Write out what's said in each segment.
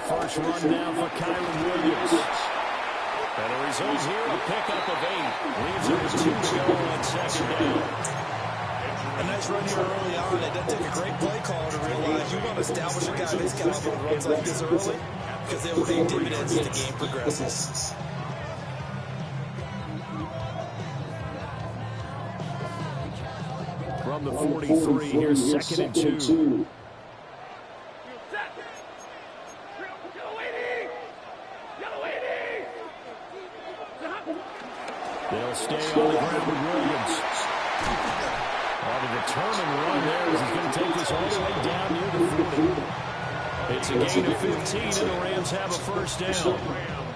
First run down for Kyron Williams. And the result here, a pickup of 8. Leaves it with 2 to go on second down. A nice run here early on. It doesn't take a great play caller to realize you want to establish a guy this caliber who runs like this early because they will pay dividends as the game progresses. From the 43, here's second and 2. They'll stay on the ground with Williams. On a determined run there as he's going to take this all the way down near the 40. It's a gain of 15, and the Rams have a first down.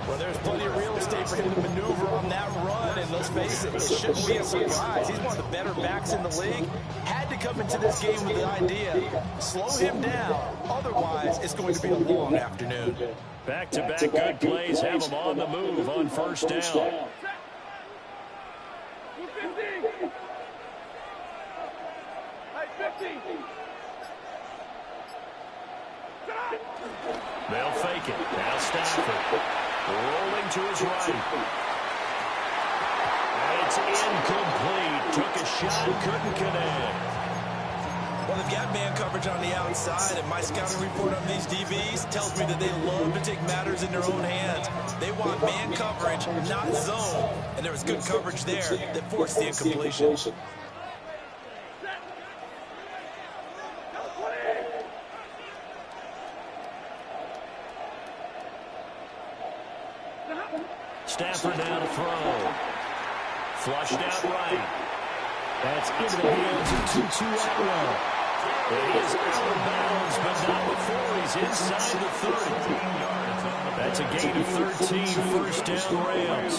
Well, there's plenty of real estate for him to maneuver on that run, and let's face it, it shouldn't be a surprise. He's one of the better backs in the league. Had to come into this game with the idea, slow him down, otherwise it's going to be a long afternoon. Back-to-back good plays have him on the move on first down. They'll fake it. Now Stafford rolling to his right. And it's incomplete. Took a shot, couldn't connect. Well, they've got man coverage on the outside, and my scouting report on these DBs tells me that they love to take matters in their own hands. They want man coverage, not zone. And there was good coverage there that forced the incompletion. Stafford now to throw. Flushed out right. That's into the hands of Tutu Atwell. He is out of bounds, but not before he's inside the 30. That's a gain of 13, first down Rams.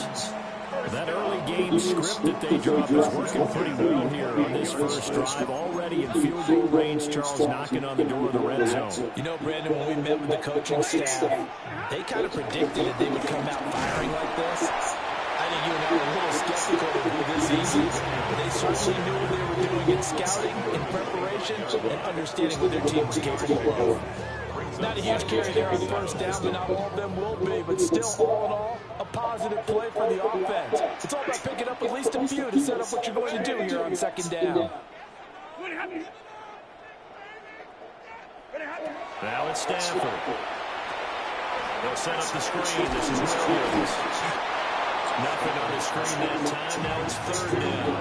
That early game script that they drop is working pretty well here on this first drive. Already in field goal range, Charles knocking on the door of the red zone. You know, Brandon, when we met with the coaching staff, they kind of predicted that they would come out firing like this. I think you and I were a little skeptical that it would be this easy, but they certainly knew what they were doing in scouting, in preparation, and understanding what their team was capable of. Not a huge carry there on first down, but not all of them will be. But still, all in all, a positive play for the offense. It's all about picking up at least a few to set up what you're going to do here on second down. Now it's Stafford. They'll set up the screen. This is Williams. Nothing on the screen that time. Now it's third down.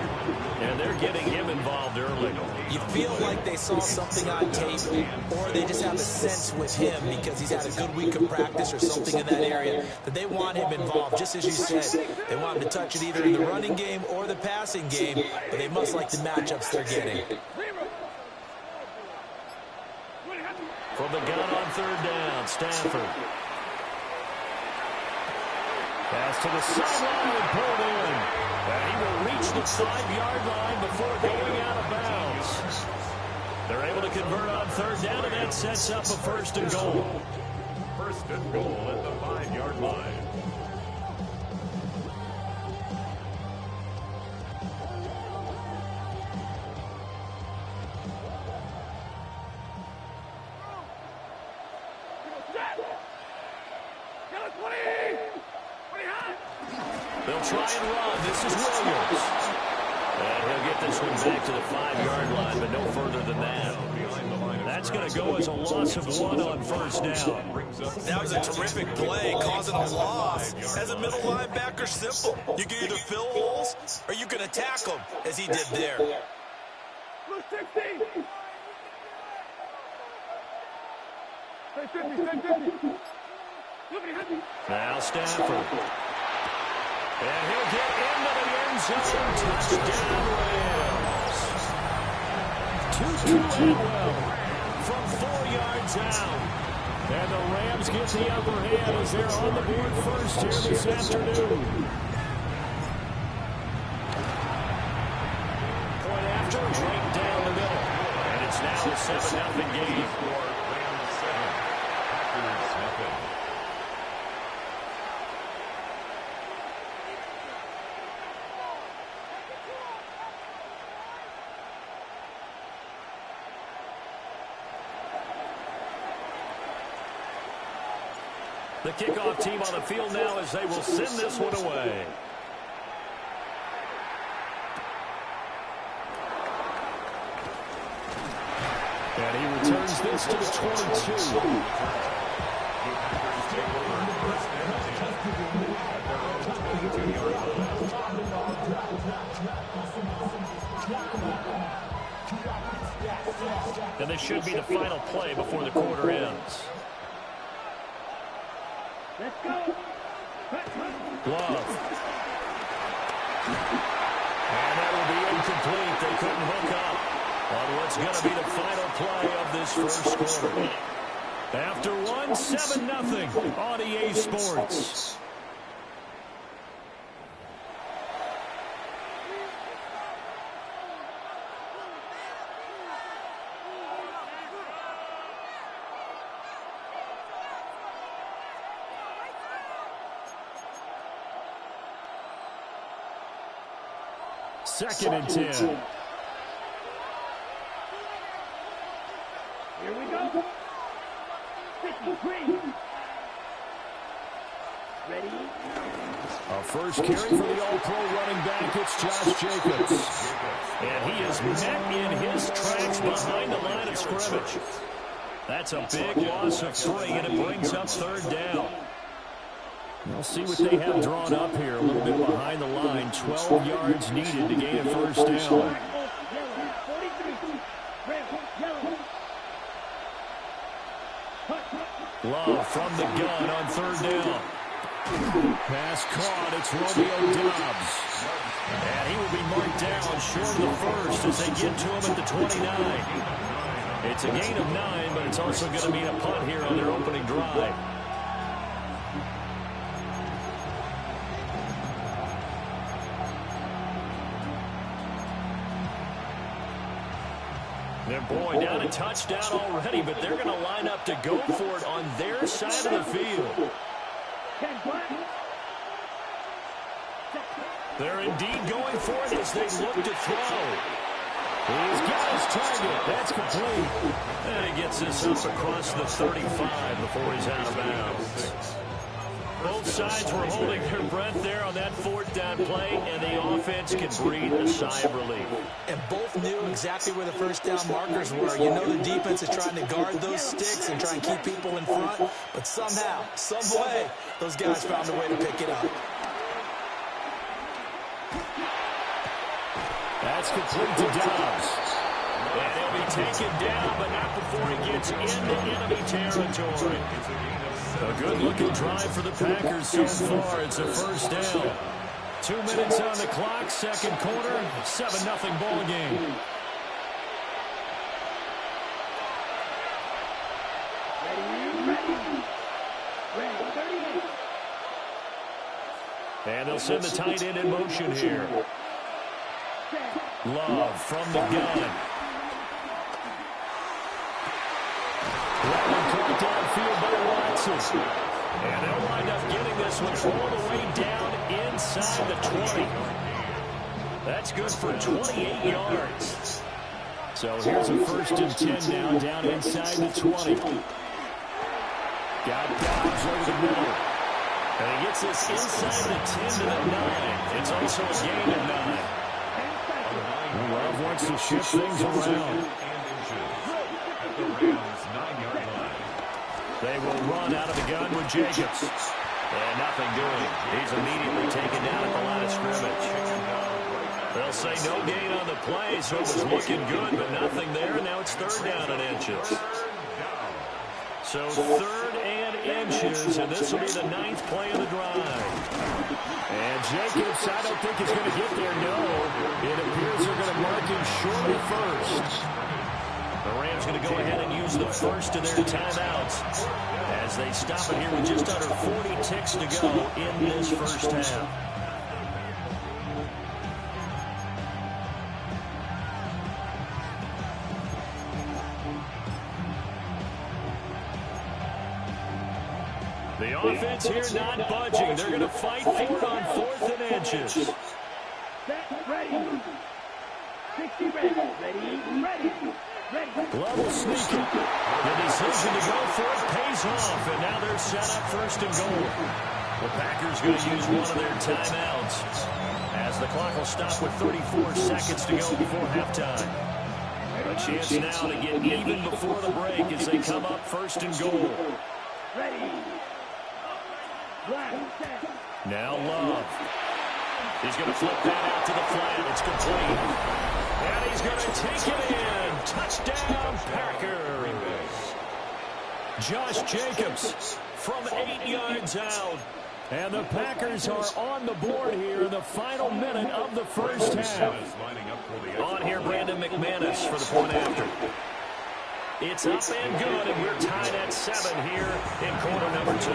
And they're getting him involved early. You feel like they saw something on tape, or they just have a sense with him because he's had a good week of practice or something in that area that they want him involved. Just as you said, they want him to touch it either in the running game or the passing game, but they must like the matchups they're getting. From the gun on third down, Stafford. Pass to the sideline and pulled in. And he will reach the 5-yard line before going out of bounds. They're able to convert on third down, and that sets up a first and goal. First and goal at the 5-yard line. They'll try and run. This is Williams. And he'll get this one back to the 5-yard line, but no further than that. That's going to go as a loss of 1 on first down. That was a terrific play, causing a loss. As a middle linebacker, simple. You can either fill holes or you can attack them, as he did there. Now Stafford. And he'll get into the end zone. Touchdown, Rams. Tutu Atwell from 4 yards out. And the Rams get the upper hand as they're on the board first here this afternoon. Point after, right down the middle. And it's now a 7-0 game. Rams 7, Packers nothing. The kickoff team on the field now as they will send this one away. And he returns this to the 22. And this should be the final play before the quarter ends. Let's go. Glove. And that will be incomplete. They couldn't hook up on what's going to be the final play of this first quarter. After one, 7-0 on EA Sports. Second and 10. Here we go. 53. Ready? A first carry for the All-Pro running back. It's Josh Jacobs. And he is met in his tracks behind the line of scrimmage. That's a big loss of 3, and it brings up third down. We'll see what they have drawn up here. A little bit behind the line. 12 yards needed to gain a first down. Love from the gun on third down. Pass caught. It's Romeo Doubs. And he will be marked down short of the first as they get to him at the 29. It's a gain of 9, but it's also going to mean a punt here on their opening drive. And boy, down a touchdown already, but they're going to line up to go for it on their side of the field. They're indeed going for it as they look to throw. He's got his target. That's complete. And he gets this up across the 35 before he's out of bounds. Both sides were holding their breath there on that fourth down play, and the offense can breathe a sigh of relief. And both knew exactly where the first down markers were. You know the defense is trying to guard those sticks and try and keep people in front, but somehow, some way, those guys found a way to pick it up. That's complete to Doubs. And he'll be taken down, but not before he gets into enemy territory. A good-looking drive for the Packers so far. It's a first down. 2 minutes on the clock, second quarter, 7-0 ball game. And they'll send the tight end in motion here. Love from the gun. That one caught downfield by Watson. And they'll wind up getting this one all the way down inside the 20. That's good for 28 yards. So here's a first and 10 now down inside the 20. Got Doubs over the middle. And he gets this inside the 10 to the 9. It's also a gain of 9. Love wants to shift things around. They will run out of the gun with Jacobs. And nothing doing. He's immediately taken down at the line of scrimmage. They'll say no gain on the play, so it was looking good, but nothing there. And now it's third down and inches. So third and inches, and this will be the 9th play of the drive. And Jacobs, I don't think he's going to get there, no. It appears they're going to mark him short of first. The Rams going to go ahead and use the first of their timeouts as they stop it here with just under 40 ticks to go in this first half. The offense here not budging. They're going to fight for it on 4th and inches. Ready. 60 ready. Ready. Global sneaking. The decision to go for it pays off, and now they're set up first and goal. The Packers going to use one of their timeouts as the clock will stop with 34 seconds to go before halftime. A chance now to get even before the break as they come up first and goal. Ready. Now Love. He's going to flip that out to the flat. It's complete. And he's going to take it in. Touchdown, Packers. Josh Jacobs from 8 yards out. And the Packers are on the board here in the final minute of the first half. On here, Brandon McManus for the point after. It's up and good, and we're tied at 7 here in quarter number 2.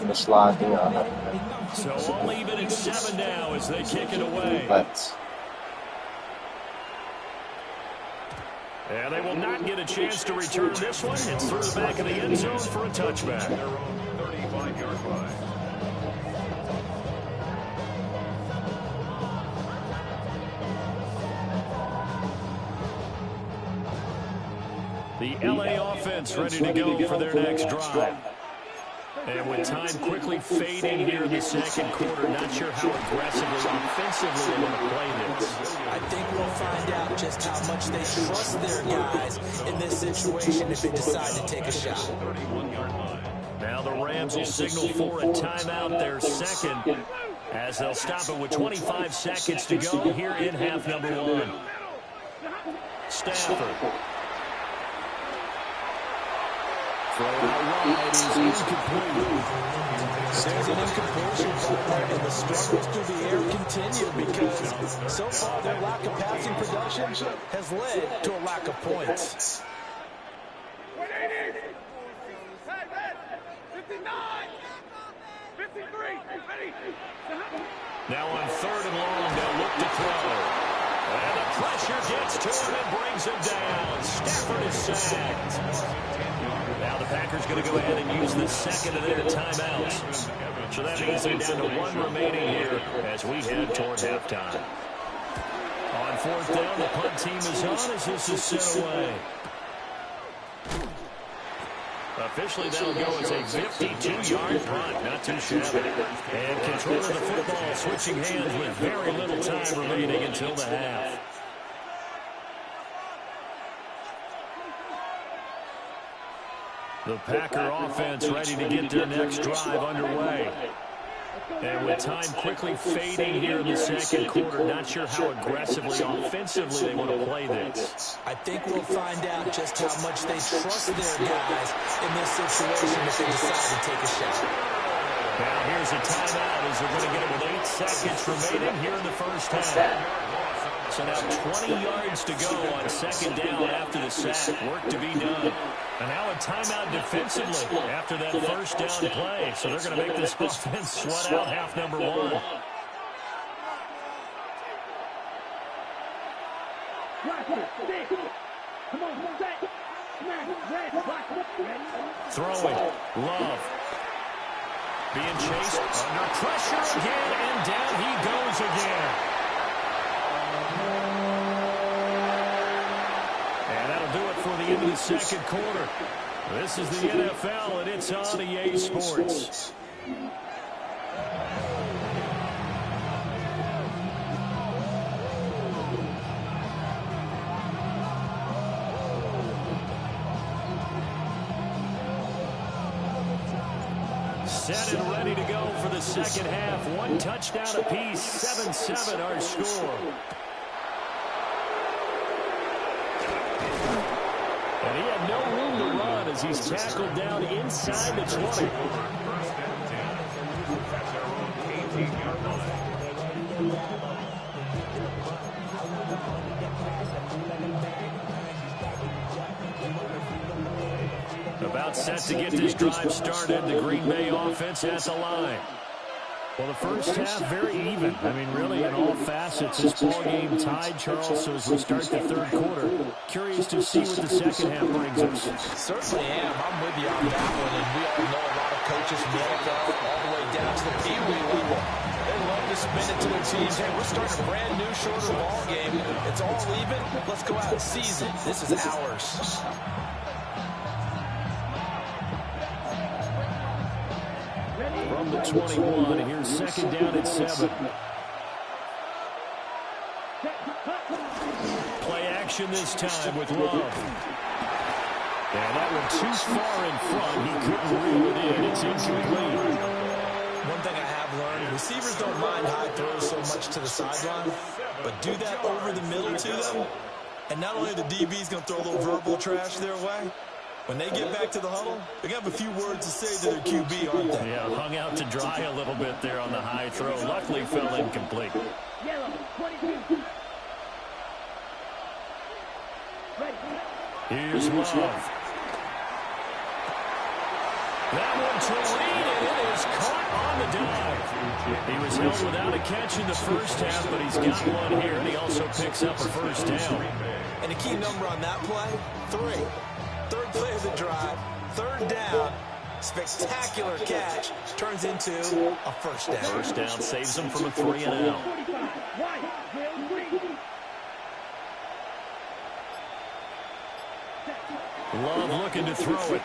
The slide there. So all even at 7 now as they kick it away. And they will not get a chance to return this one. It's through the back of the end zone for a touchback. 35-yard line. The LA offense ready to go for their next drive. And with time quickly fading here in the second quarter, not sure how aggressively, offensively they want to play this. I think we'll find out just how much they trust their guys in this situation if they decide to take a shot. Now the Rams will signal for a timeout, their second, as they'll stop it with 25 seconds to go here in half number 1. Stafford. Throw out wide is incomplete. There's an incompletion ball, and the struggles through the air continue because so far their lack of passing production has led to a lack of points. 59, 53, ready. Now on 3rd and long, they'll look to throw. And the pressure gets to him and brings him down. Stafford is sacked. Now the Packers going to go ahead and use the second of their timeouts. So that means they're down to 1 remaining here as we head toward halftime. On 4th down, the punt team is on as this is sent away. Officially, that'll go as a 52-yard punt. Not too shabby. And control of the football switching hands with very little time remaining until the half. The Packer offense ready to get their next drive underway. And with time quickly fading here in the second quarter, not sure how aggressively, offensively they want to play this. I think we'll find out just how much they trust their guys in this situation if they decide to take a shot. Now here's a timeout as they're going to get it with 8 seconds remaining here in the first half. So now 20 yards to go on 2nd down after the sack. Work to be done. And now a timeout defensively after that first down play. So they're going to make this offense sweat out half number 1. Throwing. Love. Being chased under pressure again, and down he goes again. And that'll do it for the end of the second quarter. This is the NFL, and it's on EA Sports. Set and ready to go for the second half. 1 touchdown apiece, 7-7 our score. And he had no room to run as he's tackled down inside the 20. About set to get this drive started. The Green Bay offense at the line. Well, the first half, very even. I mean, really, in all facets, this ball game tied, Charles. So as we start the third quarter, curious to see what the second half brings us. Certainly am. I'm with you on that one. And we all know a lot of coaches from the NFL all the way down to the Pee Wee level. They love to spin it to their teams. Hey, we're starting a brand new, shorter ball game. It's all even. Let's go out and seize it. This is ours. From the 21, here's second down at 7. Play action this time with Love. And that one too far in front. He couldn't reel it in. It's incomplete. One thing I have learned, receivers don't mind high throws so much to the sideline, but do that over the middle to them, and not only are the DBs going to throw a little verbal trash their way, when they get back to the huddle, they're going to have a few words to say to their QB, aren't they? Yeah, hung out to dry a little bit there on the high throw. Luckily fell incomplete. Yellow, 22. Ready. Here's Love. That one to Reed, and it is caught on the dive. He was held without a catch in the first half, but he's got one here, and he also picks up a first down. And the key number on that play, 3. Third play of the drive, third down, spectacular catch, turns into a first down. First down saves him from a 3-and-out. Love looking to throw it.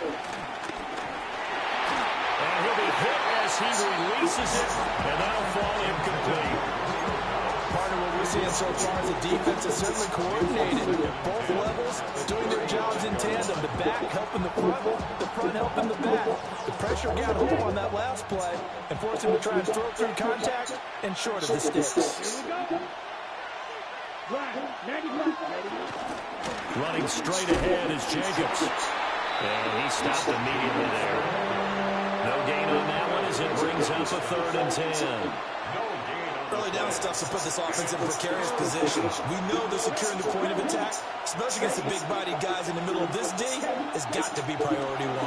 And he'll be hit as he releases it, and that'll fall incomplete. Partner, what we're seeing so far is the defense is certainly coordinated at both levels, doing their jobs in tandem. The back helping the front helping the back. The pressure got home on that last play and forced him to try and throw through contact and short of the sticks. Running straight ahead is Jacobs. And he stopped immediately there. No gain on that one as it brings up a 3rd and 10. Early down stuff to put this offense in a precarious position. We know they're securing the point of attack, especially against the big-bodied guys in the middle of this D, has got to be priority 1.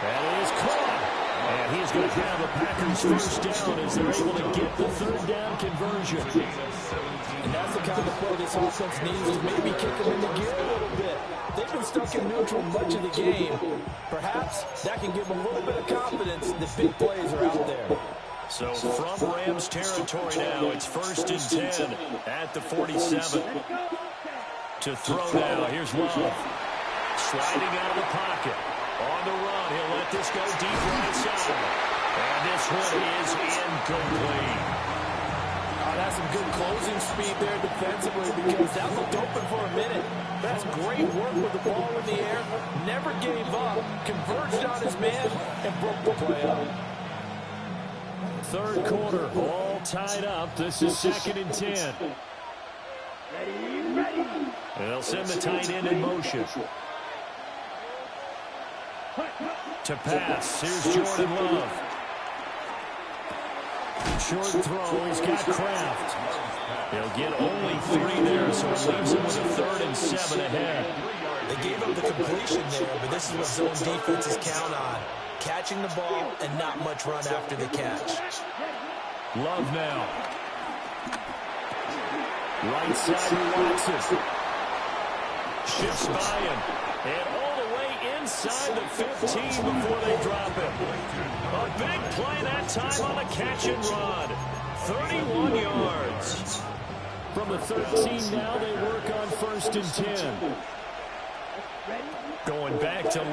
That is caught. And he's going to have a Packers first down as they're able to get the 3rd down conversion. And that's the kind of play this offense needs, is maybe kick them into gear a little bit. They've been stuck in neutral much of the game. Perhaps that can give them a little bit of confidence that big plays are out there. So from Rams territory now, it's 1st and 10 at the 47. To throw now, here's Love. Sliding out of the pocket. On the run, he'll let this go deep right side. And this one is incomplete. That's some good closing speed there defensively, because that looked open for a minute. That's great work with the ball in the air. Never gave up. Converged on his man and broke the play up. 3rd quarter, all tied up. This is 2nd and 10. Ready. They'll send the tight end in motion. To pass, here's Jordan Love. Short throw, he's got Kraft. He'll get only 3 there, so it leaves him with a 3rd and 7 ahead. They gave up the completion there, but this is what zone defenses count on. Catching the ball and not much run after the catch. Love now. Right side to Watson. Shifts by him. And all the way inside the 15 before they drop him. A big play that time on a catch and run. 31 yards. From the 13 now, they work on 1st and 10. Going back to Love.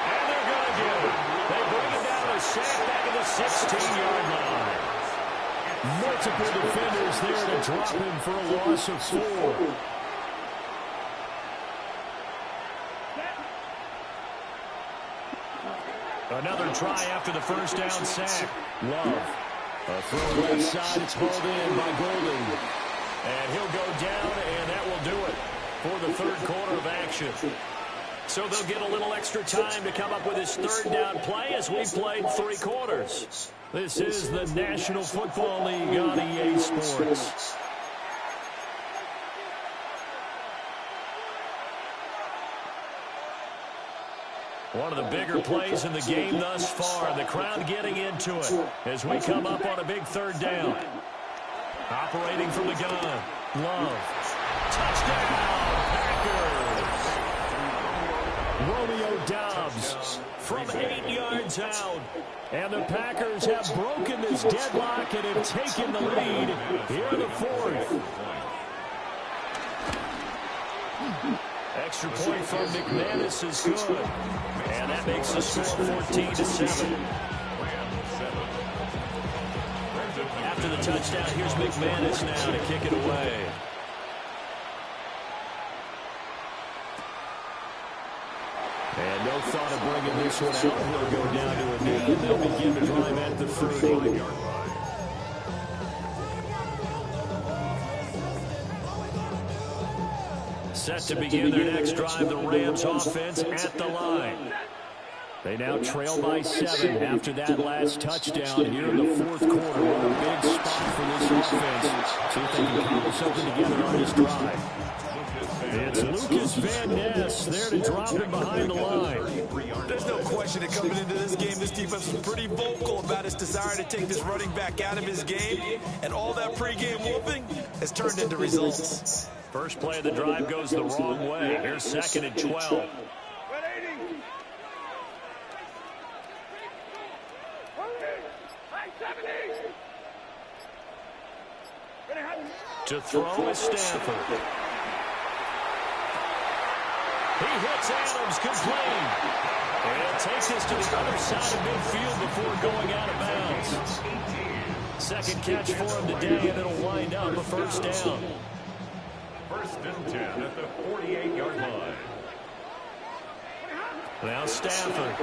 And they're going to get it. They bring it down to sack back at the 16-yard line. Multiple defenders there to drop him for a loss of 4. Another try after the first down sack. Love. A throw left side. It's hauled in by Golden. And he'll go down, and that will do it for the 3rd quarter of action. So they'll get a little extra time to come up with his 3rd down play as we played 3 quarters. This is the National Football League on EA Sports. One of the bigger plays in the game thus far. The crowd getting into it as we come up on a big third down. Operating from the gun. Love. Touchdown, Packers. Romeo Doubs from 8 yards out. And the Packers have broken this deadlock and have taken the lead here in the fourth. Extra point from McManus is good. And that makes the score 14-7. After the touchdown, here's McManus now to kick it away. And no thought of bringing this one out. He'll go down to a knee, and they'll begin to drive at the 30-yard line. Set to begin their next drive, the Rams offense at the line. They now trail by 7 after that last touchdown here in the fourth quarter. What a big spot for this offense. See if they can cobble something together on this drive. It's Lucas Van Ness there to drop him behind the line. There's no question that coming into this game, this defense was pretty vocal about its desire to take this running back out of his game. And all that pregame whooping has turned into results. First play of the drive goes the wrong way. Here's 2nd and 12. To throw is Stafford. He hits Adams, complete. And it takes us to the other side of midfield before going out of bounds. Second catch for him today, and it'll wind up a first down. 1st and 10 at the 48-yard line. Now Stafford.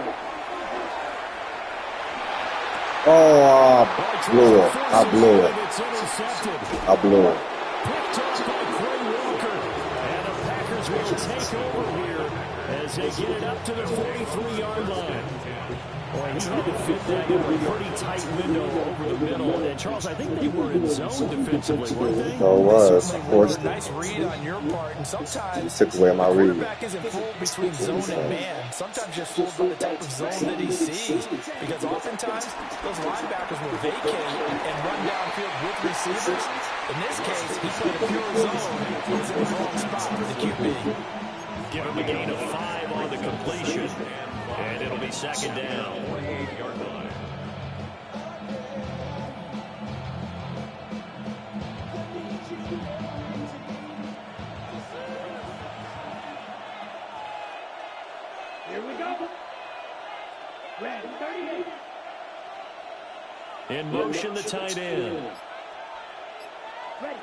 Oh, I blew it. I blew it. I blew it. Picked up by Quay Walker. And the Packers will take over here as they get it up to the 43-yard line. Boy, he had to fit that in a pretty tight window over the middle. And, Charles, I think they were in zone defensively, weren't they? So it was. Of course. Nice read on your part. And sometimes took away my read. The quarterback isn't fooled between zone and man. Sometimes you're fooled by the type of zone that he sees. Because oftentimes, those linebackers will vacate and run downfield with receivers. In this case, he played a pure zone. He was in the wrong spot for the QB. Give him a gain of 5 on the completion. And it'll be 2nd down. 48-yard line. Here we go. Red 38. In motion, the tight end. Ready.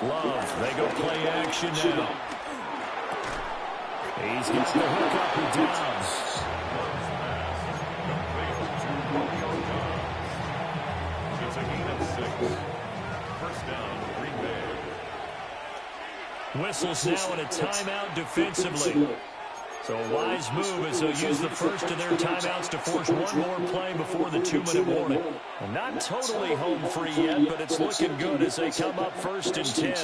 Love, they go play action now. He's got the hook up with Doubs. It's a gain of 6. First down, Green Bay. Whistles now in a timeout defensively. So a wise move as they'll use the first of their timeouts to force one more play before the 2-minute warning. Well, not totally home free yet, but it's looking good as they come up 1st and 10. And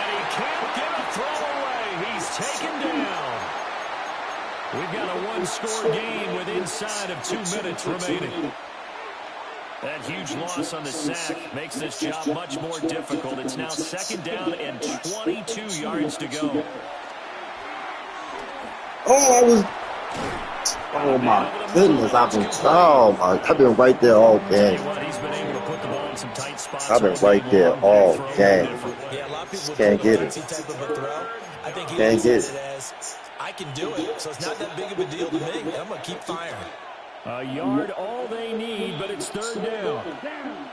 he can't get a throw away. He's taken down. We've got a one-score game with inside of 2 minutes remaining. That huge loss on the sack makes this job much more difficult. It's now 2nd down and 22 yards to go. Oh my goodness, I've been right there all game. He's been able to put the ball in some tight spots. I've been right there all game. Yeah, a lot of people Can't get it. type of a throw. I think he Can't get looks at it as, I can do it, so it's not that big of a deal to me. I'm going to keep firing. A yard all they need, but it's 3rd down. Down.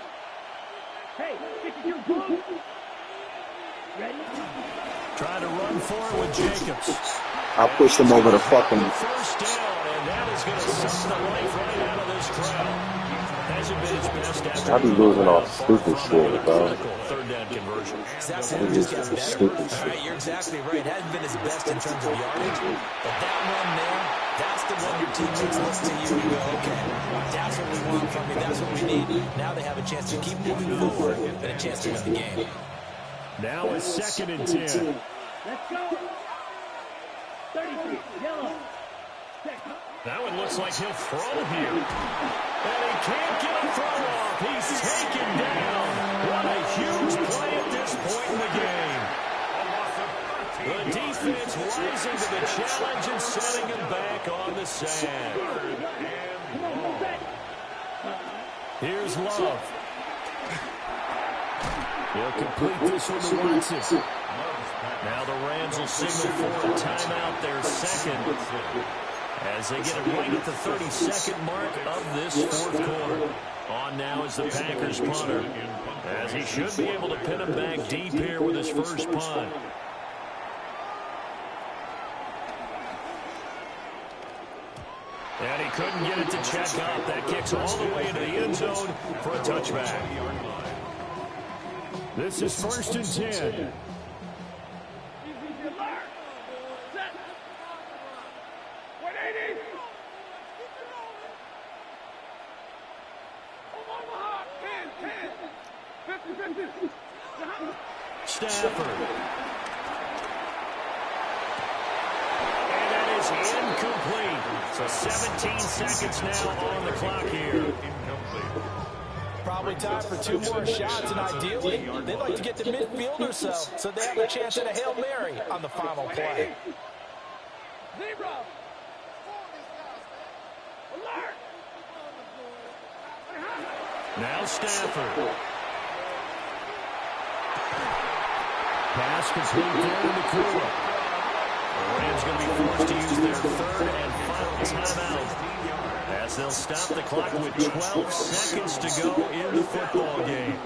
Hey, this is your group. Ready? Trying to run for it with Jacobs. I pushed him over the fucking. First down, and that is going to suck the life right out of this crowd. Hasn't been his best after. I be losing all stupid shit, bro. 3rd down conversion. Exactly. Just stupid All shit. right, you're exactly right. Hasn't been his best in terms of yardage, but that one there, that's the one your teammates look to you and go, okay, that's what we want from you. That's what we need. Now they have a chance to keep moving forward and a chance to win the game. Now it's 2nd and 10. Let's go. 33, yellow. That one looks like he'll throw here. And he can't get a throw off. He's taken down. What a huge play at this point in the game. The defense rising to the challenge and setting him back on the sand. Here's Love. He'll complete this one to Watson. Now the Rams will signal for a timeout, their second, as they get it right at the 32nd mark of this fourth quarter. On now is the Packers punter, as he should be able to pin him back deep here with his first punt. And he couldn't get it to check up. That kicks all the way into the end zone for a touchback. This is 1st and 10. Stafford. And that is incomplete. So 17 seconds now on the clock here. Probably time for 2 more shots, and ideally, they'd like to get to midfield or so they have a chance at a Hail Mary on the final play. Zero. Alert. Now Stafford. Pass complete down in the corner. The Rams going to be forced to use their third and final timeout, as they'll stop the clock with 12 seconds to go in the football game.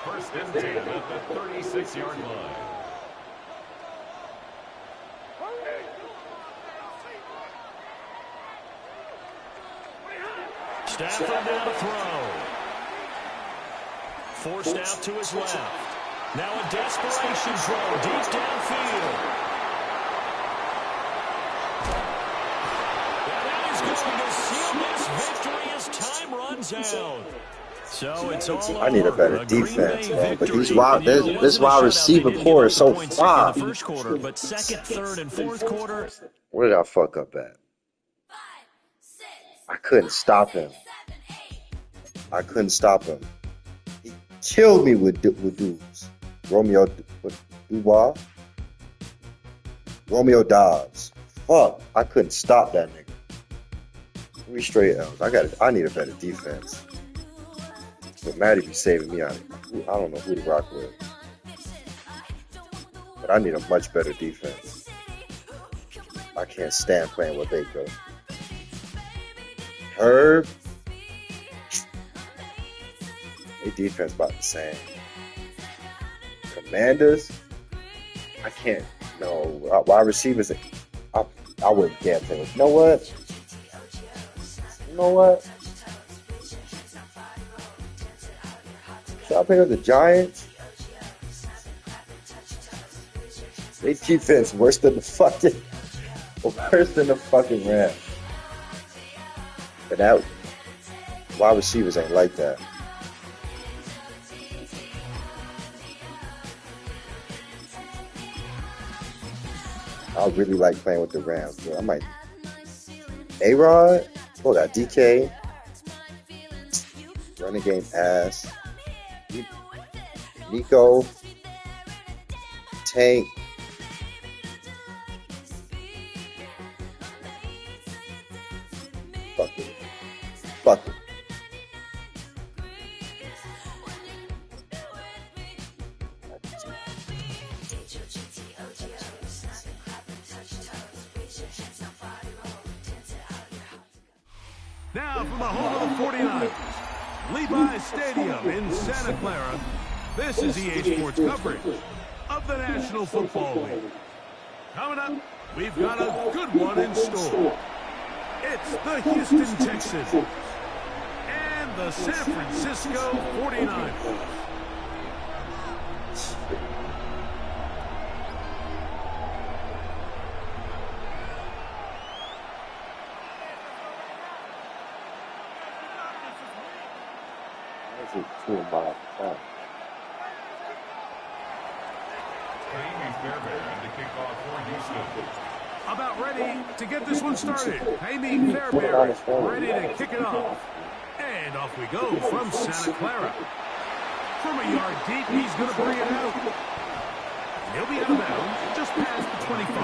1st and 10 at the 36-yard line. Stafford now to throw. Forced out to his left. Now a desperation throw deep downfield. And that is going to seal this victory as time runs out. So it's all I need a better defense, man. But this wide receiver core is so far. In the first quarter, but second, third, and fourth quarter. Where did I fuck up at? I couldn't stop him. He killed me with dudes. Romeo Dobbs. Fuck, I couldn't stop that nigga. 3 straight L's. I need a better defense. But Maddie be saving me out of it. I don't know who to rock with. But I need a much better defense. I can't stand playing with Baker. Herb. Their defense about the same. Commanders. I can't. No. Wide receivers. I wouldn't dare play with. You know what? Should I play with the Giants? They defense worse than the fucking Rams. But that wide receivers ain't like that. I really like playing with the Rams. But I might. A-Rod. Oh, that DK. Running game ass. Nico. Tank. Fuck it. Now from the home of the 49ers, Levi's Stadium in Santa Clara, this is EA Sports coverage of the National Football League. Coming up, we've got a good one in store. It's the Houston Texans and the San Francisco 49ers. Amy Fairbairn to kick off for Houston. about ready to get this one started. Amy Fairbairn ready to kick it off. And off we go from Santa Clara. From a yard deep, he's going to bring it out. He'll be out of bounds just past the 25.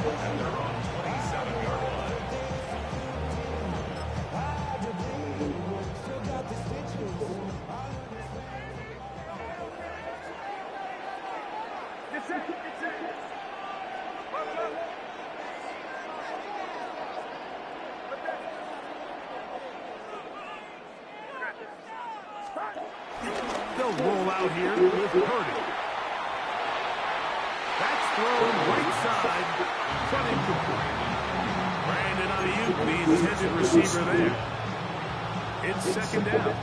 And they're on 27-yard line. They'll roll out here with Purdy. That's thrown right side. But incomplete. Brandon Ayuk, the intended receiver there. It's second down.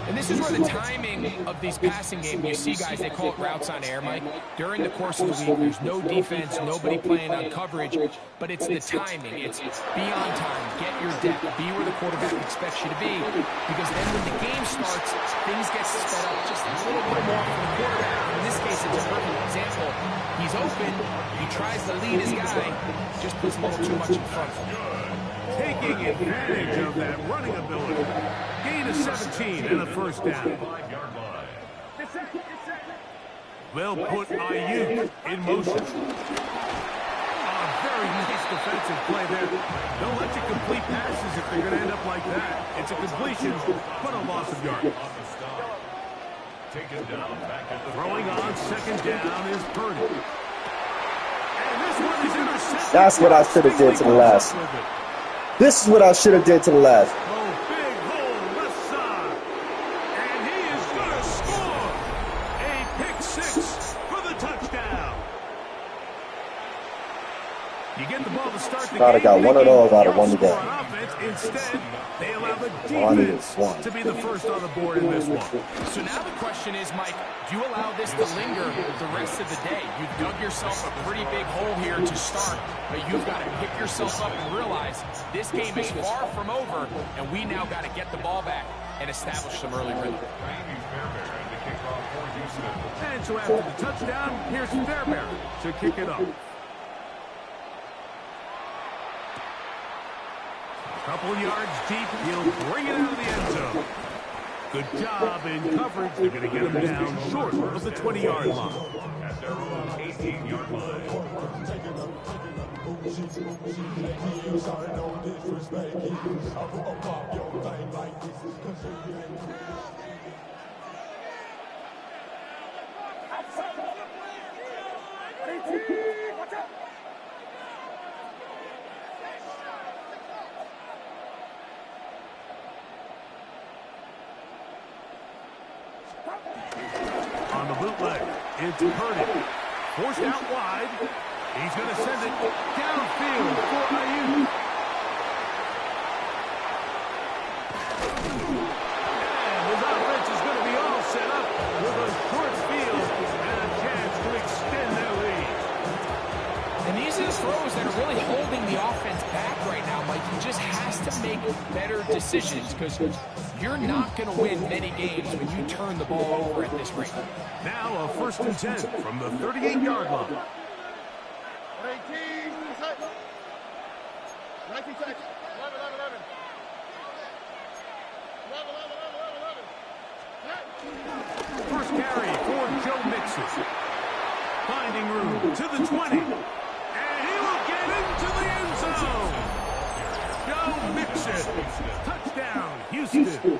And this is where the timing of these passing games, you see guys, they call it routes on air, Mike. During the course of the week, there's no defense, nobody playing on coverage, but it's the timing. It's be on time, get your depth, be where the quarterback expects you to be, because then when the game starts, things get sped up just a little bit more for the quarterback. In this case, it's a perfect example. He's open, he tries to lead his guy, just puts a little too much in front. Taking advantage of that running ability. Gain of 17 and a first down. 5-yard line. They'll put Ayuk in motion. A very nice defensive play there. Don't let you complete passes if they're going to end up like that. It's a completion, but a loss of yards. On the stop. Taken down back at the Throwing on second down is Purdy. And this one is intercepted. That's what I should have did to the last. This is what I should have did to the last. Oh, big hole left side. And he is going to score. A pick six for the touchdown. You get the ball to start the Thought I game. got one of those out of You'll one score today. on offense. Instead, they allow the I needed defense one. to be the first on the board in this one. So now the question is, Mike, do you allow this to linger the rest of the day? You dug yourself a pretty big hole here to start, but you've got to pick yourself up and realize this game is far from over, and we now got to get the ball back and establish some early rhythm. Amy Fairbairn to kick off for Houston. And so after the touchdown, here's Fairbairn to kick it off. Couple yards deep, he'll bring it out of the end zone. Good job in coverage. They're going to get him down short of the 20-yard line. At their own 18-yard line. On the bootleg, it's Purdy. Forced out wide. He's going to send it downfield for Ayuk. And his offense is going to be all set up with a short field and a chance to extend their lead. And these are the throws that are really holding the offense back right now, Mike. He just has to make better decisions because you're not going to win many games when you turn the ball over at this rate. Now a 1st and 10 from the 38-yard line. 19 seconds. 11, 11, 11. 11, 11, 11, 11. First carry for Joe Mixon. Finding room to the 20. And he will get into the end zone. Joe Mixon. Touchdown, Houston.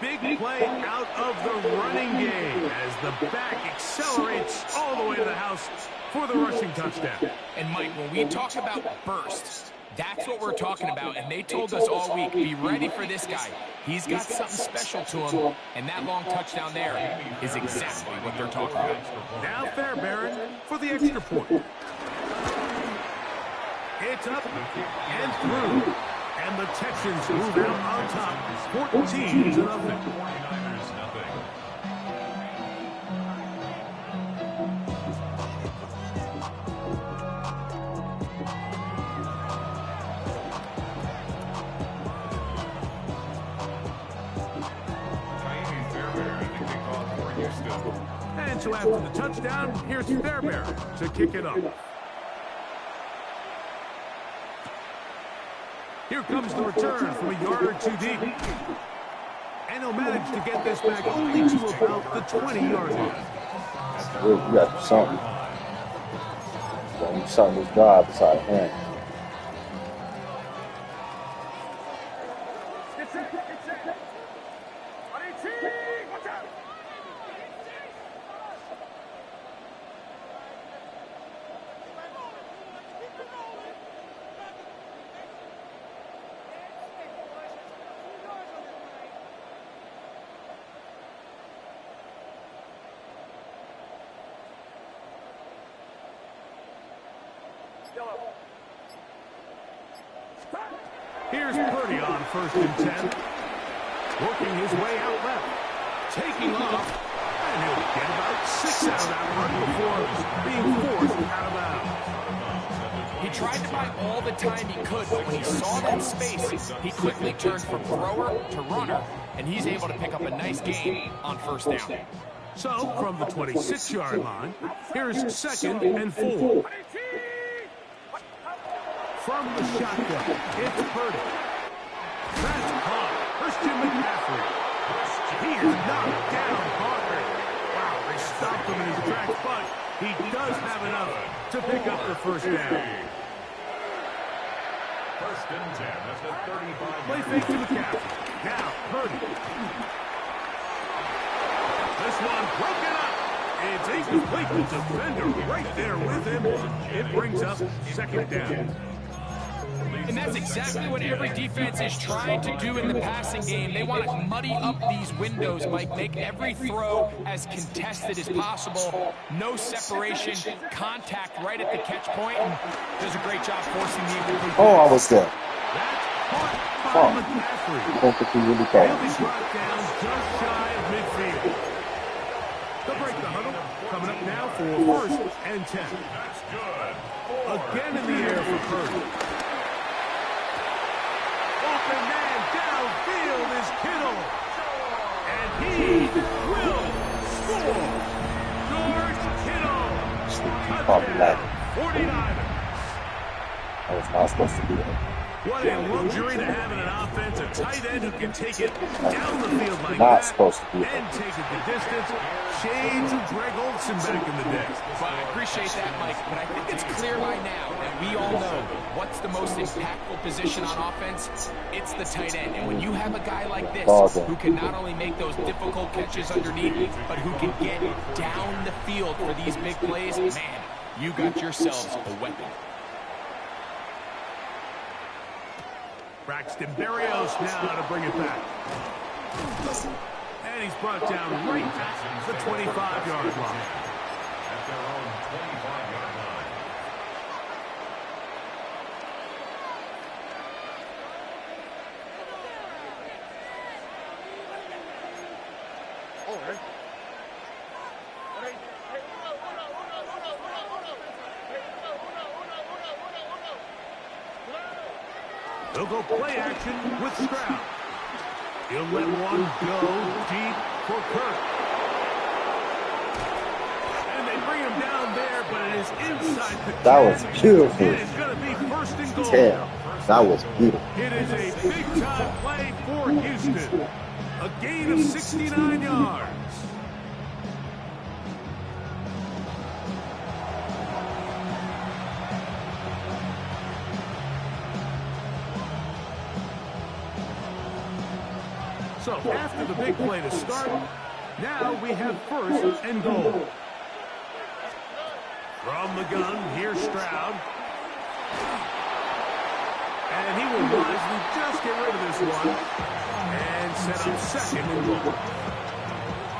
Big play out of the running game as the back accelerates all the way to the house for the rushing touchdown. And, Mike, when we talk about burst, that's what we're talking about. And they told us all week, be ready for this guy. He's got something special to him, and that long touchdown there is exactly what they're talking about. Now Fairbairn for the extra point. It's up and through. And the Texans move out on top, 14-0. 49ers nothing. And so after the touchdown, here's Fairbairn to kick it off. Here comes the return from a yard or two deep. And he'll manage to get this back only to about the 20-yard line. You got to do something. You got to do something with God beside him. Here's Purdy on 1st and 10. Working his way out left. Taking off. And he'll get about 6 out of that run before being forced out of bounds. He tried to buy all the time he could, but when he saw that space, he quickly turned from thrower to runner, and he's able to pick up a nice gain on 1st down. So, from the 26-yard line, here's 2nd and 4. From the shotgun, it's Purdy. That's caught. Christian McCaffrey. He is knocked down hard. Wow, they stopped him in his tracks, but he does have enough to pick up the 1st down. 1st and 10. That's the 35. Play fake to McCaffrey. Now, Purdy. This one broken up. It's incomplete. The defender right there with him. It brings up 2nd down. And that's exactly what every defense is trying to do in the passing game. They want to muddy up these windows, Mike, make every throw as contested as possible. No separation, contact right at the catch point, and does a great job forcing the incomplete. Oh, I was there. That's caught by McCaffrey. I don't think he really He'll caught be it. brought down just shy of midfield. They'll break the huddle. Coming up now for 1st and 10. That's good. Again in the air for Purdy. Open man downfield is Kittle. And he will score. George Kittle. Touchdown. 49ers. That was not supposed to be there. What a luxury to have in an offense, a tight end who can take it down the field like Not that supposed to be there. and take it the distance. Shades of Greg Olsen back in the day. Well, I appreciate that, Mike, but I think it's clear by now that we all know what's the most impactful position on offense. It's the tight end. And when you have a guy like this who can not only make those difficult catches underneath, but who can get down the field for these big plays, man, you got yourselves a weapon. Braxton Berrios now to bring it back. And he's brought down right at the 25-yard line. At their own 25-yard line. They'll go play action with Stroud. He'll let one go deep for Kirk. And they bring him down there, but it is inside the 10. That was beautiful. It is going to be 1st and goal. Damn, that was beautiful. It is a big-time play for Houston. A gain of 69 yards. So after the big play to start, now we have 1st and goal. From the gun, here's Stroud. And he will wisely just get rid of this one and set up 2nd and goal.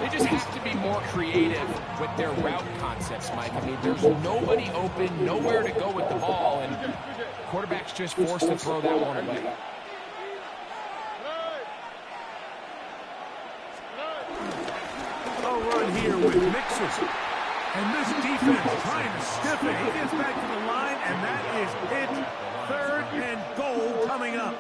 They just have to be more creative with their route concepts, Mike. I mean, there's nobody open, nowhere to go with the ball, and quarterback's just forced to throw that one away. Here with Mixon. And this defense trying to stiff it. He gets back to the line, and that is it. 3rd and goal coming up.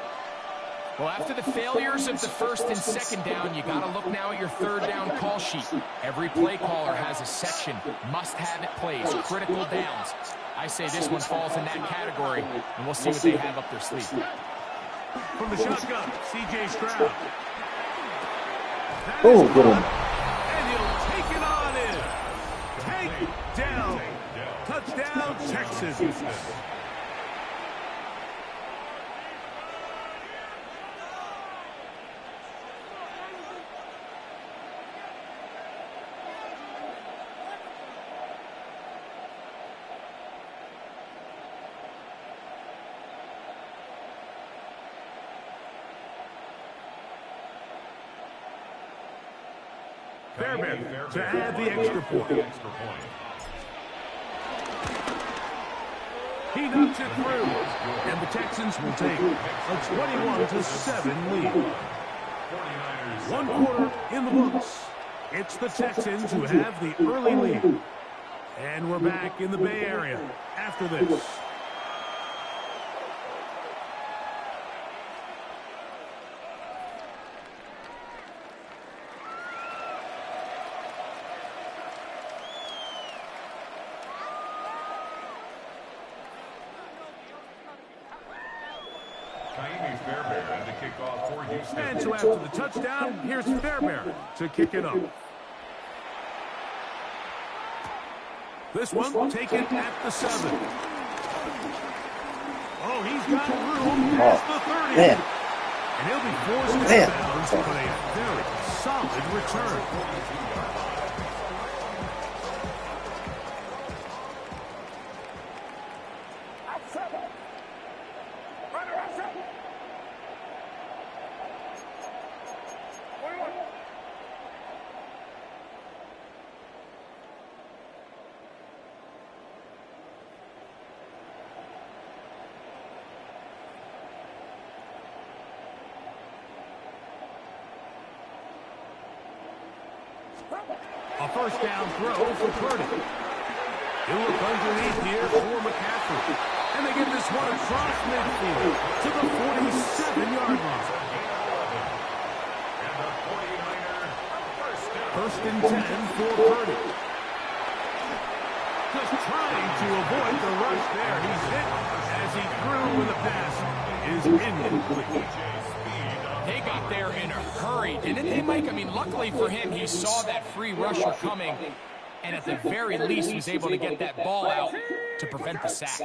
Well, after the failures of the first and second down, you got to look now at your third down call sheet. Every play caller has a section, must-have it plays, critical downs. I say this one falls in that category, and we'll see what they have up their sleeve. From the shotgun, C.J. Stroud. Oh, good one. And he'll take it on in. Take down. Touchdown, Texans. Fairbairn to add the extra point. He knocks it through, and the Texans will take a 21-7 lead. 1 quarter in the books. It's the Texans who have the early lead. And we're back in the Bay Area after this. And so after the touchdown, here's Fairbairn to kick it off. This one taken at the 7. Oh, he's got room past the 30. Man. And he'll be forced out of bounds, but a very solid return. A first down throw for Purdy. He'll look underneath here for McCaffrey. And they get this one across midfield to the 47-yard line. First and 10 for Purdy. Just trying to avoid the rush there. He's hit as he threw with the pass is incomplete. They got there in a hurry, didn't they, Mike? I mean, luckily for him, he saw that free rusher coming, and at the very least was able to get that ball out to prevent the sack.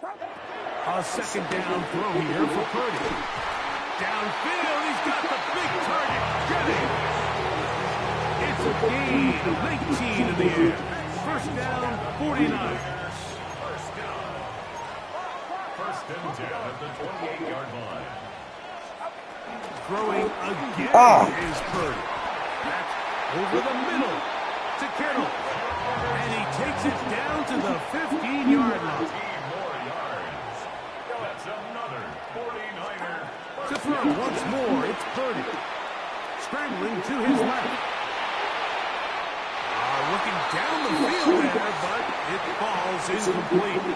A second down throw here for Purdy. Downfield, he's got the big target. Get it. It's a gain of 19 in the air. First down, 49. First and 10 at the 28-yard line. Throwing again is Purdy. Back over the middle to Kittle. And he takes it down to the 15-yard line. 15 more yards. That's another 49er. To throw once more, it's Purdy. Scrambling to his left. Looking down the field there, but it falls incomplete.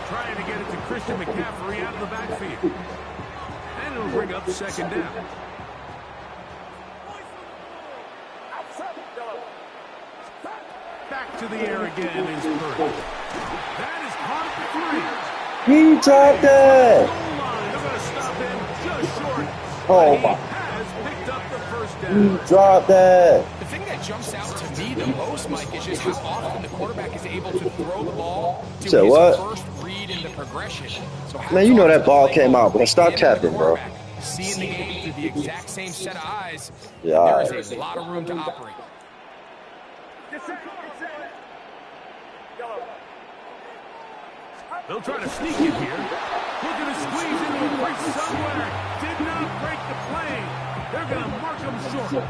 Trying to get it to Christian McCaffrey out of the backfield. And it'll bring up second down. Back to the air again is Purdy. That is caught at 3. He dropped it. They're going to stop him just short. Oh, But my. he has picked up the first He down. dropped that. The thing that jumps out to me the most, Mike, is just how often the quarterback is able to throw the ball to Say his what? first read in the progression. So Man, you know that ball hats off to the came play out, but stop and the capping, bro. quarterback. Seeing the game through the exact same set of eyes, Yeah, there is a lot of room to operate. They'll try to sneak it here. Looking to squeeze into a break somewhere. Did not break the plane. They're going to mark them short.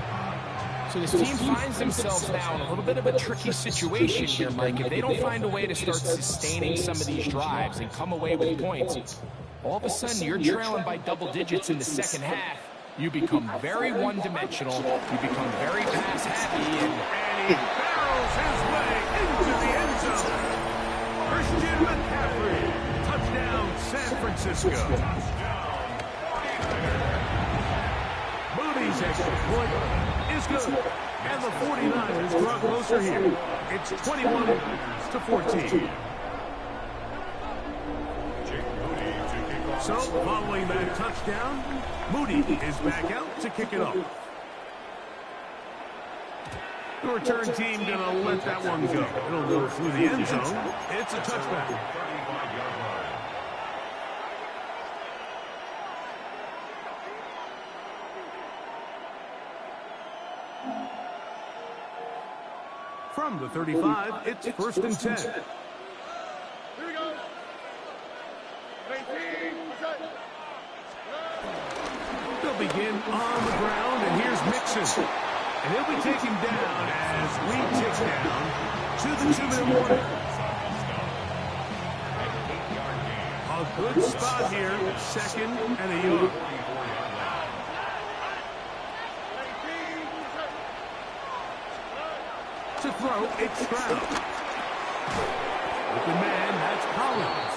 So this team finds themselves now in a little bit of a tricky situation here, Mike. If they don't find a way to start sustaining some of these drives and come away with points, all of a sudden you're trailing by double digits in the second half. You become very one-dimensional. You become very pass-happy. And he barrels his way into the end zone. Christian McCaffrey. Touchdown, San Francisco. protection. Point is good. And the 49ers draw closer here. It's 21-14. So, following that touchdown, Moody is back out to kick it off. The return team going to let that one go. It'll go through the end zone. It's a touchback. From the 35, it's 1st and 10. Here we go. 18. They'll begin on the ground, and here's Mixon. And he'll be taken down as we tick down to the 2-minute warning. A good spot here, 2nd and a yard. To throw, it's Stroud. Open man, that's Collins.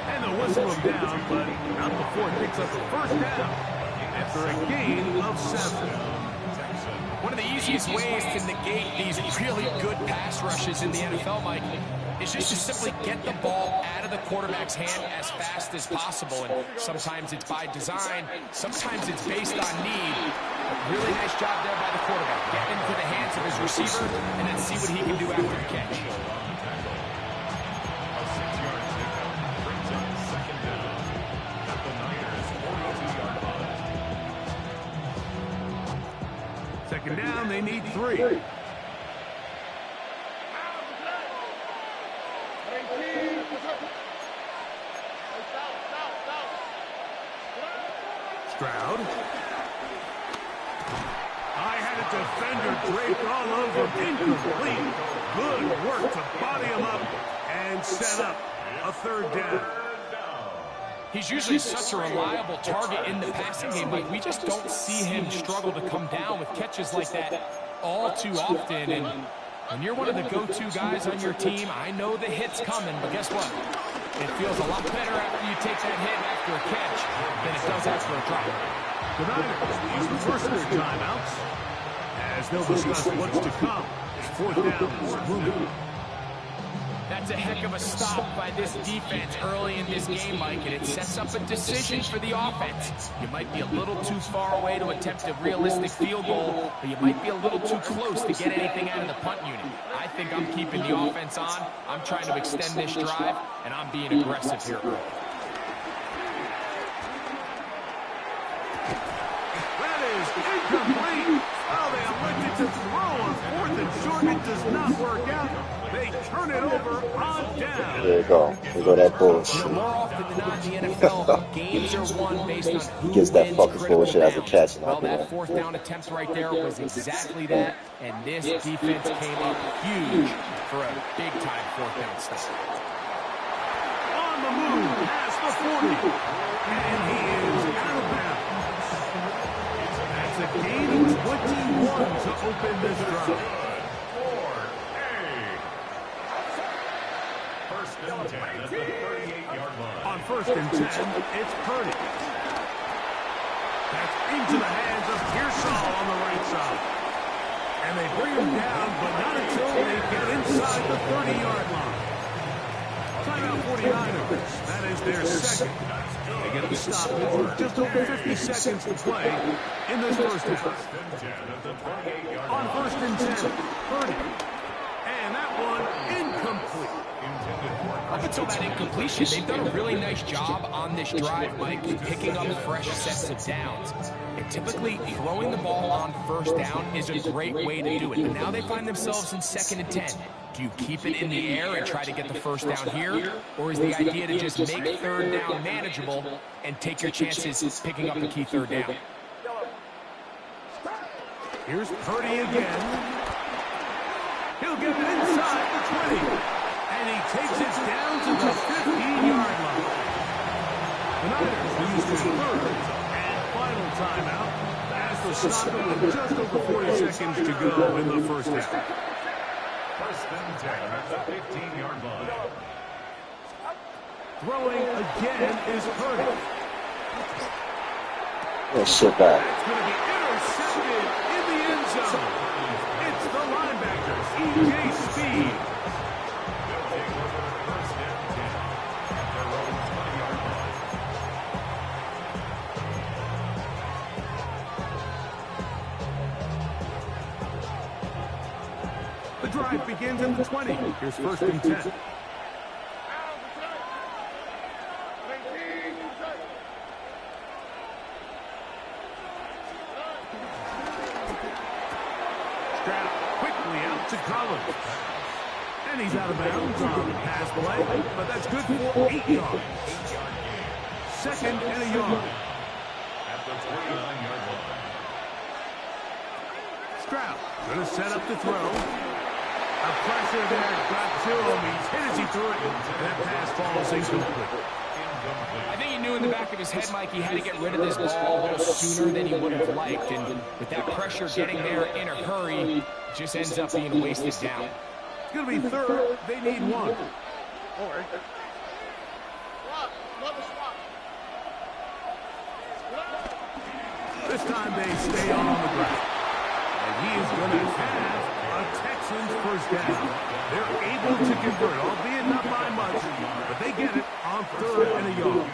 And they'll whistle him down, but not before it picks up the 1st down after a gain of 7. One of the easiest ways to negate these really good pass rushes in the NFL, Mike, is just to simply get the ball out of the quarterback's hand as fast as possible. And sometimes it's by design, sometimes it's based on need. Really nice job there by the quarterback. Get into the hands of his receiver and then see what he can do after the catch. Second down, they need 3. Stroud. I had a defender draped all over him. Incomplete. Good work to body him up and set up a 3rd down. He's usually such a reliable target in the passing game. Like, we just don't see him struggle to come down with catches like that all too often. And when you're one of the go-to guys on your team, I know the hit's coming, but guess what? It feels a lot better after you take that hit after a catch than it does after a drop. The Niners use the first of their timeouts as they'll discuss what's to come. It's 4th down and looming. That's a heck of a stop by this defense early in this game, Mike, and it sets up a decision for the offense. You might be a little too far away to attempt a realistic field goal, but you might be a little too close to get anything out of the punt unit. I think I'm keeping the offense on. I'm trying to extend this drive, and I'm being aggressive here early. That is incomplete. Oh, they elected to throw on 4th and short. It does not work out. They turn it over on down. There you go. There you go that bullshit. More often than not in the NFL, games are won based on who Gets that wins fucking critical bullshit as a downs. catch. Well, that 4th down attempt right there was exactly that, and this defense came up huge for a big-time 4th down stop. On the move, past the 40, and he is out of bounds. That's a gain of 21 to open this drive. On 1st and 10, it's Purdy. That's into the hands of Pearsall on the right side. And they bring him down, but not until they get inside the 30-yard line. Timeout 49ers. That is their 2nd. They get the stop with just over 50 seconds to play in this first half. On 1st and 10, Purdy. And that one incomplete. Up until that incompletion, they've done a really nice job on this drive, Mike, picking up fresh sets of downs. And typically, throwing the ball on 1st down is a great way to do it. But now they find themselves in 2nd and 10. Do you keep it in the air and try to get the 1st down here? Or is the idea to just make 3rd down manageable and take your chances picking up a key 3rd down? Here's Purdy again. He'll get it inside the 20. And he takes it down to the 15-yard line. The Niners use their 3rd and final timeout as the stop with just over 40 seconds to go in the first half. 1st and 10 at the 15-yard line. Throwing again is Purdy. Oh, shit back. It's going to be intercepted drive begins at the 20. Here's 1st and 10. Stroud quickly out to Collins. And he's out of bounds on the pass play, but that's good for 8 yards. 2nd and a yard. At the 29-yard line. Stroud going to set up the throw. A pressure there got to him. He's hit as he threw it, and that pass falls incomplete. I think he knew in the back of his head, Mike, he had to get rid of this ball a little sooner than he would have liked. And with that pressure getting there in a hurry, it just ends up being a wasted down. It's going to be 3rd. They need 1. This time they stay on the ground. And he is going to have a Texans 1st down. They're able to convert, albeit not by much, but they get it on 3rd and a yard.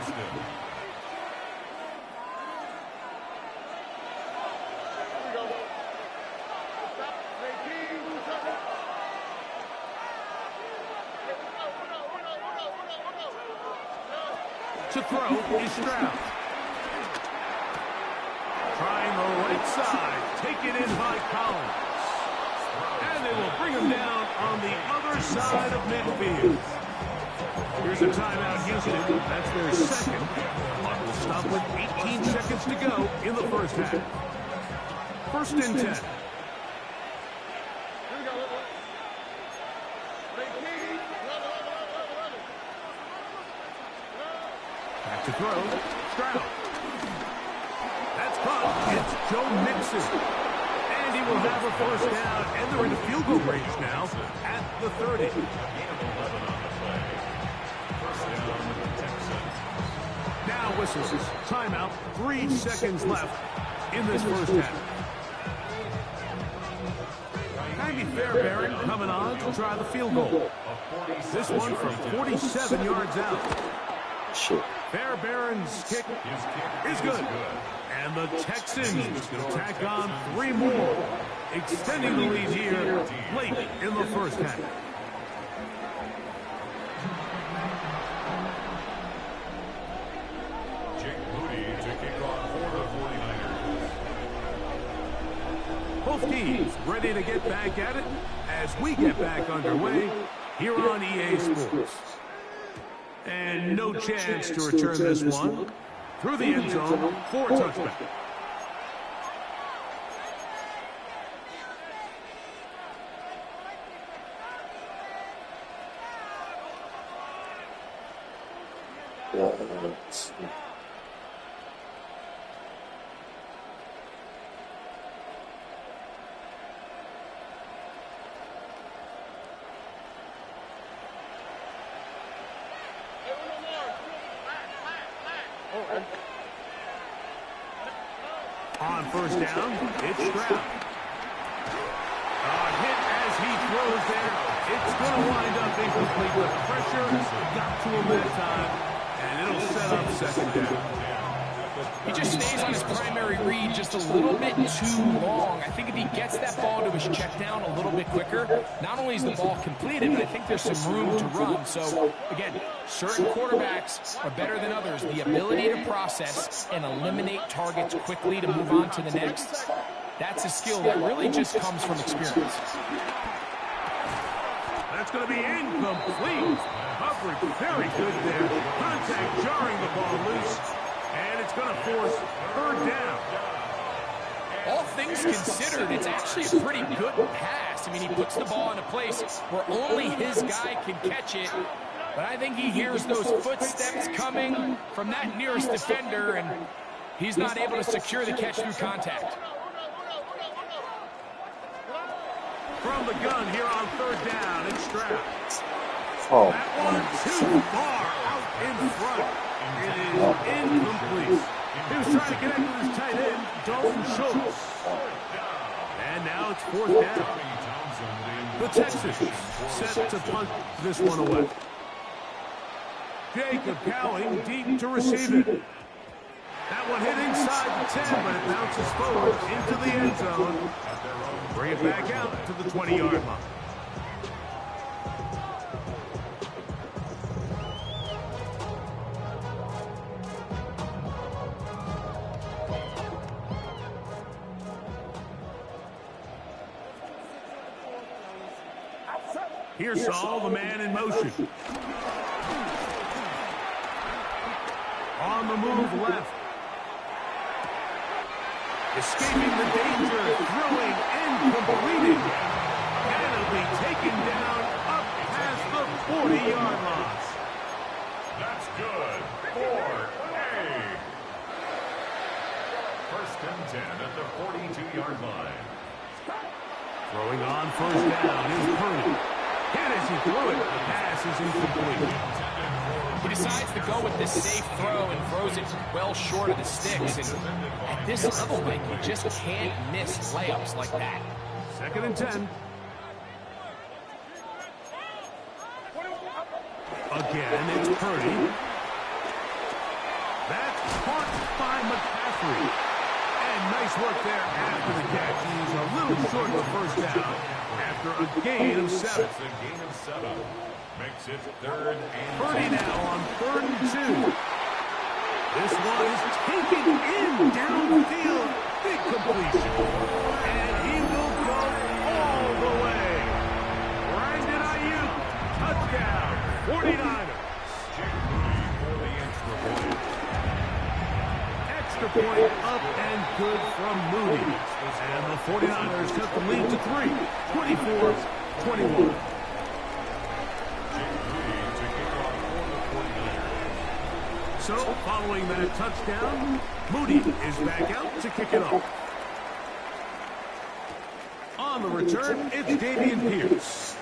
To throw is Stroud. Trying the right side. Taken in by Collins. And they will bring him down on the other side of midfield. Here's a timeout, Houston. That's their 2nd. Clock will stop with 18 seconds to go in the 1st half. 1st and 10. Back to throw. Stroud. That's caught. It's Joe Mixon. And he will have a 1st down. And they're into field goal range now at the 30. Now whistles. Timeout. 3 seconds left in this 1st half. Maggie Fairbairn coming on to try the field goal. This one from 47 yards out. Shit. Fairbairn's kick is good. And the Texans tack on 3 more, extending the lead here late in the 1st half. Jake Moody to kick off for the 49ers. Both teams ready to get back at it as we get back underway here on EA Sports. And no chance to return this one through the end zone for a touchback. On 1st down, it's Stroud. A hit as he throws there. It's going to wind up incomplete. The pressure got to him that time, and it'll set up 2nd down. He just stays on his primary read just a little bit too long. I think if he gets that ball to his check down a little bit quicker, not only is the ball completed, but I think there's some room to run. So, again, certain quarterbacks are better than others. The ability to process and eliminate targets quickly to move on to the next, that's a skill that really just comes from experience. That's going to be incomplete. Coverage very good there. Contact jarring the ball loose. And it's going to force 3rd down. All things considered, it's actually a pretty good pass. I mean, he puts the ball in a place where only his guy can catch it. But I think he hears those footsteps coming from that nearest defender, and he's not able to secure the catch through contact. From the gun here on 3rd down, it's Stroud. Oh. That one too far out in front. It is incomplete. He was trying to connect with his tight end, Dalton Schultz. And now it's 4th down. The Texans set to punt this one away. Jacob Cowing deep to receive it. That one hit inside the 10, but it bounces forward into the end zone. Bring it back out to the 20-yard line. Here's Saul, the man in motion. On the move left. Escaping the danger, throwing and completing. And it'll be taken down up past the 40-yard line. That's good. 4A. First and 10 at the 42-yard line. Throwing on first down is Purdy. And as he threw it, the pass is incomplete. He decides to go with this safe throw and throws it well short of the sticks. And at this level, Mike, you just can't miss layups like that. Second and 10. Again, it's Purdy. That's caught by McCaffrey. And nice work there after the catch. He's a little short of the first down after a gain of 7. It's a gain of 7. Makes it 3rd and Purdy now on 3rd and 2. This one is taken in downfield. Big completion. And he will go all the way. Brandon Ayuk, touchdown, 49ers. for the extra point. Extra point up and good from Moody. And the 49ers took the lead to 3, 24-21. So, following that touchdown, Moody is back out to kick it off. On the return, it's Dameon Pierce.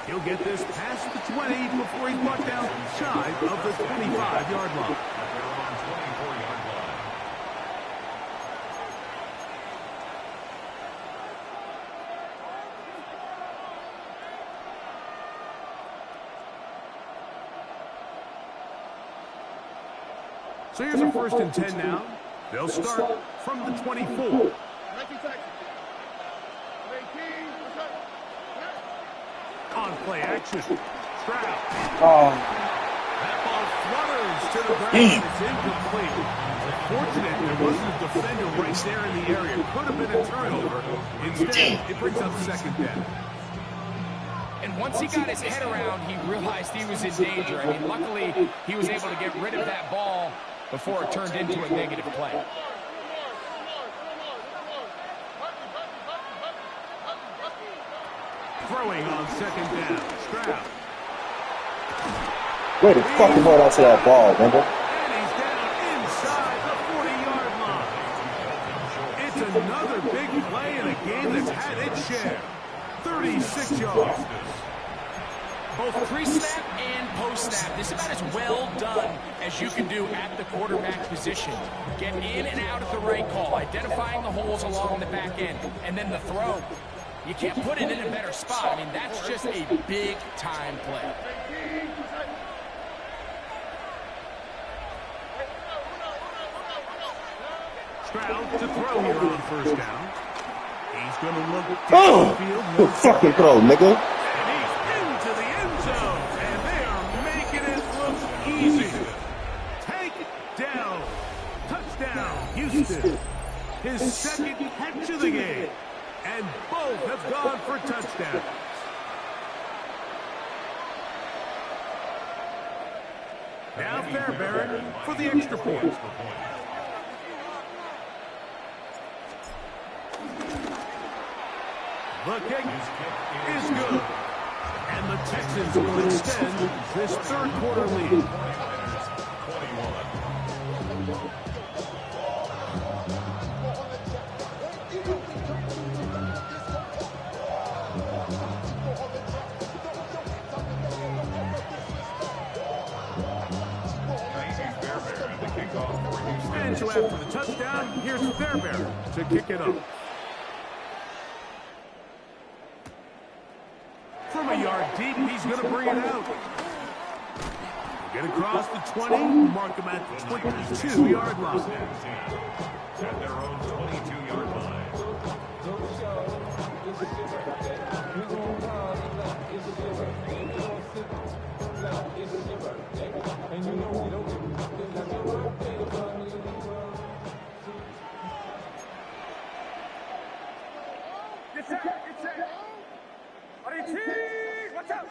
He'll get this past the 20 before he's brought down shy of the 25-yard line. So here's a 1st and 10 now. They'll start from the 24. On play action. Stroud. That ball flutters to the ground. It's incomplete. Unfortunate there wasn't a defender right there in the area. Could have been a turnover. Instead, it brings up 2nd down. And once he got his head around, he realized he was in danger. I mean, luckily, he was able to get rid of that ball before it turned into a negative play. Throwing on 2nd down. Stroud. Way to fucking hold on to that ball, remember? And he's down inside the 40-yard line. It's another big play in a game that's had its share. 36 yards. Both pre-snap and post-snap, this is about as well done as you can do at the quarterback position. Get in and out at the right call, identifying the holes along the back end, and then the throw. You can't put it in a better spot. I mean, that's just a big-time play. Stroud to throw here on 1st down. He's going to look downfield. Good fucking throw, nigga. And he's into the end zone. And they are making it look easy. Take down. Touchdown, Houston. His 2nd catch of the game. And both have gone for touchdowns. Now Fairbairn for the extra point. The kick is good. And the Texans will extend this 3rd quarter lead. And so after the touchdown, here's Fairbairn to kick it up. From a yard deep, he's going to bring it out. Get across the 20, mark him at the 22-yard line. At their own 22-yard line. Watch out.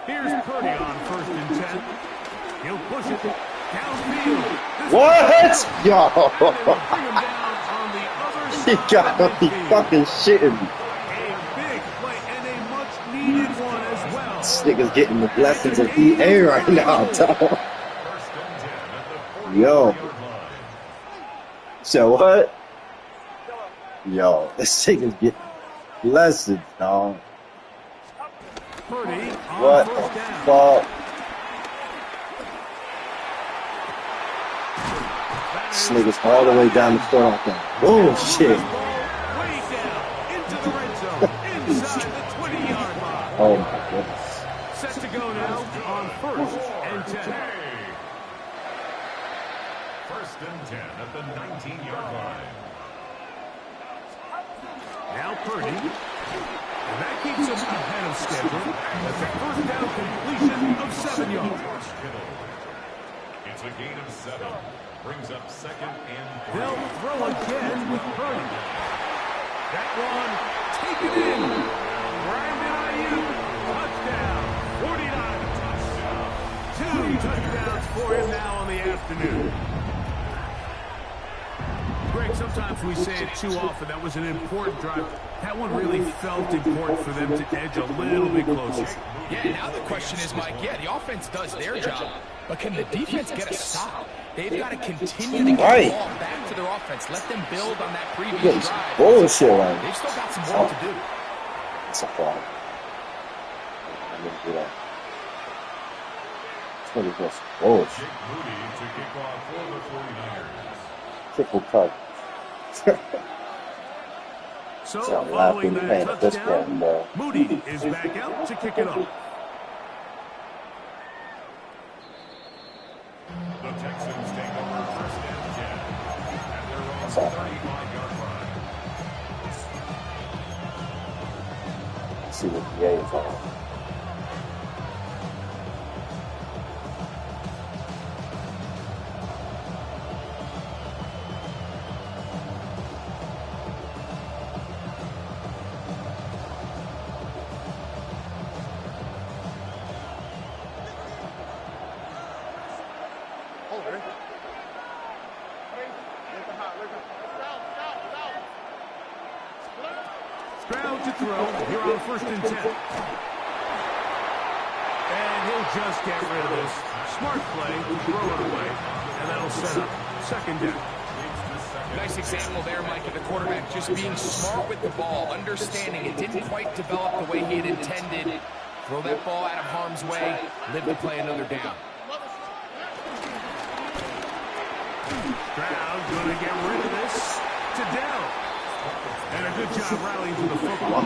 Here's Purdy on 1st and 10. He'll push it downfield. What? Yo. Bring him down on the other He side got of me midfield. fucking shitting me. A big play and a much needed one as well. This nigga's getting the blessings of EA right now, dog. Yo. So what? Yo, this nigga's getting blessings, dog. Purdy on What 1st the down. fuck? This nigga's all the way down the front. Oh shit. Way down into the red zone, inside the 20-yard line. Oh my goodness. Set to go now on 1st and 10. 1st and 10 at the 19-yard line. Now Purdy. And that keeps him ahead of schedule. That's a 1st down completion of 7 yards. It's a gain of 7. Brings up 2nd and 3. They'll throw again with Purdy. That one taken in. Brandon Ayuk, touchdown. 49. 2 touchdowns for him now on the afternoon. Greg, sometimes we say it too often. That was an important drive. That one really felt important for them to edge a little bit closer. Yeah, now the question is, Mike, yeah, the offense does their job, but can the defense get a stop? They've got to continue to get the ball back to their offense. Let them build on that previous drive. Bullshit, man. They've still got some work to do. It's a problem. I'm gonna do that. It's gonna be just bullshit. Jake Moody to kick off for the 49ers. Triple cut. So, So I'm following laughing that pain at this touchdown, point, bro. Moody is back out to kick it off. The Texans take over 1st and 10 at their own What's up? 35-yard line. Let's see what the A is on. Stroud to throw here on 1st and 10. And he'll just get rid of this. Smart play, throw it away, and that'll set up 2nd down. Nice example there, Mike, of the quarterback just being smart with the ball, understanding it didn't quite develop the way he had intended. Throw that ball out of harm's way, live to play another down. Stroud going to get rid of this to Dell. And a good job rallying to the football.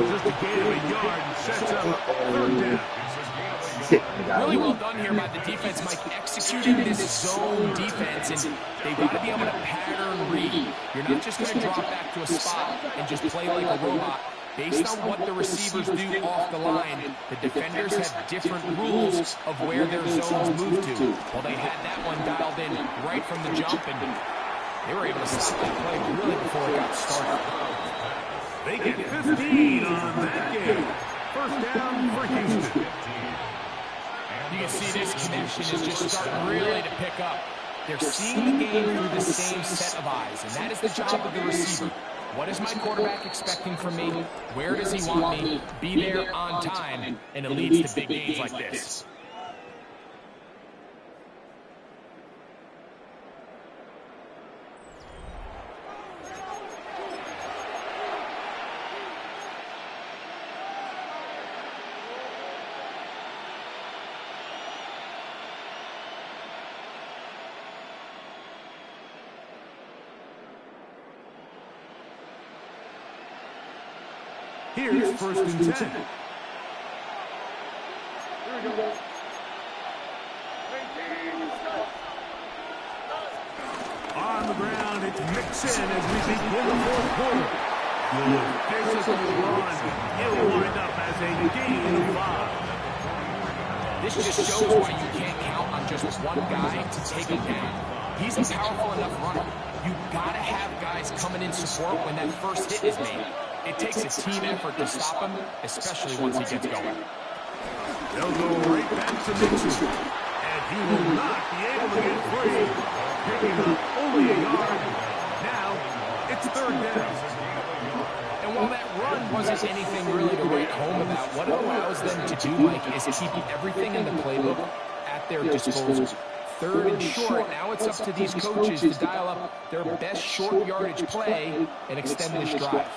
Just a gain of a yard and sets up 3rd down. Really well done here by the defense, Mike, executing this zone defense, and they've got to be able to pattern read. You're not just going to drop back to a spot and just play like a robot. Based on what the receivers do off the line, the defenders have different rules of where their zones move to. Well, they had that one dialed in right from the jump, and they were able to stop that play really before it got started. They get 15 on that game. 1st down for Houston. You can see this connection is just starting really to pick up. They're seeing the game through the same set of eyes, and that is the job of the receiver. What is my quarterback expecting from me? Where does he want me? Be there on time, and it leads to big games like this. Here's 1st and 10. On the ground, it's Mixon as we begin the 4th quarter. Good physical run. It'll wind up as a gain of 5. This just shows why you can't count on just one guy to take him down. He's a powerful enough runner. You've got to have guys coming in support when that first hit is made. It takes a team effort to stop him, especially once he gets going. They'll go right back to Mitchell. And he will not be able to get free. Picking up only a yard. Now, it's third down. And while that run wasn't anything really to write home about, what it allows them to do, Mike, is keep everything in the playbook at their disposal. Third and short, now it's up to these coaches to dial up their best short yardage play and extend this drive.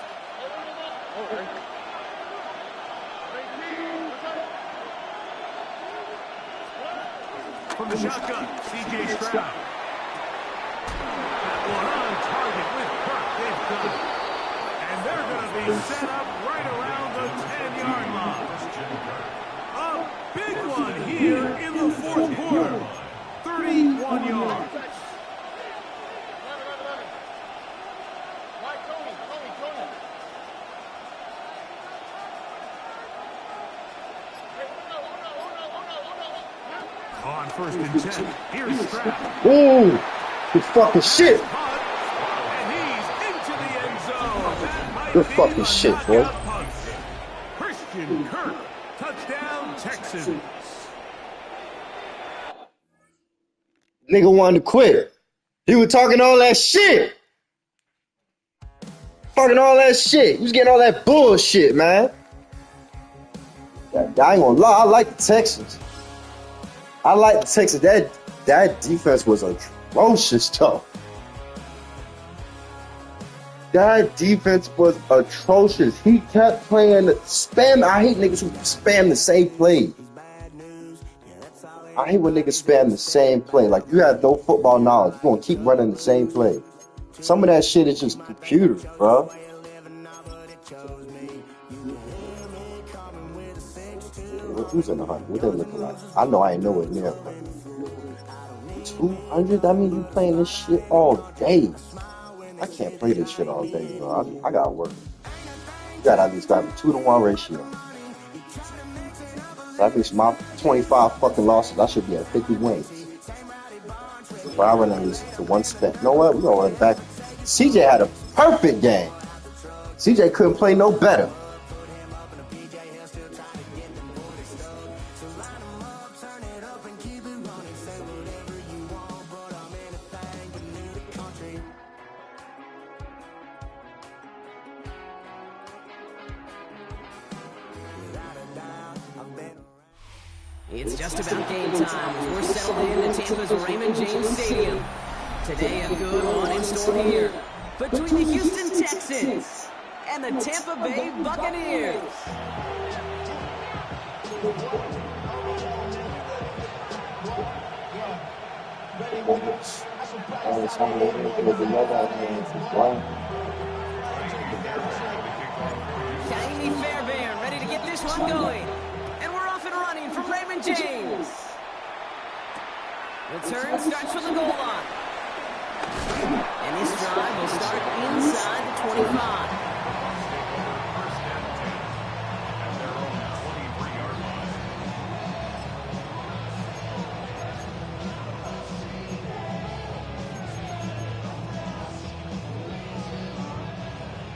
From the shotgun, C.J. Stroud. That one on target with Kirk. They've got it. And they're going to be set up right around the 10-yard line. A big one here in the fourth quarter. 31 yards. On first and 10, here's Stroud. Ooh, good fucking shit. And he's into the end zone. That might Good be fucking a shit, boy. knockout punt. Christian Kirk, touchdown Texans. Nigga wanted to quit. He was talking all that shit. Talking all that shit. He was getting all that bullshit, man. I ain't gonna lie, I like the Texans. I like the Texans. That defense was atrocious, though. That defense was atrocious. He kept playing the spam. I hate niggas who spam the same play. I hate when niggas spam the same play. Like, you have no football knowledge. You're gonna keep running the same play. Some of that shit is just computer, bro. Who's in the 100? What they looking like? I know I ain't nowhere near 200. That means you playing this shit all day. I can't play this shit all day, bro. I gotta work. You gotta at least have a 2-to-1 ratio. So that means my 25 fucking losses, I should be at 50 wins. But I run at least to one spent. You know what? We're gonna run back. CJ had a perfect game. CJ couldn't play no better. It's just about game time as we're settled in to Tampa's Raymond James Stadium. Today, a good one in store here between the Houston Texans and the Tampa Bay Buccaneers. Shiny Fairbairn ready to get this one going. And we're off and running from Raymond James. Return starts from the goal line. And this drive will start inside the 25.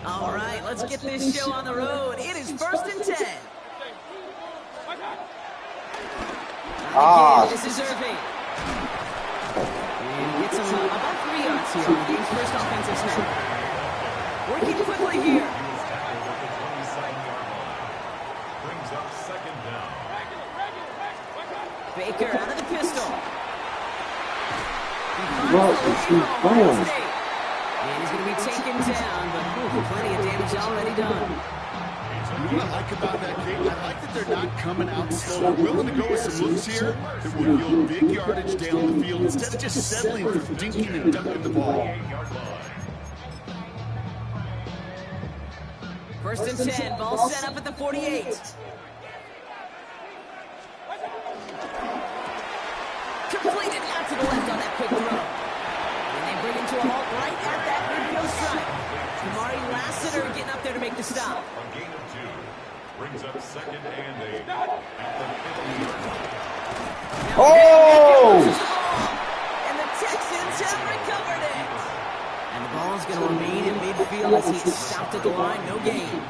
All right, let's get this show on the road. It is first and 10. This is Irving. And he gets him about 3 yards here on the game's first offensive snap. Working quickly here. Brings up second down. Baker out of the pistol. And he's going to be taken down, but plenty of damage already done. What I like about that game, I like that they're not coming out slow. They're willing to go with some looks here that will yield big yardage down the field instead of just settling for dinking and ducking the ball. First and 10, ball set up at the 48. Completed out to the left on that quick throw. And they bring him to a halt right at that midfield stripe. Kamari Lassiter getting up there to make the stop. A gain of 2. Brings up second and 8 at the 50-yard line. Oh! And the Texans have recovered it. And the ball is going to remain in midfield as he is stopped at the line. No gain.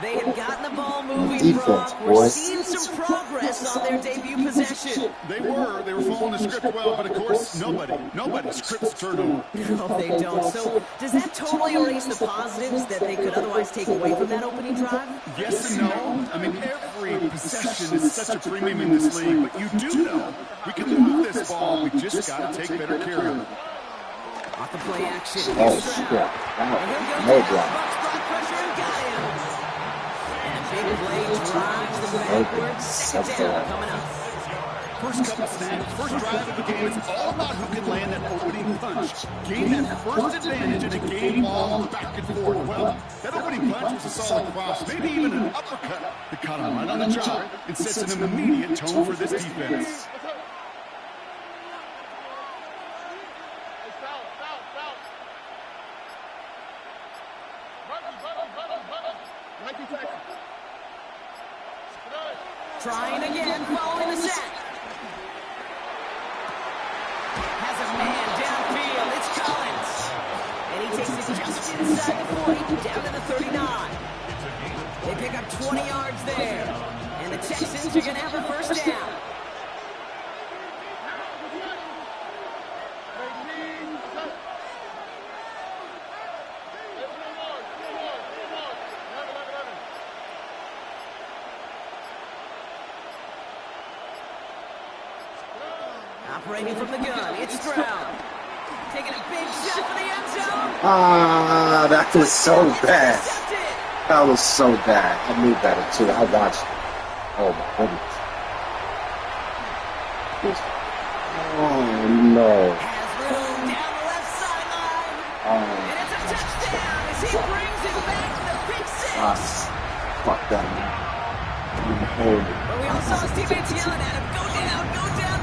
They have gotten the ball moving, Defense, Brock. We're boys. seeing some progress on their debut possession. They were following the script well, but of course, nobody scripts turnover. No, they don't. So does that totally erase the positives that they could otherwise take away from that opening drive? Yes and no. I mean, every possession is such a premium in this league, but you do know we can move this ball. We just got to take better care of it. Off the play action. Oh, shit. No drop. Bucks pressure and got him. Big play drives the backwards. Second down coming up. First couple snaps, first drive of the game, it's all about who can land that opening punch. Gain that first advantage in a game long back and forth. Well, that opening punch was a solid cross, maybe even an uppercut that caught him right on the job and sets an immediate tone for this defense. Trying again, following the sack. Has a man downfield. It's Collins. And he takes it just inside the 40, down to the 39. They pick up 20 yards there. And the Texans are going to have a first down. Operating from the gun, it's Stroud. Taking a big shot for the end zone. Ah, that was so bad. That was so bad. I knew better too. I watched. Oh my goodness. Oh no. Has room down the left sideline. And it's a touchdown as he brings it back to the pick six. Fuck that. But we all saw his teammates yelling at him, go down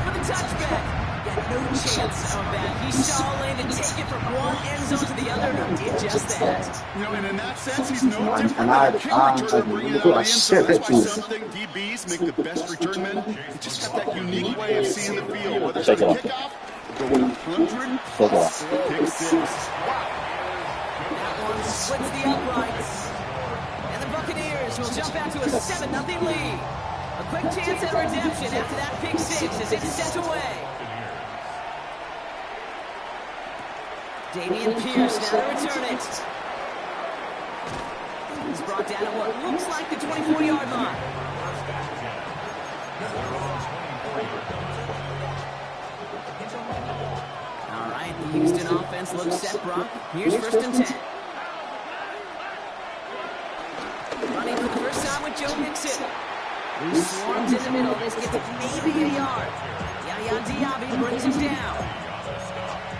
for the touchback. Got no chance of that. He saw a lane to take it from one end zone to the other, and did just that. You know, and in that sense, he's no different than a kick returner bringing it out of the end zone. That's why some think DBs make the best return men. He just got that unique way of seeing the field, whether it's a kickoff, going 100 plus pick six. That one splits the uprights. And the Buccaneers will jump out to a 7-0 lead. A quick chance at redemption after that pick six as it's sent away. Dameon Pierce now to return it. He's brought down at what looks like the 24-yard line. All right, the Houston offense looks set, Brock. Here's 1st and 10. Running for the first time with Joe Mixon. Who swarms in the middle. This gets maybe a yard. Yaya Diaby brings him down.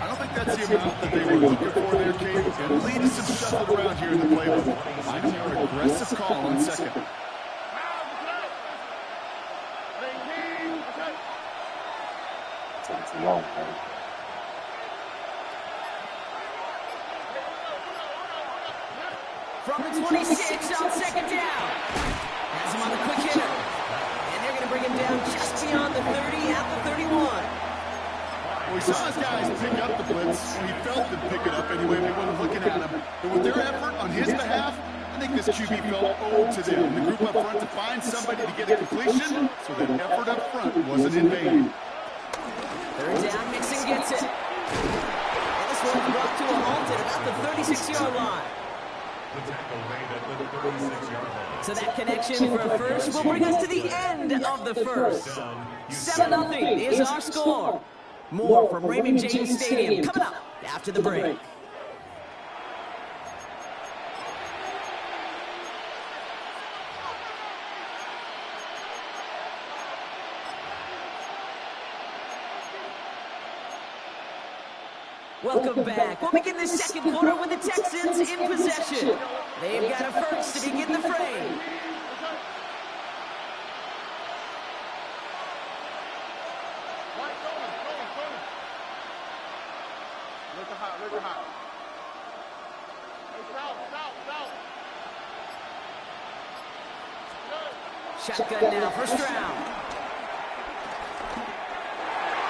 I don't think that's the amount that they were looking for there, Kate. At least some shuffle around here in the playbook. I know your aggressive call on second. That's long, man. From the 26 on second down. Has him on the quick hitter. And they're going to bring him down just beyond the 30 at the 31. Well, we saw his guys pick up the blitz, and he felt them pick it up anyway. They weren't looking at him. But with their effort on his behalf, I think this QB felt owed to them. The group up front to find somebody to get a completion, so that effort up front wasn't in vain. Third down, Mixon gets it. And this one's brought to a halt at about the 36-yard line. So that connection for a first will bring us to the end of the first. 7-0 is our score. More from Raymond James Stadium coming up after the break. Welcome back. We'll begin the second quarter with the Texans in possession. They've got a first to begin the frame. Shotgun now, first round.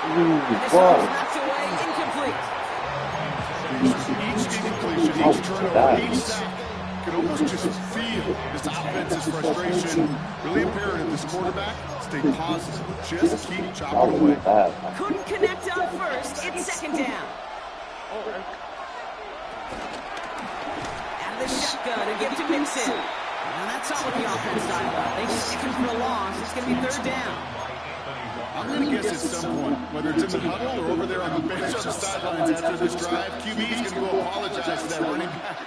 This one's knocked away, incomplete. Each incompletion, each turnover, each sack, you can almost just feel this offense's frustration. Really imperative this quarterback stay positive. Just keep chopping away. Couldn't connect on first. It's second down. Out of the shotgun to give to Mixon. And that's not what the offense sideline. They stick him for a loss. It's going to be third down. I'm going to guess at some point, whether it's in the huddle or over there on the bench on the sidelines after this drive, QB is going to go apologize to that running back.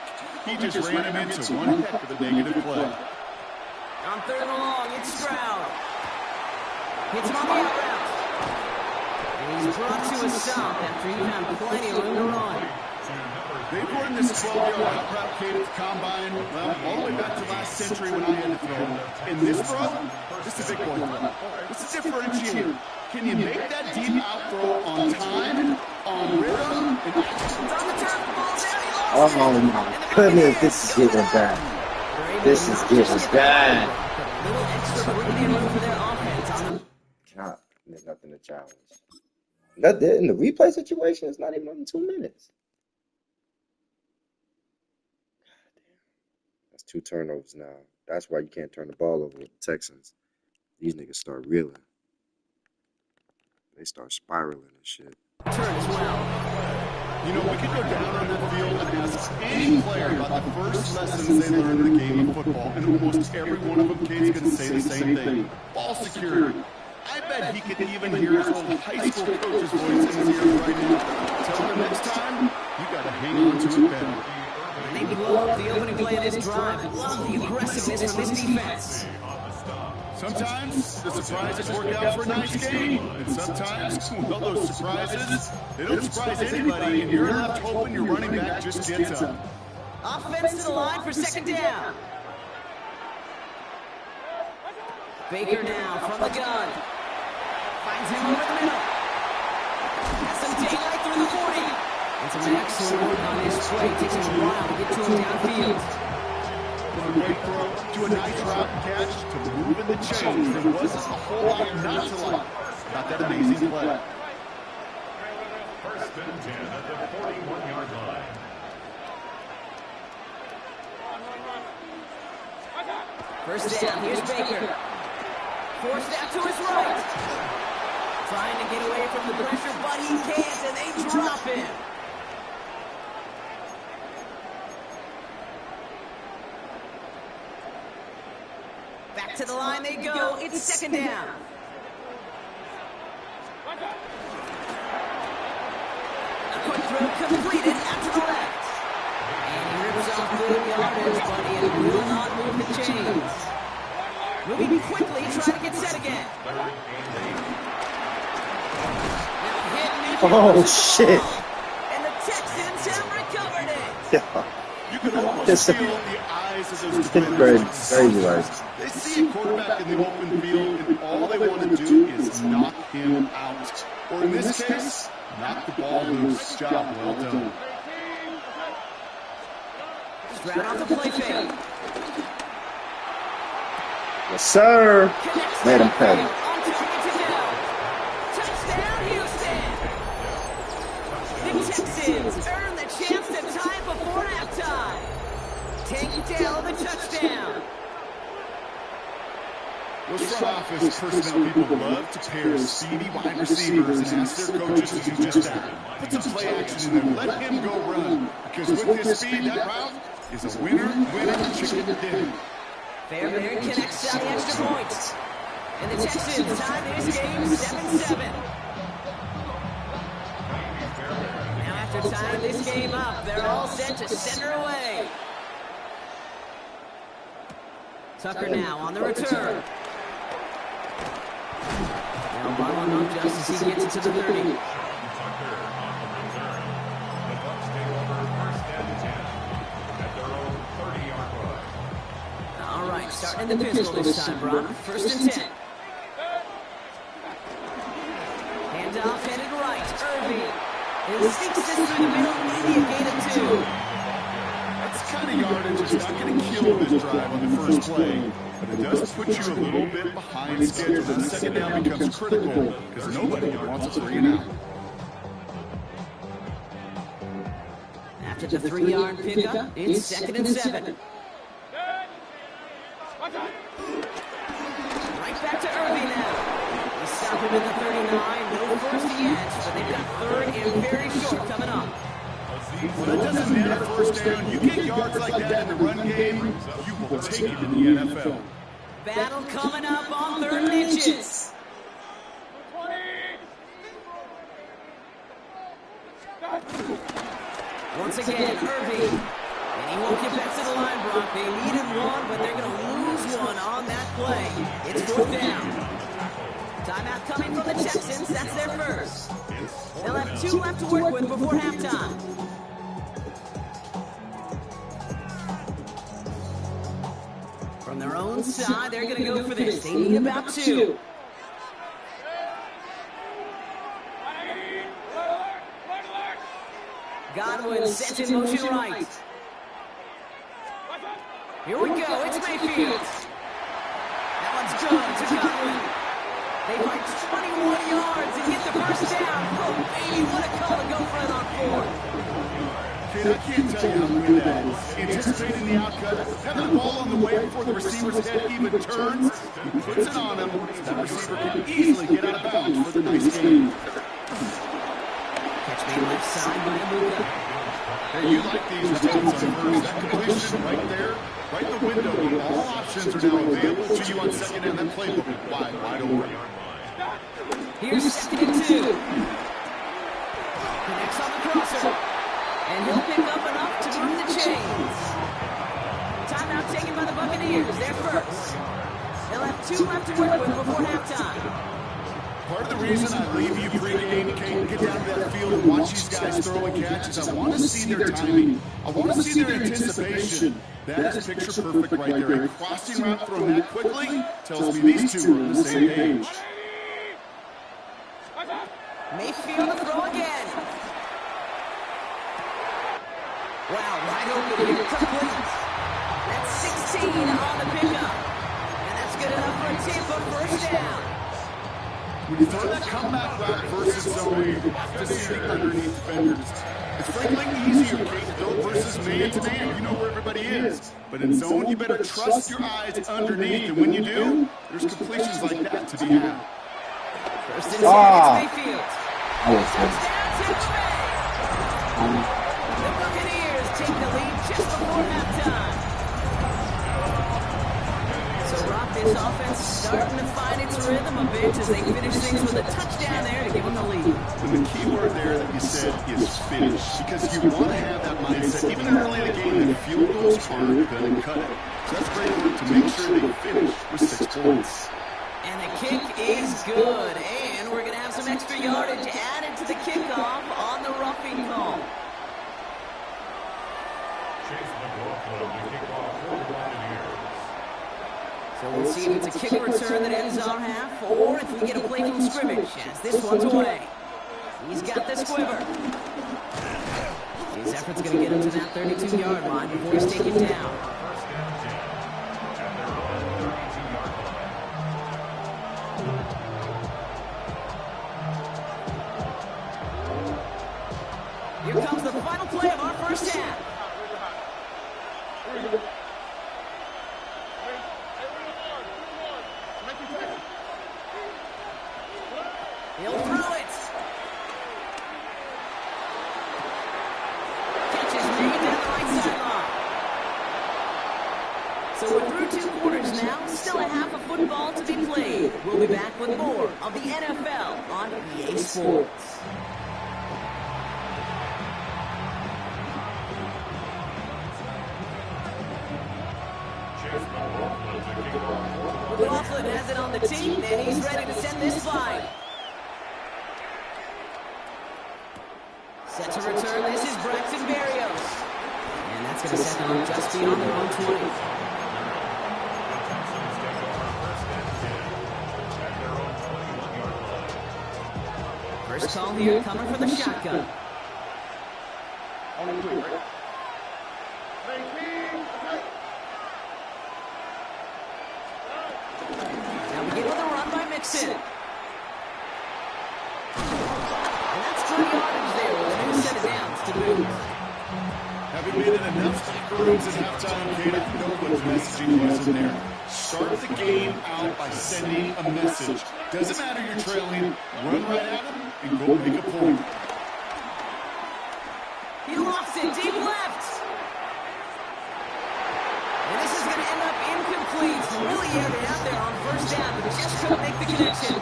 He just ran him into one heck of a negative play. On third and long, it's Stroud. Hits him on the out route. And he's brought to a stop after he found plenty of room to run. They've run this 12-yard out route kid at the combine, well, all the way back to last century when I had to throw. In this throw, this is a big boy throw. It's a differentiator. Can you make that deep out throw on time, on rhythm? It's on the turf, the ball's out, he lost Oh my goodness, this is getting bad. This is getting bad. a little extra breathing room for their offense on the... God, there's nothing to challenge. In the replay situation, it's not even on 2 minutes. That's 2 turnovers now. That's why you can't turn the ball over with the Texans. These niggas start reeling. They start spiraling and shit. turn as well. You know, we could go down on that field and ask any player about the first lessons they learned in the game of football, and almost every one of them kids going to say the same thing. Ball security. I bet he could even hear his old high school coach's voice in his ears right now. Tell him next time, you got to hang on to it better. And they blow up the opening play of this drive. Love the aggressiveness from this defense. Sometimes the surprises work out for a nice game, and sometimes, well, those surprises, they don't surprise anybody, and you're left hoping your running back just gets up. Offense to the line for second down. Baker now from the gun. Finds him over the middle. Has some daylight through the 40. And some excellent work on his play. Takes him a while to get to him downfield. From a great throw to a nice route catch to moving the chains. There wasn't a whole lot not to like about that amazing play. First and 10 at the 41-yard line. First down, here's Baker. Forced out to his right. Trying to get away from the pressure, but he can't, and they drop him. Back to the line they go. It's second down. A quick throw completed out to the left. And he rips off good yardage, but it will not move the chains. Moving quickly, trying to get set again. Oh, shit. And the Texans have recovered it. Yeah. You can almost feel the eyes of those defenders. Crazy, right? They see a quarterback in the open field, and all they want to do is knock him out. Or in this case, knock the ball loose. Job well done. Stroud on the play fake. Yes, sir. Made him pay. Touchdown, Houston. The Texans earn the chance to tie it before halftime. Take down the touchdown. Those front office personnel people love to pair speedy wide receivers and ask their coaches to do just that. Put some play action in there. Let him go run. Because with his speed, that route is a winner, chicken dinner. Fairbairn connects on the extra point. And the Texans tie this game 7-7. Now after tying this game up, they're all set to center away. Tucker now on the return. Now bottling up just as he gets it to the 30. Tucker on the return. The Bucs take over first and 10 at their own 30-yard line. All right, starting in the pistol this time, Brock. First and 10. Handoff headed right. Irving. And he sneaks this through the middle, maybe a gain of 2. That's kind kind of yardage is not going to kill this drive on the first play, but it does put you a little bit behind schedule. Then second down becomes critical because nobody wants a 3 and out. After the 3-yard pickup, it's 2nd and 7. Right back to Irving now. They stop him at the 39. No first yet, but they've got 3rd and very short coming up. Well, it doesn't matter first down. You get yards like that in the run game, you will take it in the NFL. Battle coming up on 3rd and inches. Once again, Irving. And he won't get back to the line, Brock. They needed one, but they're going to lose one on that play. It's 4th down. Timeout coming from the Texans. That's their first. They'll have 2 left to work with before halftime. From their own side, they're going to go for this. They need about 2. Godwin sent in motion right. Here we go. It's Mayfield. That one's good to Godwin. They fight 21 yards and get the first down. Oh, baby, what a call to go for it on 4th. Kid, I can't tell you how good that is. Anticipating the outcut, having the ball on the way before the receiver's head even turns, he puts it on him. The receiver can easily get out of bounds for the nice game. Catch me left side by Luka. Hey, you like these results on first. That completion right there, right in the window. All options are now available to you on second and that playbook wide open. Here's 2nd and 2. Connects on the crosser. And he'll pick up enough to move the chains. Timeout taken by the Buccaneers. They're first. They'll have 2 left to work with before halftime. Part of the reason I leave you pregame, Kate, get down to that field and watch these guys throw and catch is I want to see their timing. I want to see their anticipation. That is picture perfect right there. A crossing route thrown that quickly tells me these two are on the same page. Mayfield to throw again. Wow, wide open here, complete. That's 16 on the pickup. And that's good enough for a Tampa first down. When you throw that comeback route versus zone, you have to stick underneath defenders. It's frankly easier, Kate, to throw versus man-to-man. You know where everybody is. But in zone, you better trust your eyes underneath. And when you do, there's completions like that to be had. First and 10, it's Mayfield. Touchdown, Tampa Bay. The Buccaneers take the lead just before halftime. So, Rock, this offense starting to find its rhythm a bit as they finish things with a touchdown there to give them the lead. And the key word there that you said is finish, because you want to have that mindset, even early in the game, that field goals aren't going to cut it. So that's great work to make sure they finish with 6 points. And the kick is good, and we're going to have some extra yardage added to the kickoff on the roughing call. So we'll see if it's a kick return that ends our half, or if we get a play from scrimmage, as this one's away. He's got this quiver. His effort's going to get him to that 32-yard line before he's taken down. Here comes the final play of our first half. He'll throw it. Catch is made down the right sideline. So we're through 2 quarters now. Still a half of football to be played. We'll be back with more of the NFL on EA Sports. McLaughlin has it on the tee, and he's ready to send this flight. Set to return, this is Braxton Berrios. And that's going to set them just beyond their own 20. First call here, coming from the shotgun. Hey, Mixon. And that's good yardage there with a new set of downs to boot. Having been in enough locker rooms at halftime, Kate, I know what the messaging was in there. Start the game out by sending a message. Doesn't matter you're trailing, run right at them and go make a point. He lost it deep left. And this is going to end up incomplete. Really aired it out there on first down, but just couldn't make the connection.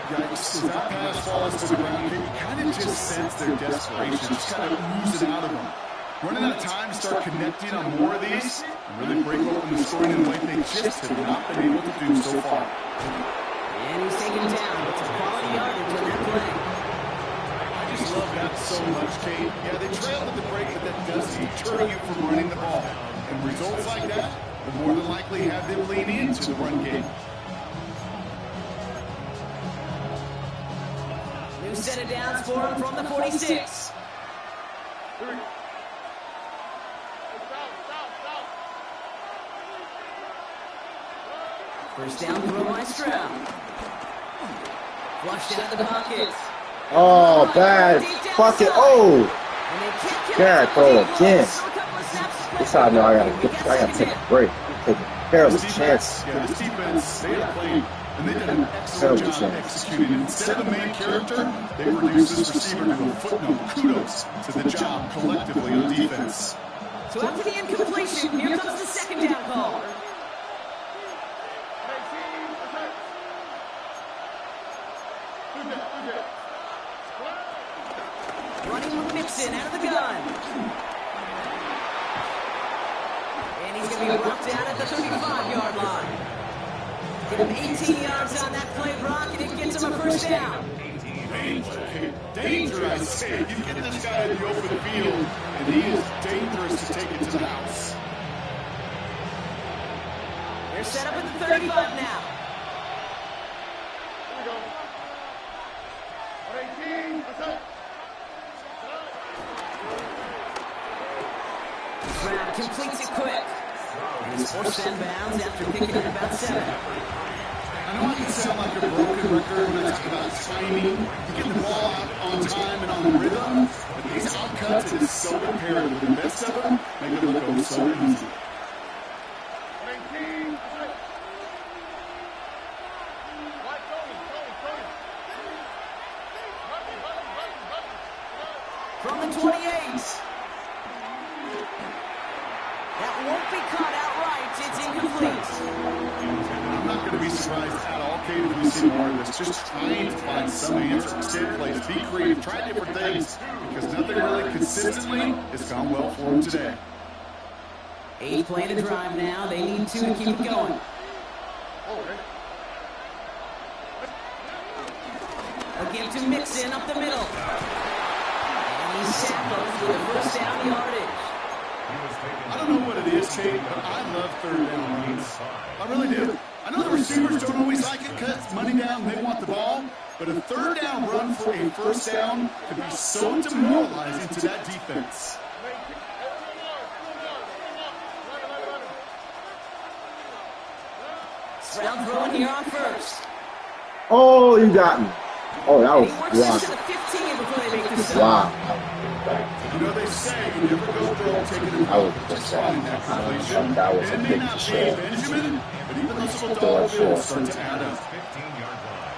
Yikes, as that pass falls to the ground, you kind of just sense their desperation, just kind of oozing out of them. Running out of time to start connecting on more of these and really break open the scoring in a way they just have not been able to do so far. And he's taken down. It's a quality yardage on that play. I just love that so much, Kate. Yeah, they trailed at the break, but that doesn't deter you from running the ball. And results like that will more than likely have them lean into the run game. New set of downs for him from the 46. First down throw by Stroud. Flushed out of the pocket. Oh, bad. Fuck it. Oh. God, throw it again. This how I know I gotta take a break. Take a perilous chance. Yeah, this defense, they have played, and they've done an excellent job executing. Instead of the main character, they reduced this receiver to a footnote. Kudos to the job collectively on defense. So after the incompletion, here comes the second down call. Running with Mixon out of the gun. And he's going to be brought down at the 35-yard line. Get him 18 yards on that play, Brock, and it gets him a first down. Danger, I say. You get this guy in the open field, and he is dangerous to take it to the house. They're set up at the 35 now. Brown completes it quick. He's forced inbounds after picking up about 7. I know I can sound like a broken record when I talk about timing, getting the ball out on time and on rhythm, but these outcuts, it is so imperative. The best of them make it look so easy. From the 28. That won't be caught outright. It's incomplete. I'm not going to be surprised at all, Kate, if we see more of this. Just trying to find some answer. Extend plays, be creative, try different things, because nothing really consistently has gone well for them today. 8 playing a drive now. They need 2 to keep it going. A give to Mixon up the middle. And he samples with a first down yardage. I don't know what it is, Kate, but I love third down runs. I really do. I know the receivers don't always like it because money down, they want the ball, but a third down run for a first down can be so demoralizing to that defense. Stroud throwing here on first. Oh, you got me. Oh, that And was he works this to wow. the 15 before they make the stop. Wow. You know, they say you never go broke taking a I was just just finding that completion. that was a And it may big not be shot. Benjamin, but even those little dollar bills start to add up. 15-yard line.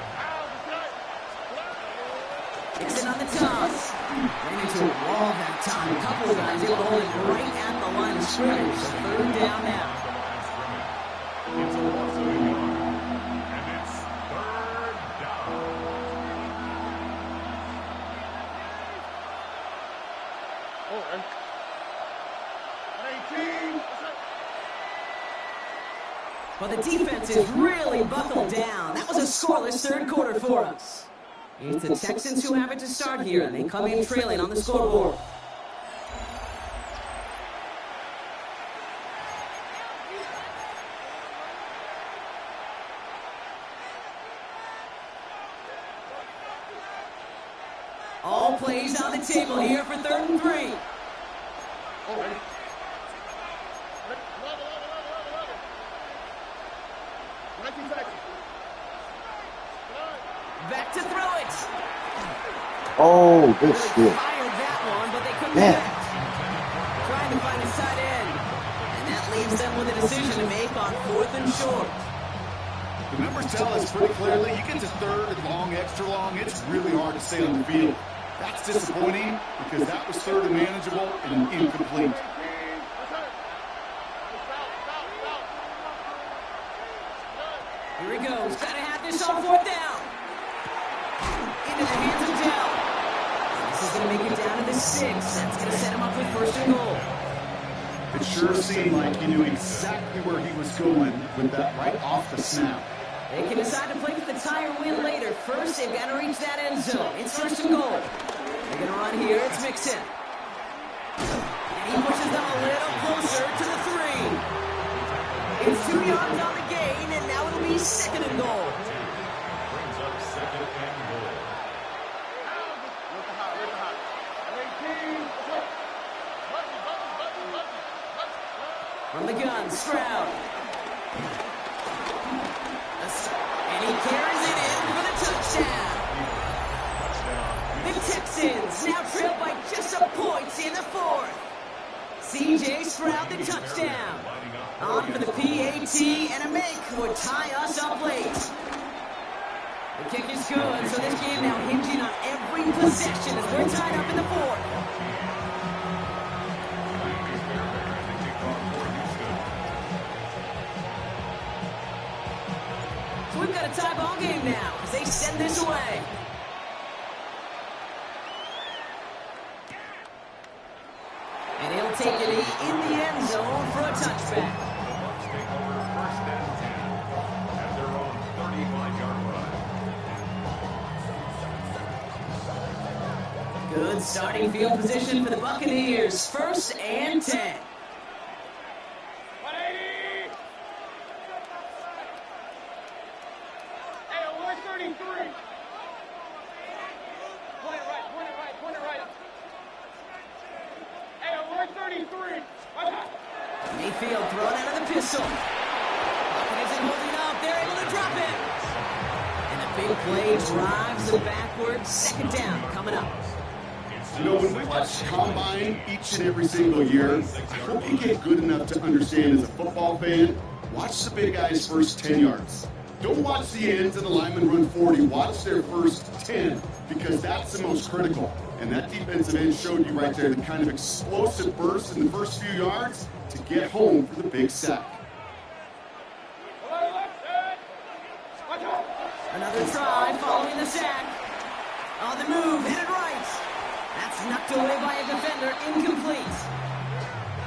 Mixon on the toss. Ran into a wall that time. A couple of guys able to hold it right at the line of scrimmage. So third down now. It's a loss of a yard, and it's third down. But the defense is really buckled down. That was a scoreless third quarter for us. It's the Texans who have it to start here, and they come in trailing on the scoreboard. All plays on the table here for 3rd and 3. back to throw it. Oh, good Really shit. fired that one, but they couldn't Man. connect. Trying to find his tight end. And that leaves them with a decision to make on 4th and short. The numbers tell us pretty clearly, you get to third and long, extra long, it's really hard to stay on the field. That's disappointing because that was third and manageable and incomplete. Here he goes. Got to have this on 4th down. Into the hands of Dell. This is going to make it down to the 6. That's going to set him up with 1st and goal. It sure seemed like he knew exactly where he was going with that right off the snap. They can decide to play for the tie or win later. First, they've got to reach that end zone. It's 1st and goal. They're going to run here. It's Mixon. And he pushes them a little closer to the 3. It's 2 yards on the gain, and now it'll be 2nd and goal. Brings up 2nd and goal. From the gun, Stroud. And he carries it in for the touchdown. The Texans now trail by just a point in the 4th. C.J. Stroud, the touchdown. On for the PAT, and a make would tie us up late. The kick is good, so this game now hinging on every possession as we're tied up in the 4th. So we've got a tie ball game now as they send this away. And he'll take it in the end zone for a touchback. Bucks take over 1st and 10 at their own 35-yard line. Good starting field position for the Buccaneers. 1st and 10. Mayfield thrown out of the pistol. Pocket isn't holding up. They're able to drop it. And a big play drives them backwards. 2nd down coming up. You know, when we watch Combine each and every single year, I hope you get good enough to understand as a football fan, watch the big guys' first 10 yards. Don't watch the ends and the linemen run 40. Watch their first 10 because that's the most critical. And that defensive end showed you right there the kind of explosive burst in the first few yards to get home for the big sack. Another try following the sack. On the move, hit it right. That's knocked away by a defender, incomplete.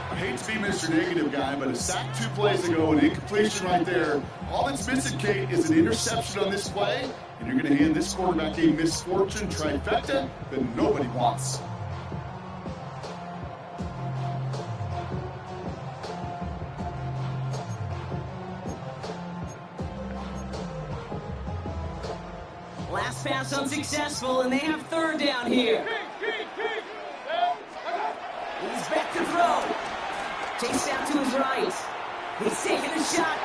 I hate to be Mr. Negative guy, but a sack 2 plays ago, an incompletion right there. All that's missing, Kate, is an interception on this play, and you're going to hand this quarterback a misfortune trifecta that nobody wants. Last pass unsuccessful, and they have 3rd down here. He's back to throw. Chased out to his right. He's taking a shot.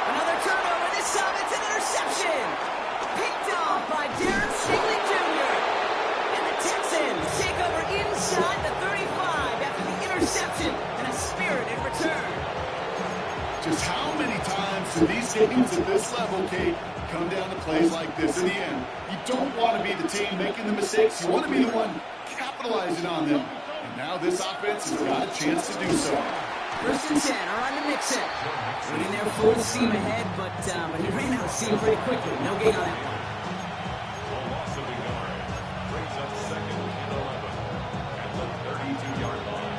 Another turnover. This time it's an interception. Picked off by Darren Stingley Jr. And the Texans take over inside the 35 after the interception and a spirited return. Just how many times do these games at this level, Kate, come down to plays like this? In the end, you don't want to be the team making the mistakes. You want to be the one capitalizing on them. And now this offense has got a chance to do so. 1st and 10 are on to Mixon. Leading there full steam ahead, but he ran out of steam pretty quickly. No gain on that one. A loss of a yard. Brings up 2nd and 11 at the 32-yard line.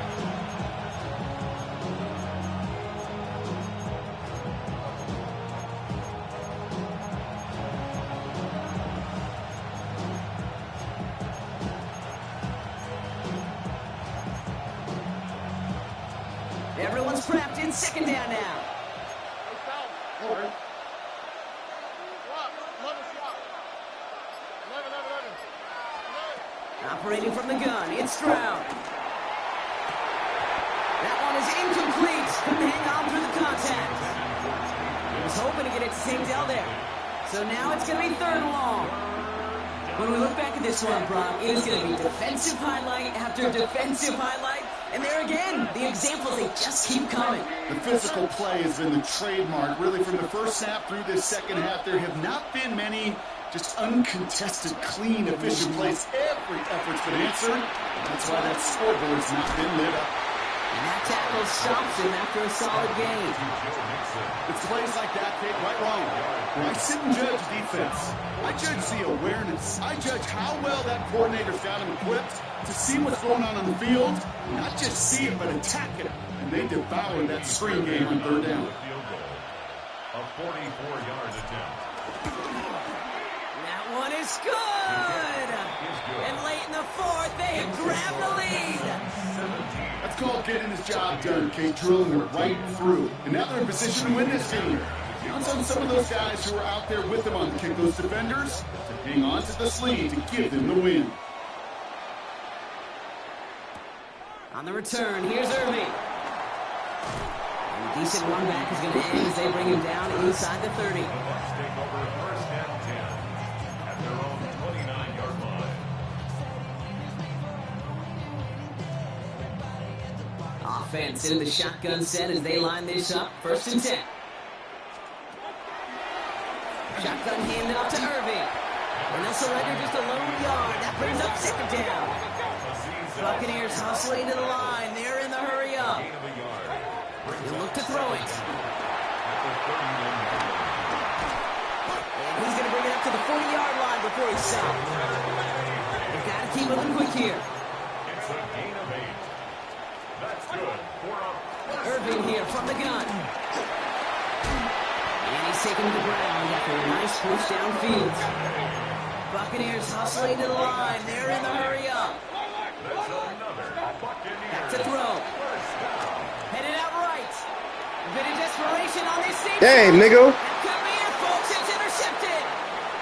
Everyone's prepped in 2nd down now. Operating from the gun, it's Stroud. That one is incomplete. Couldn't hang on through the contact. He was hoping to get it to St. Dell there. So now it's going to be 3rd and long. When we look back at this one, Brock, it is going to be defensive highlight after defensive highlight. And there again, the examples, they just keep coming. The physical play has been the trademark. Really, from the first snap through this second half, there have not been many just uncontested, clean, efficient plays. Every effort's been answered. That's why that scoreboard's not been lit up. And that tackle stops him after a solid gain. It's plays like that, Kate, right wrong. When I sit and judge defense, I judge the awareness. I judge how well that coordinator's got him equipped to see what's going on the field. Not just see it, but attack it. And they devoured that screen game on third down. A 44-yard attempt. That one is good. And late in the fourth, they have grabbed the lead. That's called getting his job done, Kate, drilling it right through. And now they're in position to win this game. Counts on some of those guys who are out there with them on the kick, those defenders, to hang on to this lead to give them the win. On the return, here's Irving. And a decent run back is going to end as they bring him down inside the 30. The Bucs take over first and 10 at their own 29-yard line. Offense in the shotgun set as they line this up. First and 10. Shotgun handed off to Irving. And they'll surrender just a lone yard. That brings up second down. Buccaneers hustling to the line. They're in the hurry up. He'll look to throw it. And he's going to bring it up to the 40-yard line before he's stopped. They've got to keep moving quick here. It's a gain of 8. That's good for a Irving here from the gun. And he's taken to the ground after a nice push downfield. Buccaneers hustling to the line. They're in the hurry up. Back to throw. Headed out right. A bit of desperation on this safety. Damn, nigga. That could be it, folks. It's intercepted.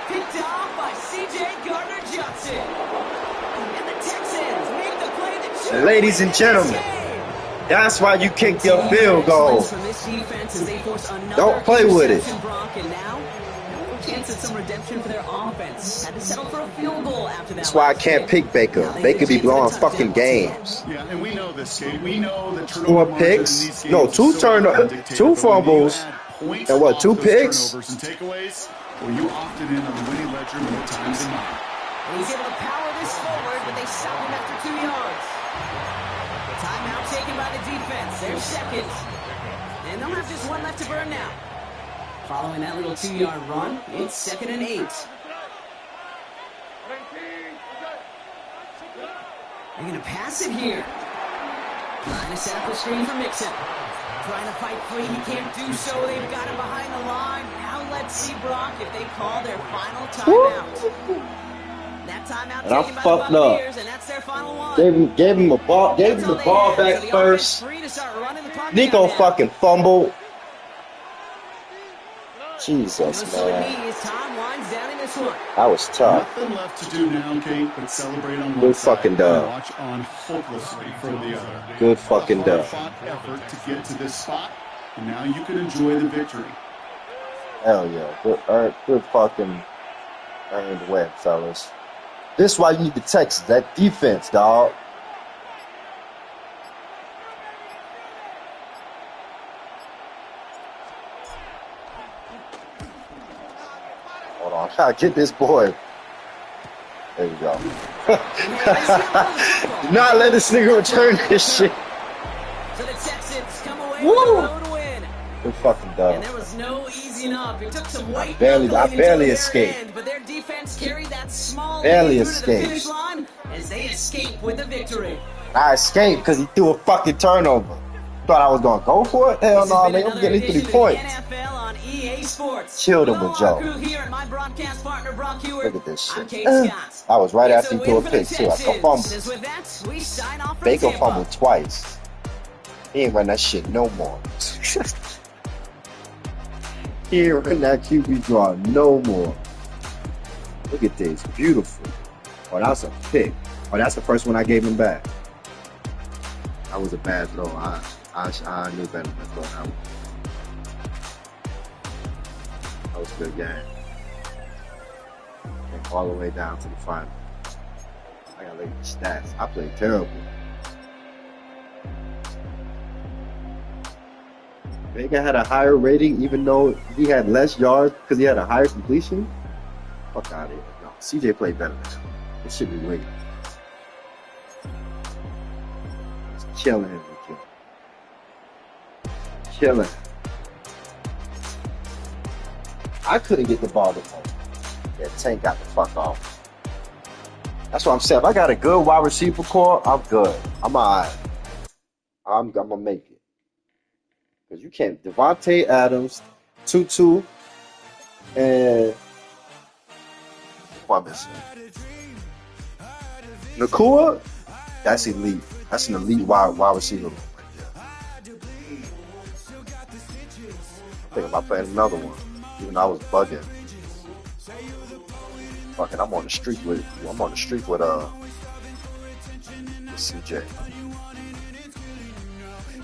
Picked off by C.J. Gardner-Johnson. And the Texans make the play that should Ladies and gentlemen, that's why you kick your field goal. Don't play with it. And now, no chance at some redemption for their offense. Had to settle for a field goal after that. That's why I can't pick Baker. Baker be blowing fucking games. Yeah, and we know this, Kate. We know that 4 picks. No, 2 fumbles. And what, 2 picks? Turnovers and takeaways. Well, you opted in on the winning ledger more times than not. And he's able to power this forward, but they stop him after 2 yards. Timeout taken by the defense. They're second. And they'll have just one left to burn now. Following that little 2-yard run, it's 2nd and 8. They're going to pass it here. Trying to set up a screen for Mixon. Trying to fight free. He can't do so. They've got him behind the line. Now let's see, Brock, if they call their final timeout. That timeout And I taken by fucked the up. Buccaneers, and that's their final one. Gave him the ball back first. Nico fucking fumbled. Jesus, man. That was tough. Nothing left to do now, Kate, but celebrate on one Good side fucking and dub. watch on hopelessly from the other. Good fucking dub. Hard-fought effort to get to this spot, and now you can enjoy the victory. Hell yeah. Good fucking earned win, fellas. This is why you need the Texans. That defense, dog. Hold on. I gotta get this boy. There you go. Do not let this nigga return this shit. So the Texans come away Woo! with a road win. Good fucking dub. And there was no easy enough. It took some white I knuckling barely until escaped. their end, but their defense carried that small Barely lead through to the escaped. finish line as they escape with the victory. I escaped because he threw a fucking turnover. Thought I was gonna go for it? Hell no, nigga. I'm getting 3 points. NFL on EA Sports. Chilled him with Joe. Here and my broadcast partner, Brock Hewitt. Look at this I'm shit. Kate Scott. I was right It's after he a threw a win for the pick too. I Texans. fumbled. As with that, we sign off from Baker Tampa. fumbled twice. He ain't run that shit no more. He ain't run that QB draw no more. Look at this. Beautiful. Oh, that's a pick. Oh, that's the first one I gave him back. That was a bad throw. I knew better than throw that one. That was a good game. all the way down to the final. I gotta look at the stats. I played terrible. Vega had a higher rating even though he had less yards because he had a higher completion. Fuck out of here. No, CJ played better than him. It should be Vega. It's killing him. Killing. I couldn't get the ball to home. Yeah, Tank got the fuck off. That's what I'm saying. If I got a good wide receiver core, I'm good. I'm alright. I'm gonna make it. Because you can't. Devontae Adams, Tutu, and what am I missing? Nakua? That's elite. That's an elite wide receiver. I think about playing another one, even though I was bugging. Fucking, I'm on the streak with CJ.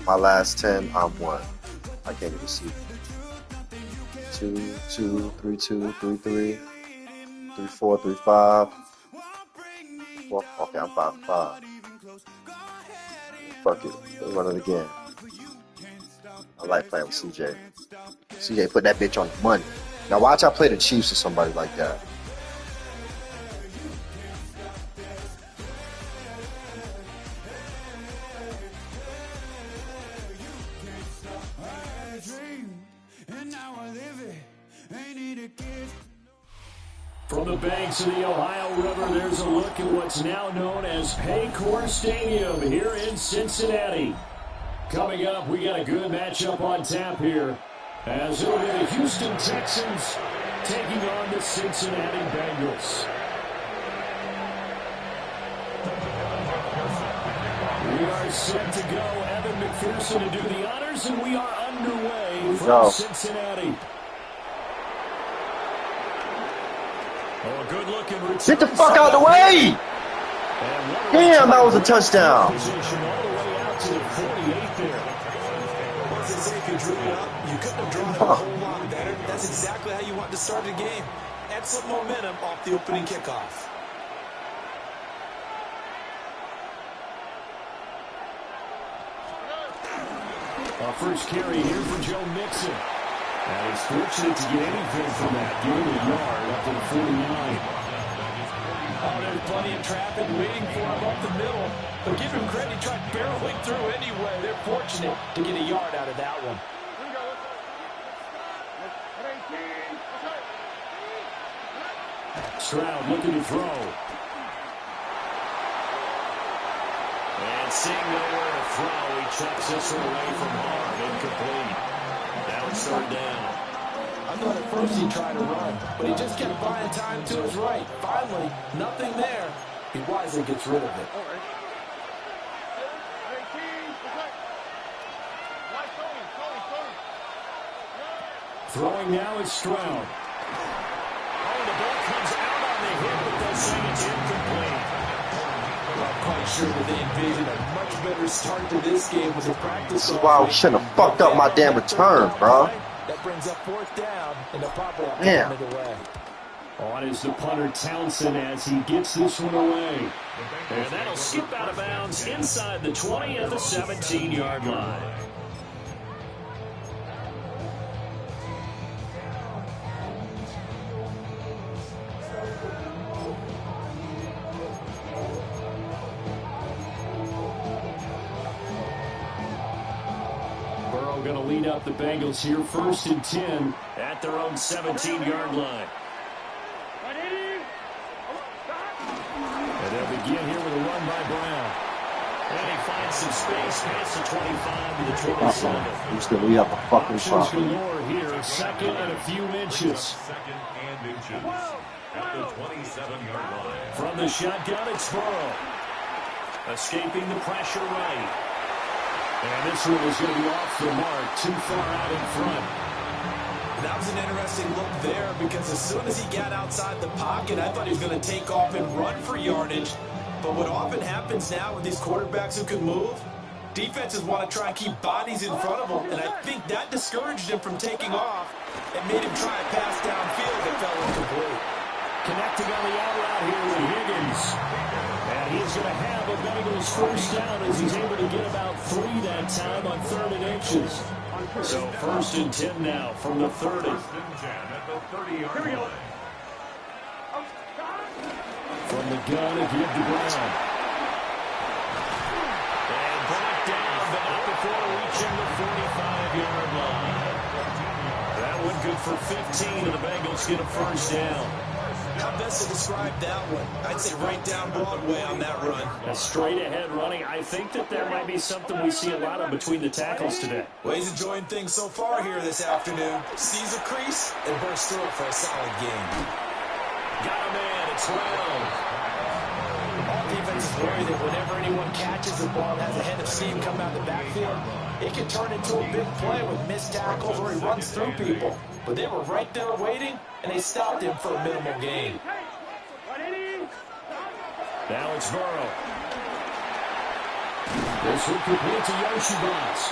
My last 10, I'm 1. I can't even see. 2, 2, 3, 2, 3, 3, 3, 4, 3, 5. Well, okay, I'm 5, 5. Fuck it, let's run it again. I like playing with CJ. CJ put that bitch on the money. Now watch I play the Chiefs or somebody like that. From the banks of the Ohio River, there's a look at what's now known as Paycor Stadium here in Cincinnati. Coming up, we got a good matchup on tap here, as it'll be the Houston Texans taking on the Cincinnati Bengals. We are set to go. Evan McPherson to do the honors, and we are underway from Cincinnati. Oh, a good looking return. Get the fuck out of the way! Damn, that was a touchdown. You couldn't have drawn it a whole lot better. That's exactly how you want to start the game. Excellent momentum off the opening kickoff. Our first carry here for Joe Mixon. And he's fortunate to get anything from that. Give him a yard up to the 49. Oh, there's plenty of traffic waiting for him up the middle. But give him credit, he tried barreling through anyway. They're fortunate to get a yard out of that one. Stroud looking to throw. And seeing nowhere to throw, he chucks this one away from harm. Incomplete. Now it's third down. I thought at first he tried to run, but he just kept buying time to his right. Finally, nothing there. He wisely gets rid of it. Throwing now is Stroud. Oh, the ball comes out on the hit, but they'll say it's incomplete. I'm quite sure that they envisioned a much better start to this game with the practice. This is why I shouldn't have fucked up my damn return, bro. That brings up fourth down, and they'll probably have to Damn. run it away. On is the punter Townsend as he gets this one away. And that'll skip out of bounds inside the 20 at the 17-yard line. Going to lead up the Bengals here, 1st and 10 at their own 17-yard line. And they'll begin here with a run by Brown. And he finds some space past the 25 to the 27. He's going to lead up a fucking Options shot. galore here, second and a few inches. Second and inches at the 27-yard line. From the shotgun, it's Burrow. Escaping the pressure right. And this one is going to be off the mark, too far out in front. That was an interesting look there because as soon as he got outside the pocket, I thought he was going to take off and run for yardage. But what often happens now with these quarterbacks who can move, defenses want to try and keep bodies in front of them, and I think that discouraged him from taking off and made him try a pass downfield that fell incomplete. connecting on the out route here with Higgins. And he's going to have a Bengals first down as he's able to get about 3 that time on 3rd and inches. So 1st and 10 now from the 30. From the gun, a give to Brown. And brought down, but not before reaching the 45-yard line. That one good for 15, and the Bengals get a first down. How best to describe that one? I'd say right down Broadway on that run. A straight-ahead running. I think that might be something we see a lot of between the tackles today. Well, he's enjoying things so far here this afternoon. Sees a crease and bursts through it for a solid game. Got a man. It's Brown. All defenses worry that whenever anyone catches the ball and has a head of steam come out the backfield, it can turn into a big play with missed tackles or he runs through people. But they were right there waiting, and they stopped him for a minimal gain. Now it's Burrow. This will complete to Yoshibas.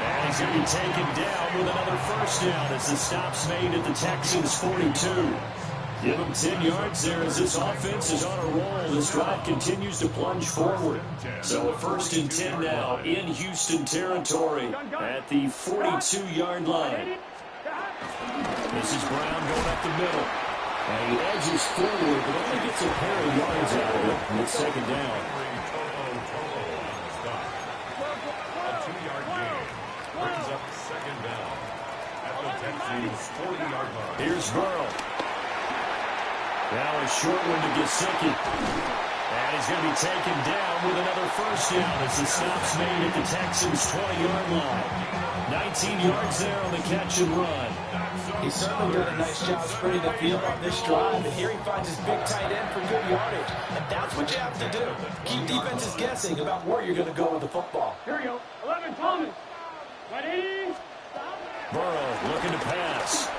And he's going to be taken down with another first down as the stop's made at the Texans' 42. Give him 10 yards there as this offense is on a roll. This drive continues to plunge forward. So a 1st and 10 now in Houston territory at the 42-yard line. This is Brown going up the middle. And he edges forward, but only gets a pair of yards out of it. And it's 2nd down. A 2-yard gain brings up 2nd down at the Texans' 40-yard line. Here's Burrow. Now a short one to Gesicki. And he's going to be taken down with another first down as the stop's made at the Texans' 20-yard line. 19 yards there on the catch and run. He certainly did a nice job spreading the field on this drive, and here he finds his big tight end for good yardage. And that's what you have to do. Keep defenses guessing about where you're going to go with the football. Here we go. 11, Thomas. Ready? Burrow looking to pass.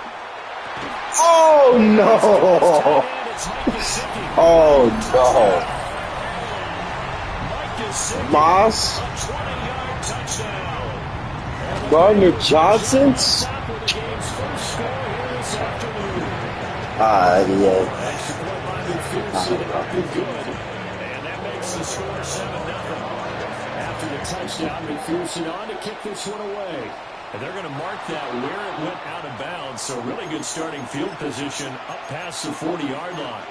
Oh, no. Oh, no. Moss. Gardner Johnson's. Yeah. And that makes the score 7-0. After the touchdown, McPherson on to kick this one away. And they're going to mark that where it went out of bounds. So really good starting field position up past the 40-yard line.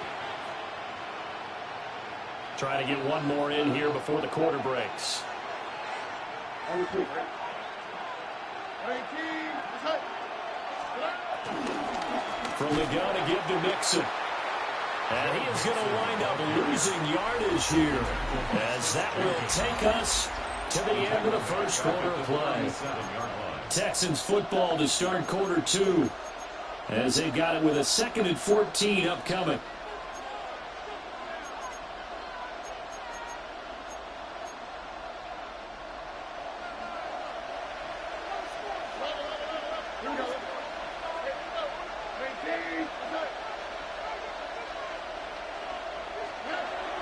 Trying to get one more in here before the quarter breaks. From the gun to give to Mixon. And he is going to wind up losing yardage here as that will take us to the end of the first quarter of play. Texans football to start quarter 2 as they've got it with a 2nd and 14 upcoming.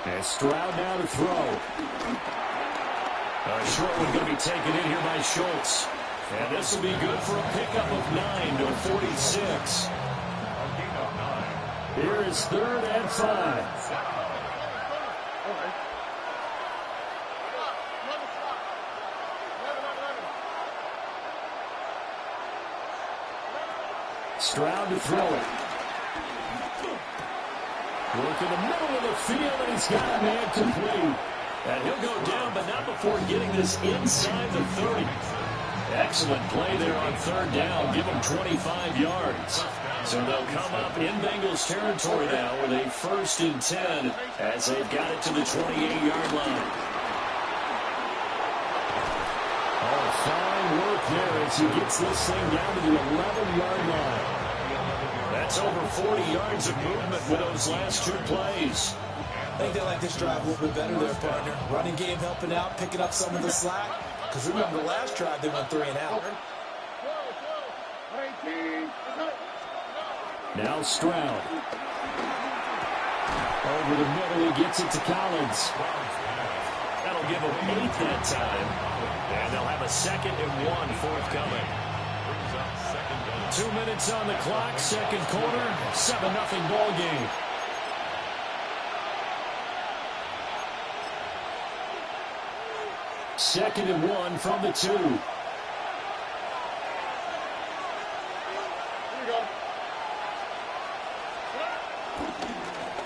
And Stroud now to throw. A short one going to be taken in here by Schultz. And this will be good for a pickup of 9 to 46. Here is 3rd and 5. Stroud to throw it. Work in the middle of the field, and he's got a man complete. And he'll go down, but not before getting this inside the 30. Excellent play there on 3rd down. Give them 25 yards. So they'll come up in Bengals territory now with a 1st and 10 as they've got it to the 28-yard line. Oh, fine work there as he gets this thing down to the 11-yard line. That's over 40 yards of movement with those last 2 plays. I think they like this drive a little bit better there, partner. Running game helping out, picking up some of the slack. Because remember, the last drive, they went 3 and out. Now Stroud. Over the middle, he gets it to Collins. That'll give them 8 that time. And they'll have a 2nd and 1 forthcoming. 2 minutes on the clock, 2nd quarter, 7-0 ball game. 2nd and 1 from the 2.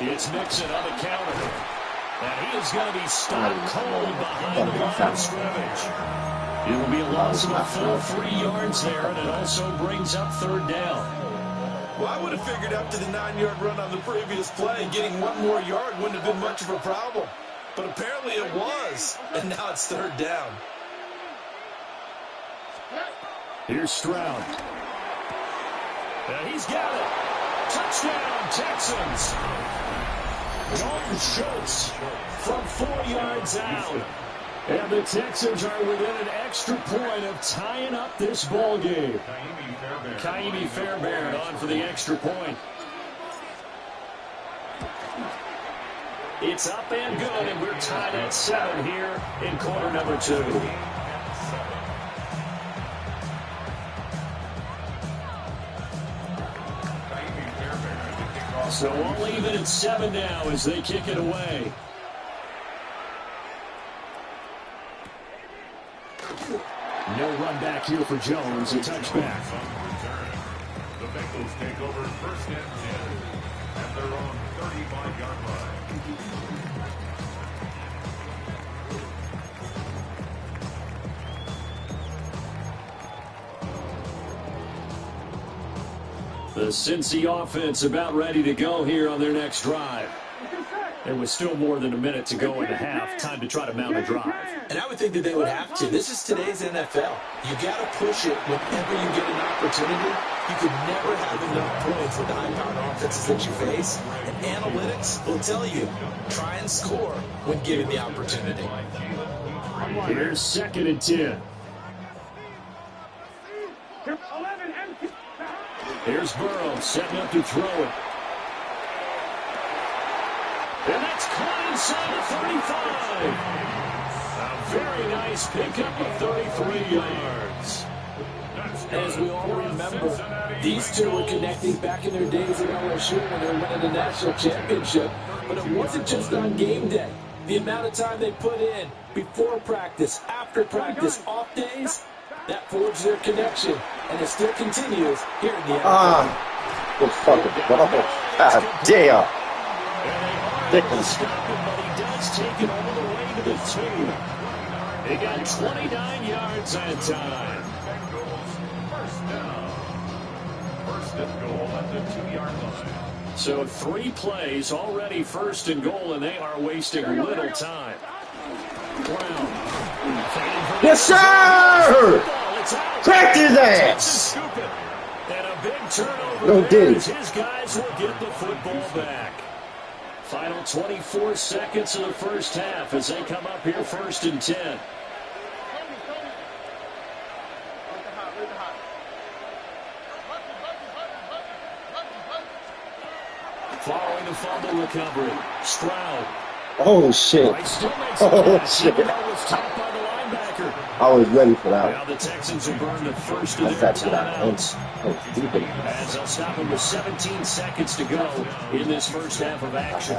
It's Mixon on the counter. And he is going to be stopped cold behind the line of scrimmage. It will be a loss of a full 3 yards there, and it also brings up 3rd down. Well, I would have figured after the 9-yard run on the previous play, getting 1 more yard wouldn't have been much of a problem. But apparently it was, and now it's 3rd down. Here's Stroud. And he's got it. Touchdown, Texans. Dalton Schultz from 4 yards out. And the Texans are within an extra point of tying up this ball game. Kaimi Fairbairn on for the extra point. It's up and good, and we're tied at 7 here in quarter number 2. So all even at 7 now as they kick it away. No run back here for Jones. A touchback. The Bengals take over 1st and 10 at their own 35-yard line. The Cincy offense about ready to go here on their next drive. There was still more than a minute to go in the half. Time to try to mount a drive. And I would think that they would have to. This is today's NFL. You got to push it whenever you get an opportunity. You could never have enough points with the high-powered offenses that you face. And analytics will tell you, try and score when given the opportunity. Here's 2nd and 10. Here's Burrow setting up to throw it. And that's caught inside the 35. A very nice pickup of 33 yards. As we all remember, these two were connecting back in their days at LSU when they were winning the national championship. But it wasn't just on game day. The amount of time they put in before practice, after practice, off days, that forged their connection. And it still continues here in the NFL. Good fucking ball. God damn. Ridiculous. But he does take it all the way to the 2. He got 29 yards that time. First down. 1st and goal at the 2-yard line. So 3 plays already 1st and goal, and they are wasting little time. Brown. Yes, sir! Cracked his ass! And a big turnover. No diddy. His guys will get the football back. Final 24 seconds of the first half as they come up here 1st and 10. Following the fumble recovery, Stroud. Oh, shit. Oh, shit. I was ready for that. Now the Texans will burn the first of their timeouts. As they'll stop him with 17 seconds to go in this first half of action.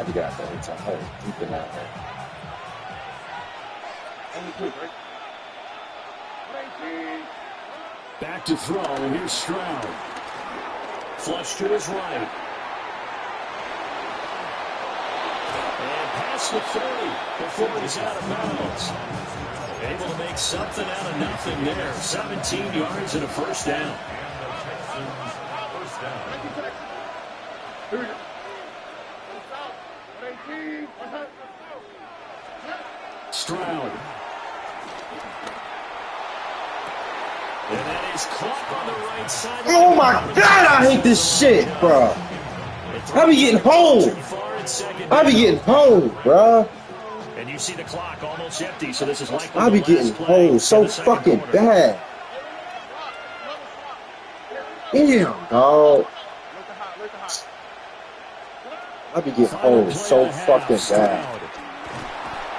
Back to throw. Here's Stroud. Flush to his right. And past the 30 before he's out of bounds. Able to make something out of nothing there. 17 yards and a first down. Stroud. And that is caught on the right side. Oh my God, I hate this shit, bro. I be getting home. I be getting home, bro. And you see the clock almost empty, so this is likely I be getting home so fucking bad. Damn, dog. I be getting home so fucking bad.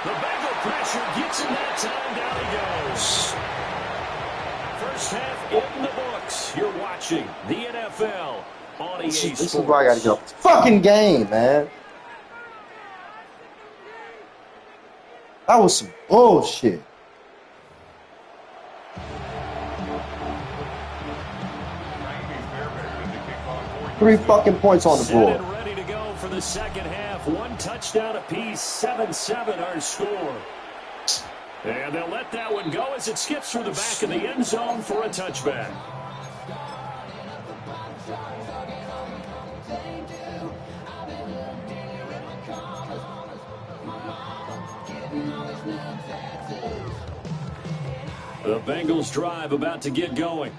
The Bengal pressure gets him that time. Down he goes. First half in the books. You're watching the NFL on EA Sports. This is why I gotta get off this fucking game, man. That was some bullshit. 3 fucking points on the Set board. and ready to go for the second half. 1 touchdown apiece, 7-7 our score. And they'll let that one go as it skips through the back of the end zone for a touchback. The Bengals drive about to get going.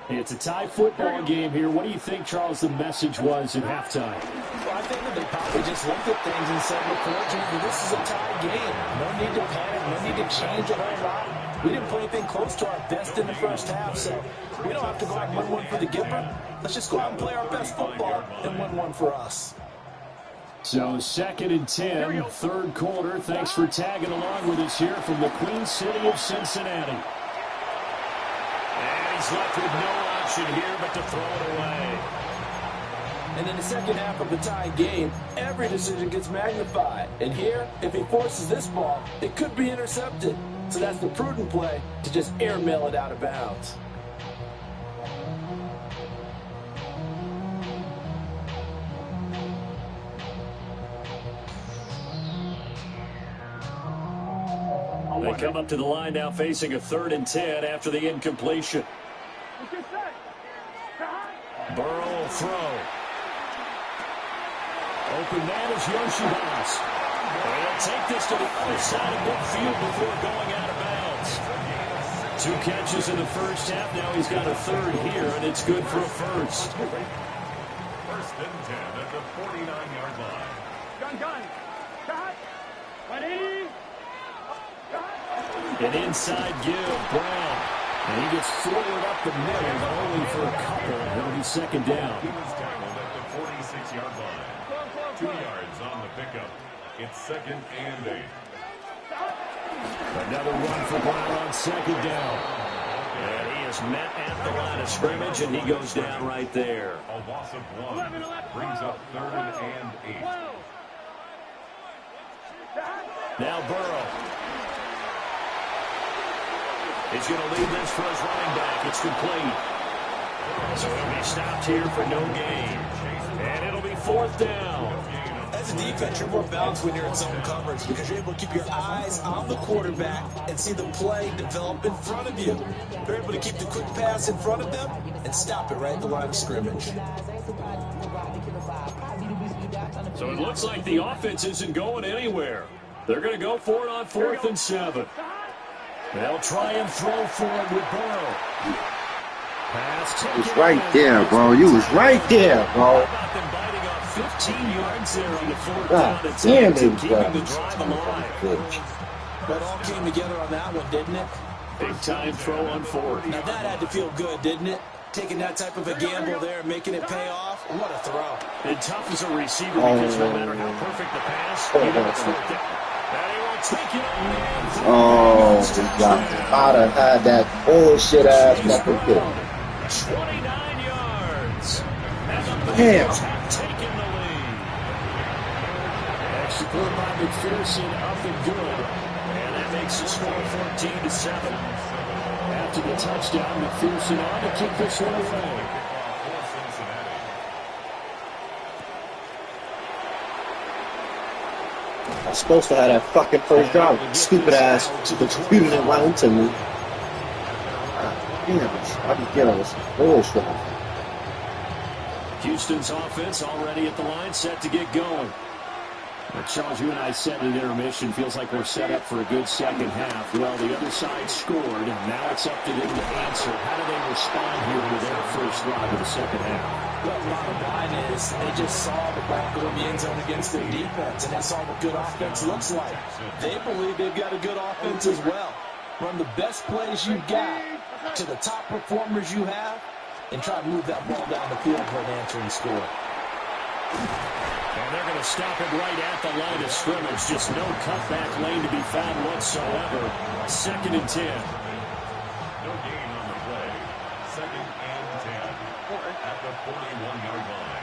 It's a tie football game here. What do you think, Charles, the message was at halftime? Well, I think that they probably just looked at things and said, look, fortunately, this is a tie game. No need to panic. No need to change a whole lot. We didn't play anything close to our best in the first half, so we don't have to go out and win one for the Gipper. Let's just go out and play our best football and win one for us. So 2nd and 10, third quarter. Thanks for tagging along with us here from the Queen City of Cincinnati. And he's left with no option here but to throw it away. And in the second half of a tie game, every decision gets magnified. And here, if he forces this ball, it could be intercepted. So that's the prudent play to just airmail it out of bounds. They come up to the line now facing a 3rd and 10 after the incompletion. Burrow will throw. Open man is Yoshibas. They'll take this to the other side of midfield before going out of bounds. 2 catches in the first half. Now he's got a 3rd here, and it's good for a first. 1st and 10 at the 49-yard line. Gun. Ready? An inside give, Brown. And he gets forward up the middle, but only for a couple. It'll be 2nd down. He was tackled at the 46-yard line. 2 yards on the pickup. It's 2nd and 8. Another run for Brown on 2nd down. And he is met at the line of scrimmage, and he goes down right there. A loss of 1 brings up 3rd and 8. Now Burrow. He's going to lead this for his running back. It's complete. So he'll be stopped here for no gain. And it'll be 4th down. As a defense, you're more balanced when you're in zone coverage because you're able to keep your eyes on the quarterback and see the play develop in front of you. You're able to keep the quick pass in front of them and stop it right at the line of scrimmage. So it looks like the offense isn't going anywhere. They're going to go for it on 4th and 7. They'll try and throw for it with Burrow. Pass You was right there, bro. You was right there, bro. How about them biting off 15 yards there on the 4th God down damn, attempt they and keeping the was drive alive. That all came together on that one, didn't it? Big time throw on 4th. Now that had to feel good, didn't it? Taking that type of a gamble there and making it pay off. What a throw. And tough as a receiver because no matter how perfect the pass, you know it's 4th down. And he will take it on. Oh, my God. I'd have had that bullshit ass fucking kick. 29 yards. And the Damn. Bengals have taken the lead. Executed by McPherson, up and good. And that makes the score 14-7. After the touchdown, McPherson on to kick this one away. I was supposed to have that fucking first drive. Stupid ass. Disputed it right into me. Damn, I be getting this bullshit. Houston's offense already at the line, set to get going. Charles, you and I said at intermission, feels like we're set up for a good second half. Well, the other side scored, and now it's up to them to answer. How do they respond here with their first drive of the second half? Well, the bottom line is they just saw the ball go in the end zone against their defense, and they saw what good offense looks like. They believe they've got a good offense as well. Run the best plays you've got to the top performers you have, and try to move that ball down the field for an answering score. And they're going to stop it right at the line of scrimmage. Just no cutback lane to be found whatsoever. 2nd and 10. No gain on the play. 2nd and 10 at the 41-yard line.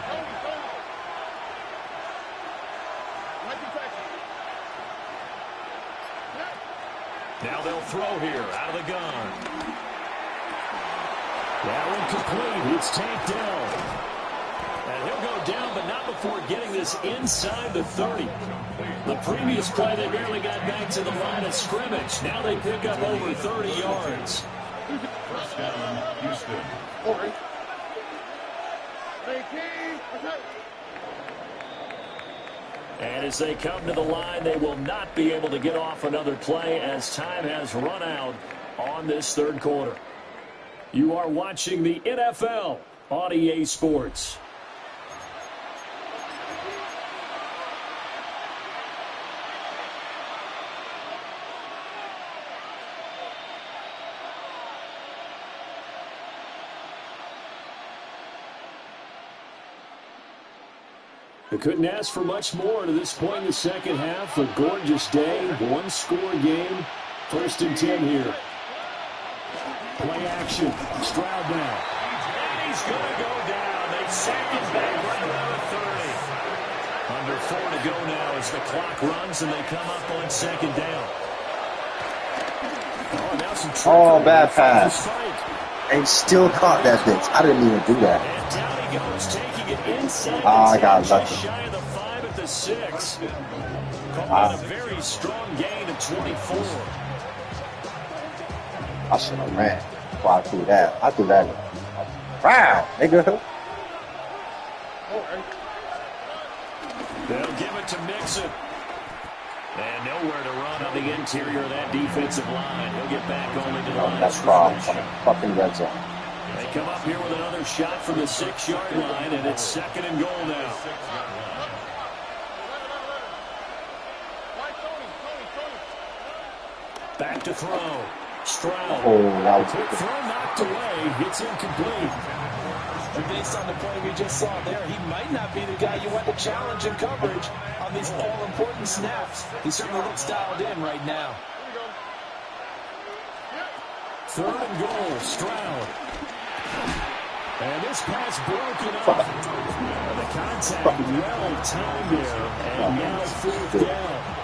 Now they'll throw here out of the gun. That one complete. It's tanked down. before getting this inside the 30. The previous play, they barely got back to the line of scrimmage. Now they pick up over 30 yards. First down, Houston. And as they come to the line, they will not be able to get off another play as time has run out on this third quarter. You are watching the NFL on EA Sports. They couldn't ask for much more to this point in the second half. A gorgeous day, one-score game. 1st and 10 here. Play action. Stroud now. And he's going to go down. They sack him back right around the 30. Under 4 to go now as the clock runs and they come up on 2nd down. Oh, now some trickery. Bad pass. And still caught that bitch. I didn't even do that. And down he goes, taking it inside I got just lucky. shy of the 5 at the 6. Calling it a very strong gain of 24. I should have ran before I threw that. I threw that. Wow, nigga. They'll give it to Mixon. And nowhere to run on the interior of that defensive line. He'll get back only to the line of That's wrong. scrimmage. Fucking red zone. They come up here with another shot from the 6-yard line, and it's 2nd and goal now. Back to throw. Stroud. Oh, that was Quick throw knocked away. It's incomplete. And based on the play we just saw there, he might not be the guy you want to challenge in coverage on these all-important snaps. He certainly looks dialed in right now. 3rd and goal. Stroud. And this pass broken up. The contact well timed there. And now 4th down.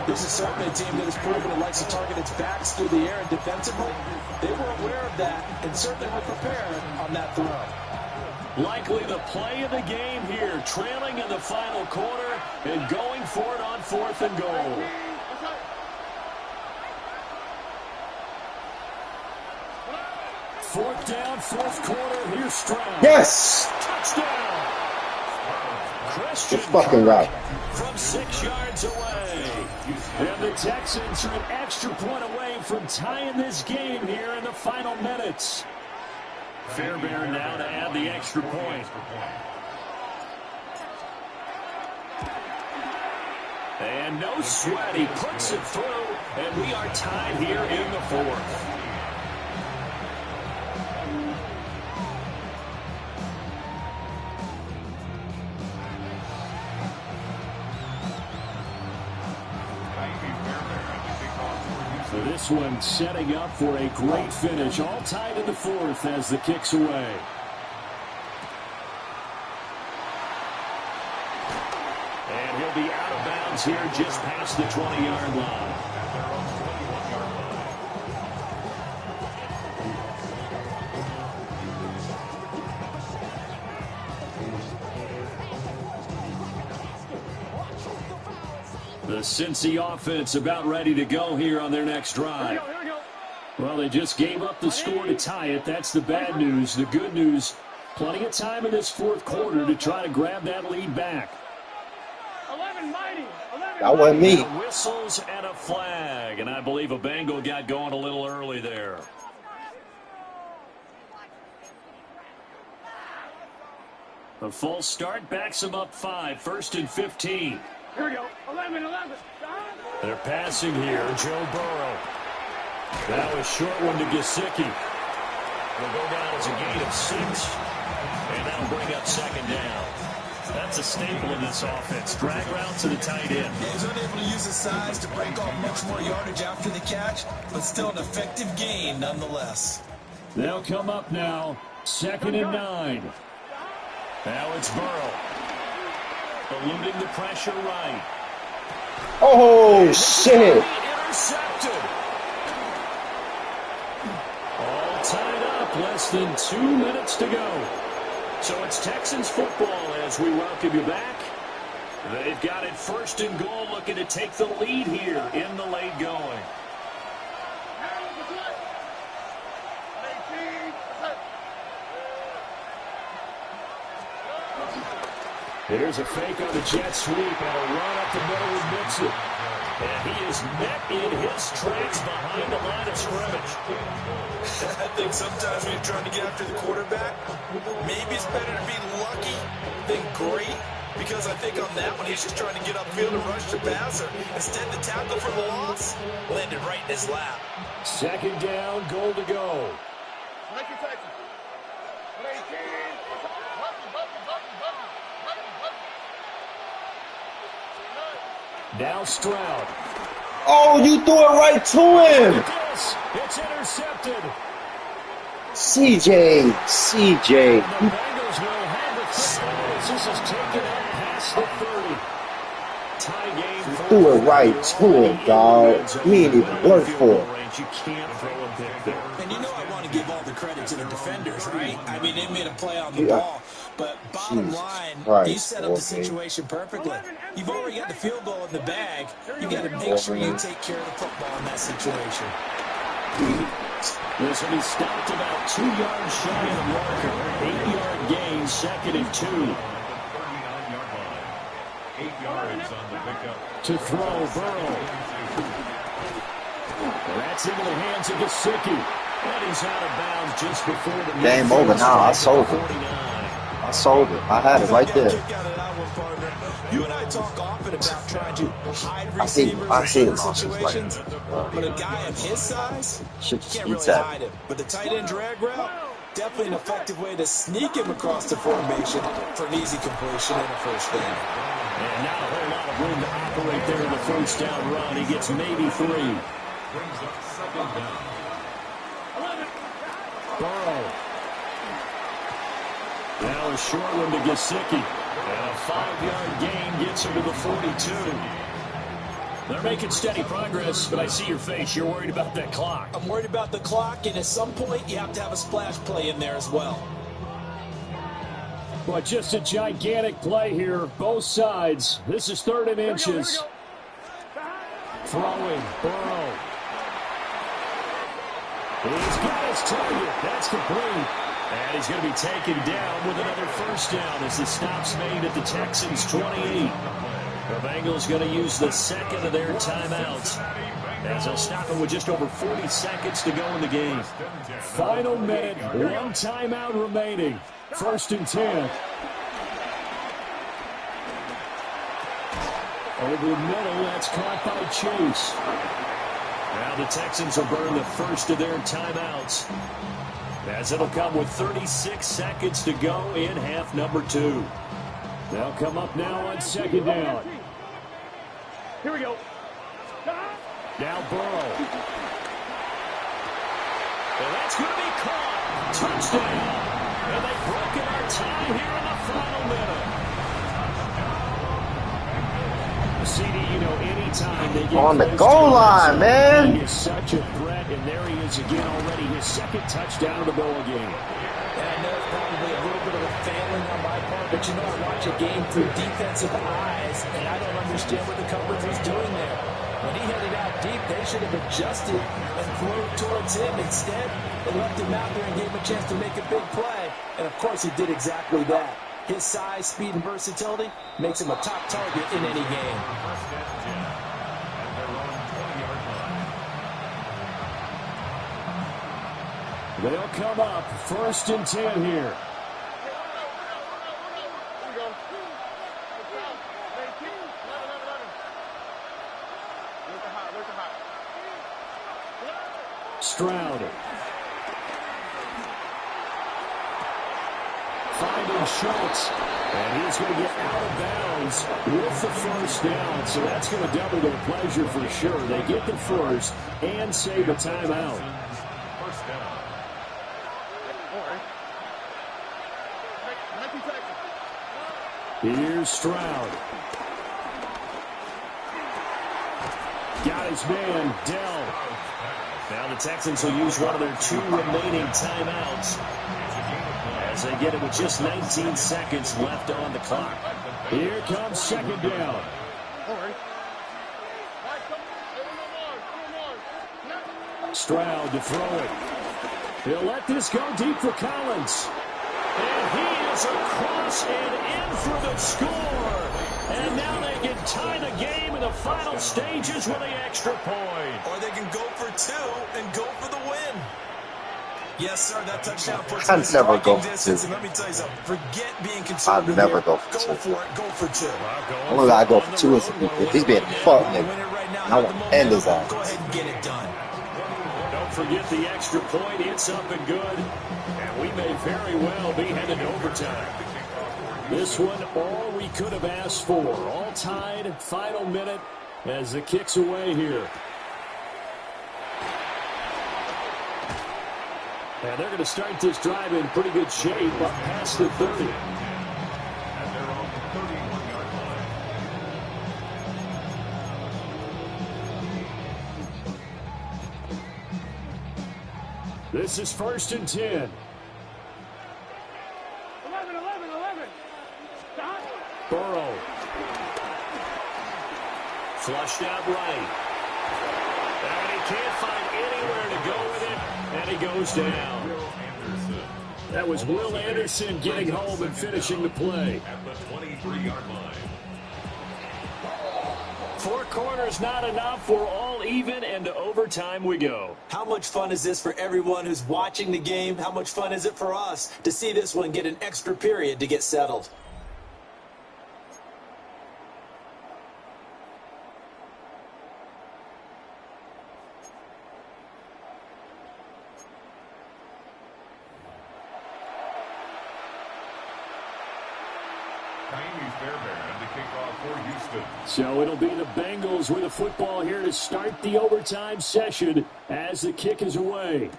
This is certainly a team that has proven it likes to target its backs through the air and defensively. They were aware of that and certainly were prepared on that throw. Likely the play of the game here, trailing in the final quarter and going for it on 4th and goal. Fourth down, 4th quarter. Here's Stroud. yes. Touchdown. Christian Good fucking route. from 6 yards away. And the Texans are an extra point away from tying this game here in the final minutes. Fairbairn now to add the extra point. And no sweat. He puts it through, and we are tied here in the 4th. So this one setting up for a great finish. All tied in the 4th as the kick's away. And he'll be out of bounds here just past the 20-yard line. The Cincy offense about ready to go here on their next drive. Well, they just gave up the score to tie it. That's the bad news. The good news, plenty of time in this 4th quarter to try to grab that lead back. That wasn't me. Whistles and a flag, and I believe a Bengal got going a little early there. The false start backs them up 5, 1st and 15. Here we go. 11. They're passing here. Joe Burrow. That was short one to Gesicki. Will go down as a gain of 6. And that'll bring up 2nd down. That's a staple in this offense. Drag route to the tight end. He's unable to use his size to break off much more yardage after the catch, but still an effective gain nonetheless. They'll come up now. 2nd and 9. Now it's Burrow. Eluding the pressure right. Oh, shit. Intercepted. All tied up. Less than 2 minutes to go. So it's Texans football as we welcome you back. They've got it 1st and goal, looking to take the lead here in the late going. Here's a fake on the jet sweep and a run up the middle with Mixon. And he is met in his tracks behind the line of scrimmage. I think sometimes when you're trying to get after the quarterback, maybe it's better to be lucky than great. Because I think on that one, he's just trying to get upfield and rush the passer. Instead, the tackle for the loss landed right in his lap. 2nd down, goal to go. Now Stroud. Oh, you threw it right to him. Look at this. It's intercepted. CJ. And the Bengals will have the football as this is taken up past the 30. Tie game. Threw it right to him, dog. He ain't even work for it. You can't throw a pick there. And you know I want to give all the credit to the defenders, right? I mean, they made a play on the ball. But bottom line, you set up the situation perfectly. You've already got the field goal in the bag. You got to make sure you take care of the football in that situation. This will be stopped about 2 yards shy of the marker. 8-yard gain, 2nd and 2. 39-yard line. 8 yards on the pickup. To throw, Burrow. That's into the hands of Gesicki. And he's out of bounds just before the Game over now. I sold it. I had it right there. You and I talk often about trying to hide receivers in certain situations, but a guy of his size, you can't really hide him. But the tight end drag route, definitely an effective way to sneak him across the formation for an easy completion and a first down. And not a whole lot of room to operate there in the first down run. He gets maybe 3. Brings up 2nd down. Burrow. Now a short one to Gesicki. And a 5-yard gain gets him to the 42. They're making steady progress, but I see your face. You're worried about that clock. I'm worried about the clock, and at some point, you have to have a splash play in there as well. But just a gigantic play here, both sides. This is 3rd and inches. Throwing, Burrow. He's got his target. That's complete. And he's going to be taken down with another first down as the stop's made at the Texans' 28. The Bengals going to use the 2nd of their timeouts as they'll stop him with just over 40 seconds to go in the game. Final minute, 1 timeout remaining. 1st and 10. Over the middle, that's caught by Chase. Now the Texans will burn the first of their timeouts, as it'll come with 36 seconds to go in half number 2. They'll come up now on 2nd down. Here we go. Now Burrow. And that's going to be caught. Touchdown. And they've broken our tie here in the final minute. CD, you know, anytime they get on the goal line, man. He is such a threat, and there he is again already. His 2nd touchdown of the ball game. And I know it's probably a little bit of a failing on my part, but you know, I watch a game through defensive eyes, and I don't understand what the coverage was doing there. When he headed out deep, they should have adjusted and thrown towards him. Instead, they left him out there and gave him a chance to make a big play. And, of course, he did exactly that. His size, speed, and versatility makes him a top target in any game. They'll come up 1st and 10 here. Stroud. Finding Schultz. And he's going to get out of bounds with the first down. So that's going to double their pleasure for sure. They get the first and save a timeout. First down. Here's Stroud. Got undersized man, Dell. Now the Texans will use one of their 2 remaining timeouts as they get it with just 19 seconds left on the clock. Here comes second down. Stroud to throw it. He'll let this go deep for Collins. And he is across and in for the score. And now they can tie the game in the final stages with the extra point. Or they can go for 2 and go for the win. Yes, sir, that touchdown puts I'd never go for distance. 2. And let me tell you something. Forget being conservative. I'd never here. go for 2. Go for it. Go for 2. Only I go for 2 is if he's being fucked, nigga. And I want to end his ass. Go ahead and get it done. Don't forget the extra point. It's up and good. And we may very well be headed to overtime. This one, all we could have asked for. All tied, final minute as the kick's away here. And they're going to start this drive in pretty good shape up past the 30. At their own 31-yard line. This is 1st and 10. 11. Stop. Burrow. Flushed out right. And he can't find anywhere to go with it. And he goes down. That was Will Anderson getting home and finishing the play. At the 23-yard line. 4 quarters not enough. We're all even, and to overtime we go. How much fun is this for everyone who's watching the game? How much fun is it for us to see this one get an extra period to get settled? So it'll be the Bengals with the football here to start the overtime session as the kick is away.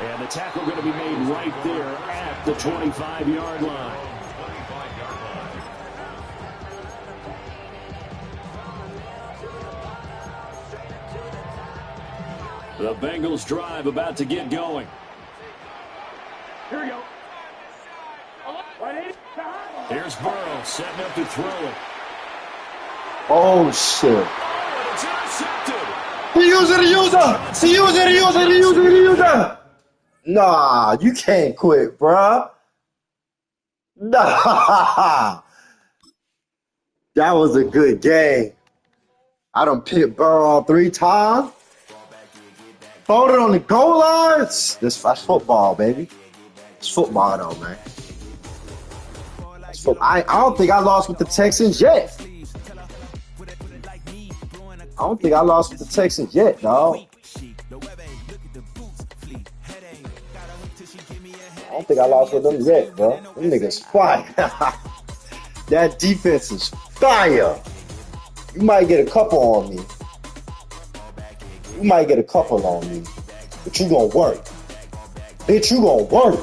And the tackle going to be made right there at the 25-yard line. The Bengals drive about to get going. Here we go. Here's Burrow setting up to throw it. Oh, shit. Oh, it's intercepted. The user. Nah, you can't quit, bruh. Nah. That was a good game. I done picked Burrow 3 times. Folded on the goal lines. That's football, baby. It's football, though, man. I don't think I lost with the Texans yet. I don't think I lost with the Texans yet, dog. I don't think I lost with them yet, bro. Them niggas fire. That defense is fire. You might get a couple on me. You might get a couple on me. But you gonna work. Bitch, you gonna work.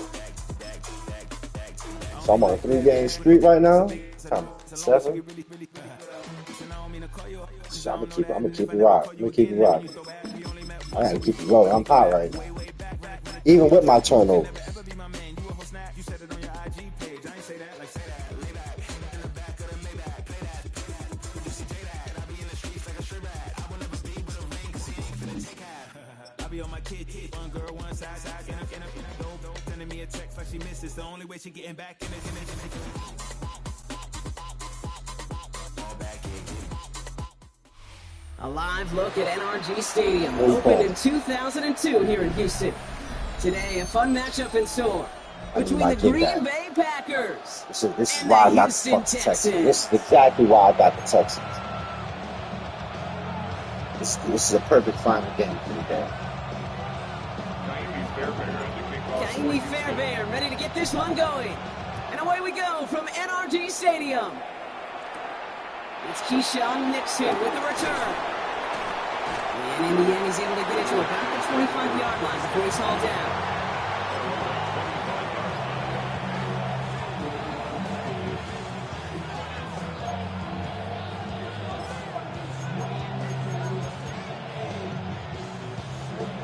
So I'm on a 3-game streak right now. Time 7. So I'm gonna keep it rocking. I gotta keep it rolling. I'm hot right now. Even with my turnover. A live look at NRG Stadium, opened in 2002 here in Houston. Today, a fun matchup in store between the Green Bay Packers This is why I got the Texans. This is exactly why I got the Texans. This is a perfect final game for the day. Jamie Fairbairn ready to get this one going. And away we go from NRG Stadium. It's Keyshawn Nixon with the return. And in the end, he's able to get it to about the 25-yard line before he's hauled down.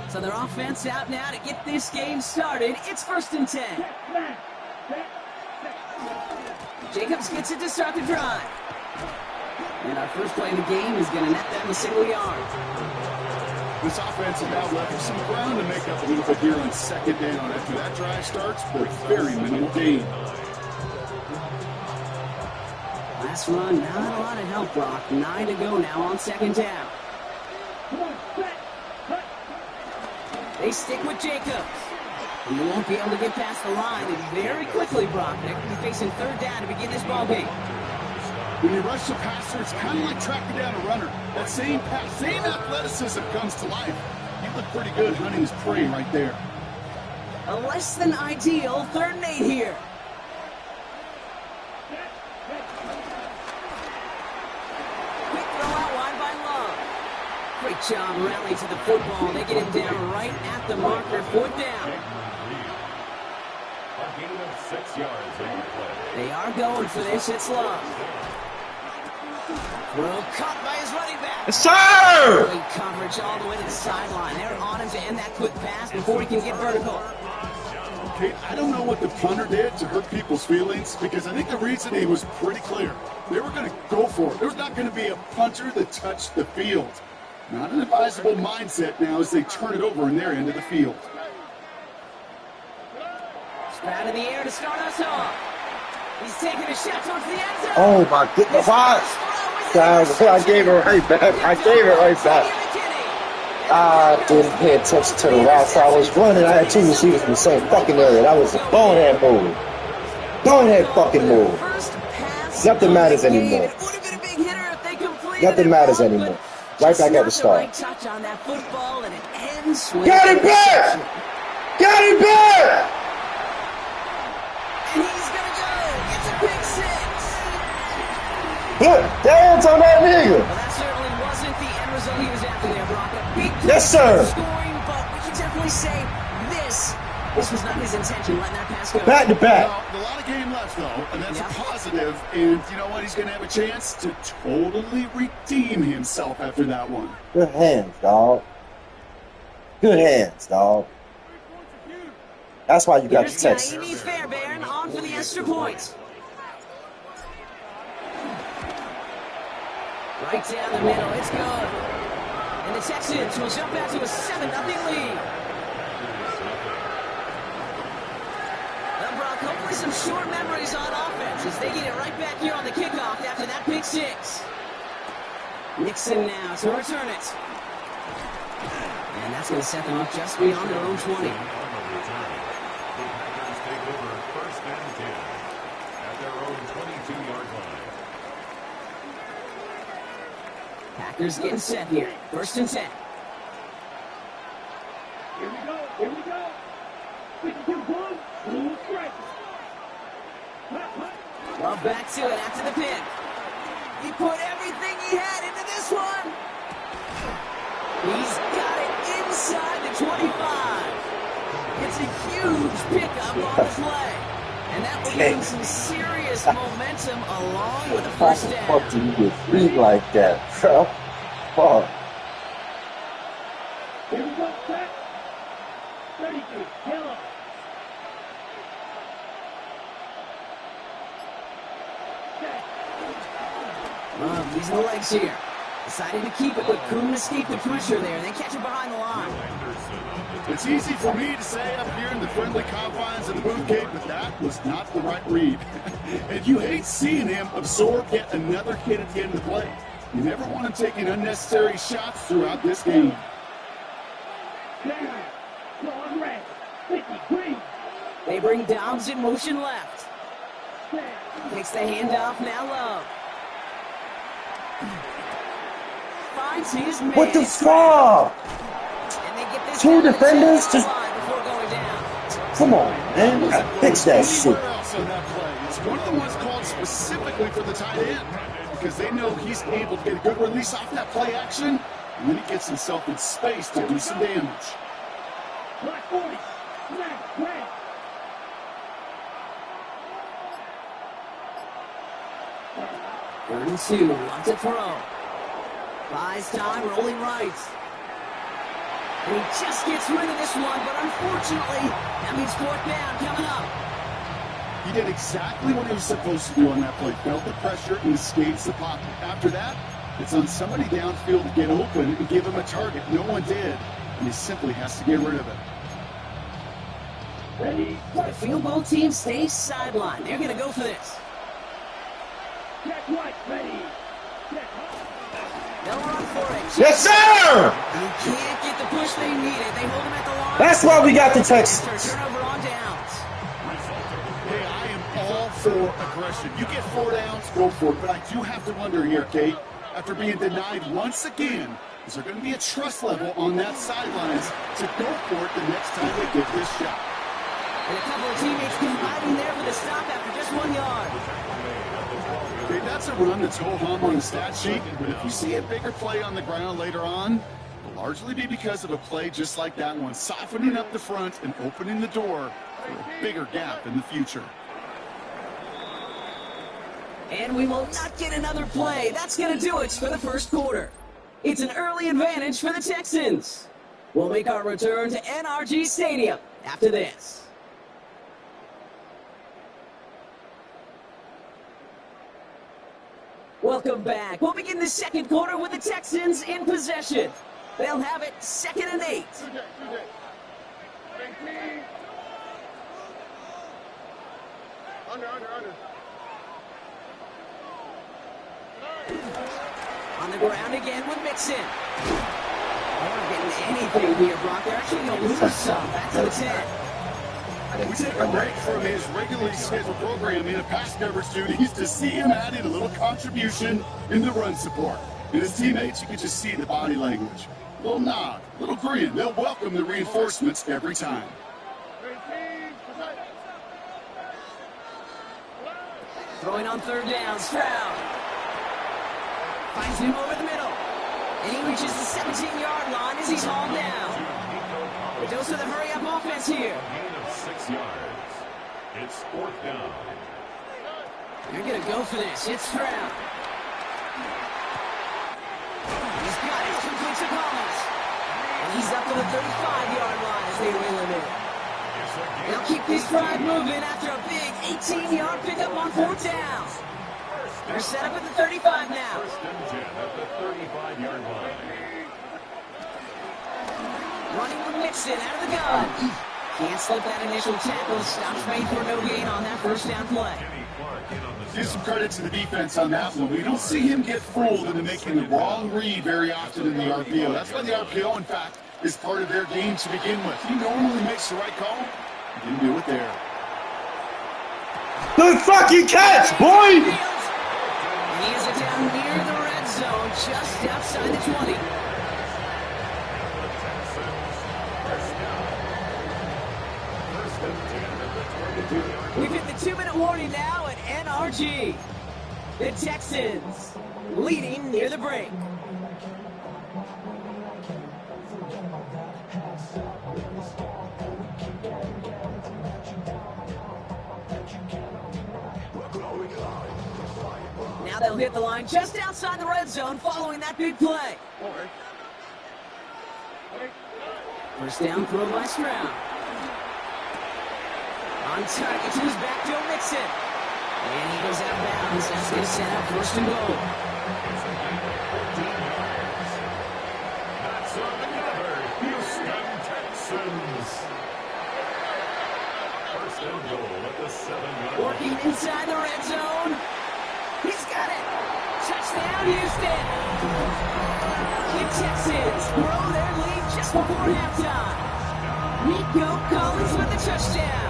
So their offense out now to get this game started. It's 1st and 10. Jacobs gets it to start the drive. And our first play of the game is going to net them a single yard. This offense is now left with some ground to make up a little bit here on 2nd down. After that drive starts, but very minimal gain. Last run, not a lot of help, Brock. 9 to go now on 2nd down. They stick with Jacobs. And they won't be able to get past the line. And very quickly, Brock, they're going to be facing 3rd down to begin this ballgame. When you rush the passer, it's kind of like tracking down a runner. That same pass, same athleticism comes to life. You look pretty good hunting his prey right there. A less than ideal 3rd and 8 here. Quick throw out wide by Love. Great job rallying to the football. They get him down right at the marker. 4th down. A gain of 6 yards on the play. They are going for this. It's Love. Throw caught by his running back. Yes, sir! Great coverage all the way to the sideline. They're on him to end that quick pass before he can get vertical. Kate, I don't know what the punter did to hurt people's feelings, because I think the reasoning was pretty clear. They were going to go for it. There's not going to be a punter that touched the field. Not an advisable mindset now as they turn it over in their end of the field. Sprout in the air to start us off. He's taking a shot towards the end zone. Oh my goodness. I gave it right back. I gave it right back. I didn't pay attention to the routes I was running. I had 2 receivers in the same fucking area. That was a bonehead move. Bonehead fucking move. Nothing matters anymore. Nothing matters anymore. Right back at the start. Got it back! Got it back! And he's going to go. It's a big 6. Put dance on that nigga. Well, that certainly wasn't the end result he was after there, Brock. A big yes, sir. Scoring, but we can definitely say this was not his intention, letting that pass go. Back to back. Well, a lot of game left, though, and that's a positive. And you know what? He's going to have a chance to totally redeem himself after that one. Good hands, dog. Good hands, dog. That's why you got the text. Here's Fairbairn on for the extra point. Right down the middle, it's good. And the Texans will jump out to a 7-0 lead. Well, Brock, hopefully some short memories on offense as they get it right back here on the kickoff after that pick 6. Nixon now to return it. And that's going to set them up just beyond their own 20. Packers getting set here. 1st and 10. Here we go. Here we go. 52-1. Strike. Love back to it after the pick. He put everything he had into this one. He's got it inside the 25. It's a huge pickup on the play. And that will give him some serious momentum along with a first down. How the fuck do you get free like that, bro? Fuck. Here we go, set. 32, kill him. Love using the legs here. Decided to keep it, but couldn't escape the pressure there. They catch it behind the line. It's easy for me to say up here in the friendly confines of the booth gate, but that was not the right read. And you hate seeing him absorb yet another hit at the end of the play. You never want him taking unnecessary shots throughout this game. They bring Dobbs in motion left. Takes the handoff, now Love. Finds his man. What the fuck? Two defenders just... Come on, man. You gotta fix that shit. It's one of the ones called specifically for the tight end, because they know he's able to get a good release off that play action, and then he gets himself in space to do some damage. Black 40. Red. 32, on to throw. Buys time, rolling right. And he just gets rid of this one, but unfortunately, that means fourth down coming up. He did exactly what he was supposed to do on that play. Felt the pressure and escapes the pocket. After that, it's on somebody downfield to get open and give him a target. No one did, and he simply has to get rid of it. Ready. The field goal team stays sidelined. They're going to go for this. Check right. Ready. Check. They'll run for it. Yes, sir! He can't get the push they needed. They hold him at the line. That's why we got the After a Texans. turnover on downs. Hey, I am all for aggression. You get 4 downs, go for it. But I do have to wonder here, Kate, after being denied once again, is there going to be a trust level on that sidelines to go for it the next time they get this shot? And a couple of teammates combining there for the stop after just 1 yard. Okay, that's a run that's ho-hum on the stat sheet, but if you see a bigger play on the ground later on, it'll largely be because of a play just like that one, softening up the front and opening the door for a bigger gap in the future. And we will not get another play. That's going to do it for the first quarter. It's an early advantage for the Texans. We'll make our return to NRG Stadium after this. Welcome back. We'll begin the second quarter with the Texans in possession. They'll have it 2nd and 8. Under. On the ground again with Mixon. They're not getting anything here, Brock. They're actually going to lose some. Back to the 10. We take a break from his regularly scheduled programming of pass coverage duties to see him adding a little contribution in the run support. And his teammates, you can just see the body language. Little nod, little grin. They'll welcome the reinforcements every time. Throwing on 3rd down, Stroud. Finds him over the middle. And he reaches the 17-yard line as he's hauled down. A dose of the hurry-up offense here. Gain of 6 yards. It's 4th down. They're going to go for this. It's Stroud. He's got it. Complete to Collins. And he's up to the 35-yard line as they reel him in. They'll keep this drive moving after a big 18-yard pickup on 4th down. They're set up at the 35 now. 1st and 10 at the 35-yard line. Running with Mixon out of the gun. Can't slip that initial tackle. Stops made for no gain on that 1st down play. Give some credit to the defense on that one. We don't see him get fooled into making the wrong read very often in the RPO. That's why the RPO, in fact, is part of their game to begin with. He normally makes the right call. He didn't do it there. Good fucking catch, boy! He is down near the red zone, just outside the 20. We've hit the 2-minute warning now at NRG. The Texans leading near the break. Now they'll hit the line just outside the red zone following that big play. 1st down throw by Stroud. On target to his back, Joe Mixon. And he goes out of bounds. That's going to set up 1st and goal. That's another Houston Texans. 1st and goal at the 7-yard line. Working inside the red zone. He's got it. Touchdown, Houston. The Texans grow their lead just before halftime. Nico Collins with the touchdown.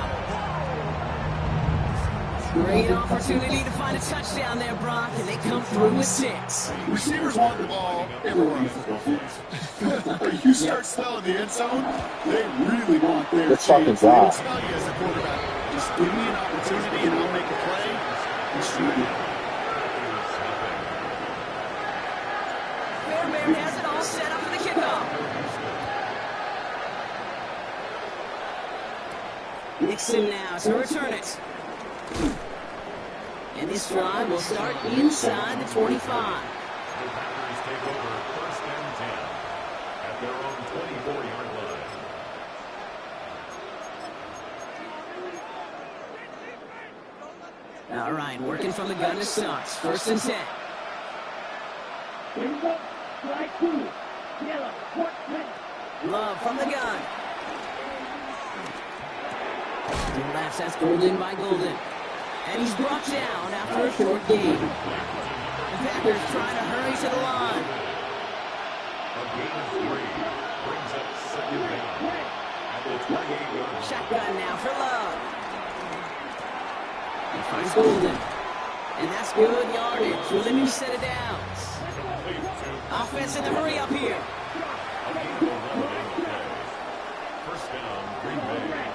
Great opportunity to find a touchdown there, Brock, and they come through with 6. Receivers want the ball everywhere on the football field. When you start smelling the end zone, they really want their Good chance. fucking They job. will tell you as a quarterback, just give me an opportunity and I'll make a play. And shoot it. Fairbairn has it all set up for the kickoff. Nixon now to return it. And this drive will start inside the 25. The Packers take over 1st and 10 at their own 20 4-yard line. All right, working from the gun to start. 1st and 10. Love from the gun. To the left, that's Golden by Golden. And he's brought down after a short gain. The Packers trying to hurry to the line. A gain of 3 brings up 2nd down at the 28-yard line. Shotgun now for Love. He finds Golden. And that's good yardage with a new set of downs. Offense in the hurry up here. A gain of 11 on the play. 1st down, Green Bay.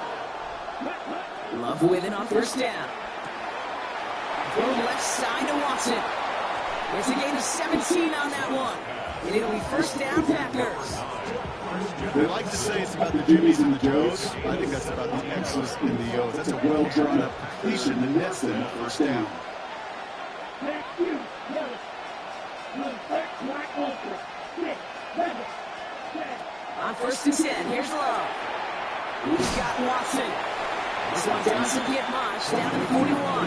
Love with it on 1st down. Throw left side to Watson. It's a gain of 17 on that one. And it'll be 1st down Packers. They like to say it's about the Jimmies and the Joes. I think that's about the X's and the O's. That's a well-drawn-up completion that nets them at 1st down. On 1st and 10, here's Love. He's got Watson. This one doesn't get much. Down to 41.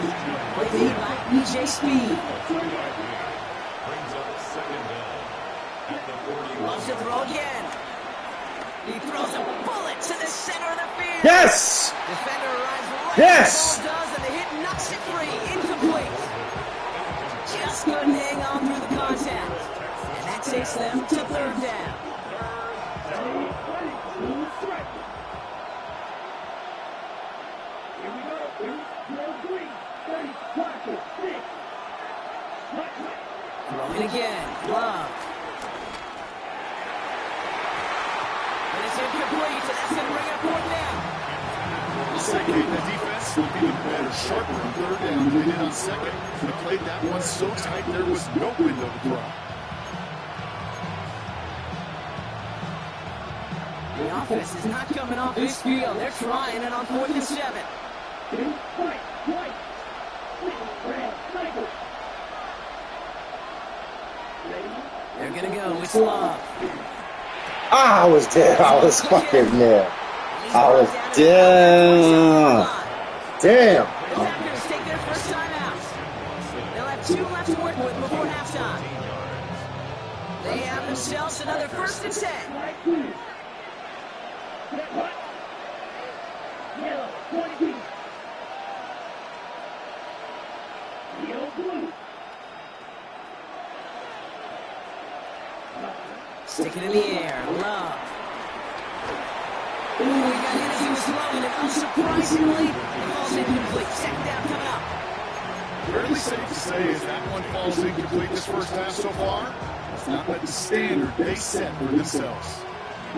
Play made by E.J. Speed. Brings up 2nd down at the 41. Loves to throw again. He throws a bullet to the center of the field. Yes! Defender arrives right Yes! where the ball does, and the hit knocks it free. Incomplete. Just couldn't hang on through the contact. And that takes them to 3rd down. Throwing again. Love. And it's incomplete, and that's going to bring up 4th down. Second, the defense looked even better, sharper on 3rd down than they did on 2nd. They played that one so tight there was no window to throw. The offense is not coming off this field. They're trying it on 4th and 7. They're going to go. It's Love. Ah, I was dead. I was fucking there. I was damn. Damn. The Packers take their 1st time out. They'll have 2 left to work with before halftime. They have themselves another 1st and 10. Stick it in the air. Love. Ooh, he got hit as he was throwing it. Unsurprisingly, it falls incomplete. 2nd down coming up. Fairly safe to say as that one falls incomplete this 1st half so far. It's not like the standard they set for themselves.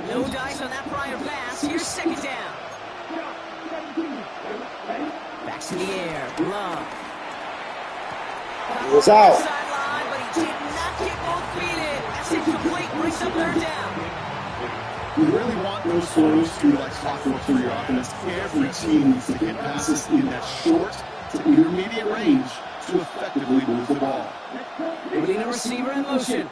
No dice on that prior pass. Here's 2nd down. Back to the air. Love. He was out. Sideline, but he did not get both feet in. That's incomplete. Brings up 3rd down. You really want those throws to be like clockwork for your offense. Every team needs to get passes in that short to intermediate range to effectively move the ball. Putting a receiver in motion.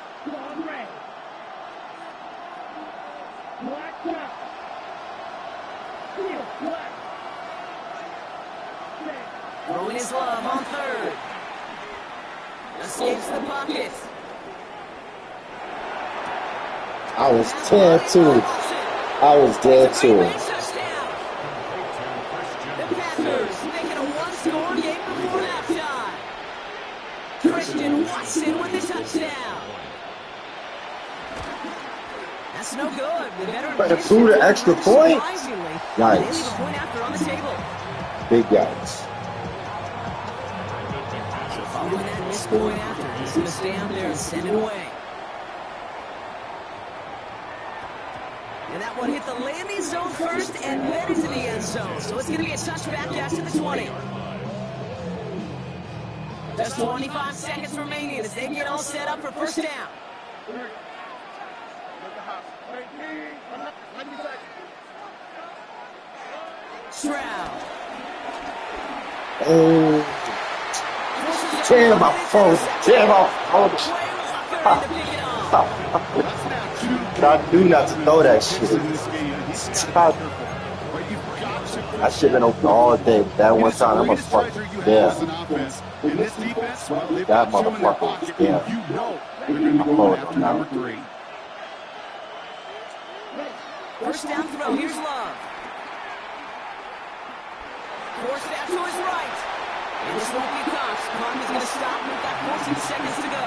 Throwing his Love on 3rd. Escapes the pocket. I was dead too. I was dead too. The Packers making a one-score game before halftime. Christian Watson with the touchdown. That's no good. The veteran But it threw the extra point? surprisingly, Yikes. they leave a point after on the table. Big yikes. Following that missed point after, he's going to stay out there and send it away. And that one hit the landing zone first and then into the end zone. So it's going to be a touchback pass to the 20. Just 25 seconds remaining as they get all set up for 1st down. Stroud. Oh, damn my phone. Damn my phone. Quay Walker in to pick it off. That's now 2 I do not to throw that shit. I should have been open all day. That one time, I'm a fucking yeah. That motherfucker, yeah. I followed on that. First down throw. Here's Love. Forced out to his right. And this won't be Cox. Clock is going to stop. We've got 14 seconds to go.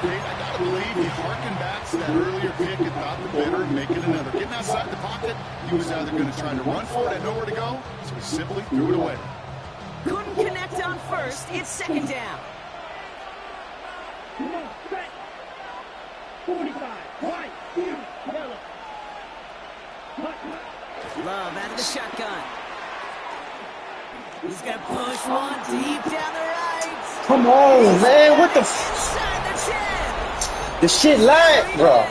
Dave, I gotta believe he harkened back to that earlier pick and thought the better and make it another. Getting outside the pocket, he was either going to try to run for it and nowhere to go, so he simply threw it away. Couldn't connect on first. It's second down. 45. White. Yellow. Love out of the shotgun. He's going to push one deep down the right. Come on, man. What the Inside the 10. The shit lag, bro.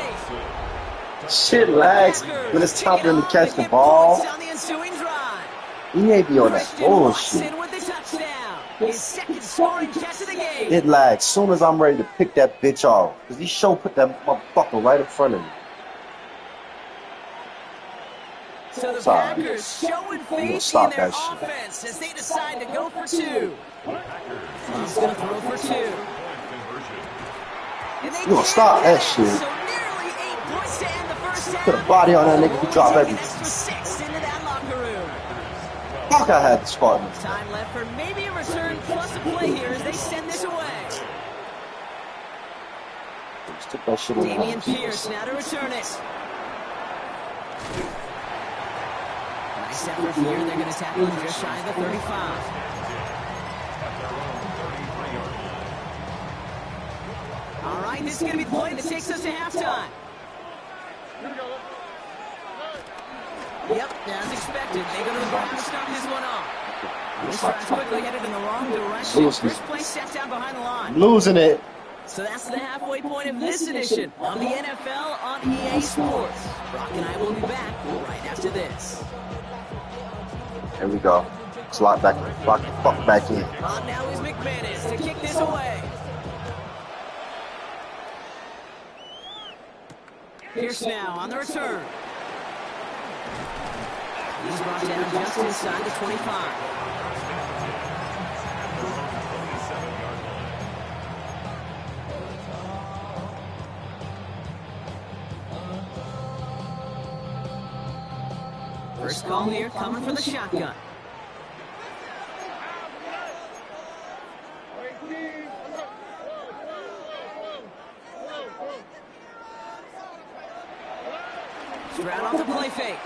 Shit lags when it's time for him to catch the ball. On the ensuing drive. He may be on that bullshit. With the touchdown. His second scoring catch of the game. It lags soon as I'm ready to pick that bitch off. Because he put that motherfucker right in front of me. So the Sorry. Packers showing faith Stop in their that shit. offense as they decide to go for two. He's going to throw for two. And they You gonna stop that So shit. nearly 8 points to end the first half. Put a body on that nigga, he drop Take an everything. extra 6 into that locker room. Fuck, I had the Spartan. Time left for maybe a return plus a play here as they send this away. Just took that shit away. Damian Pierce now to return it. Nice effort here. They're going to tackle him just shy of the 35. All right, this is going to be the play that takes us to halftime. Yep, as expected. They go to the ground to start this one off. This drive's quickly headed in the wrong direction. First play set down behind the line. Losing it. So that's the halfway point of this edition of the NFL on EA Sports. Brock and I will be back right after this. There we go. Slot back, fuck back in. On now is McManus to kick this away. Pierce now on the return. He's brought down just inside the 25. First call here coming from the shotgun. Stroud off the play fake.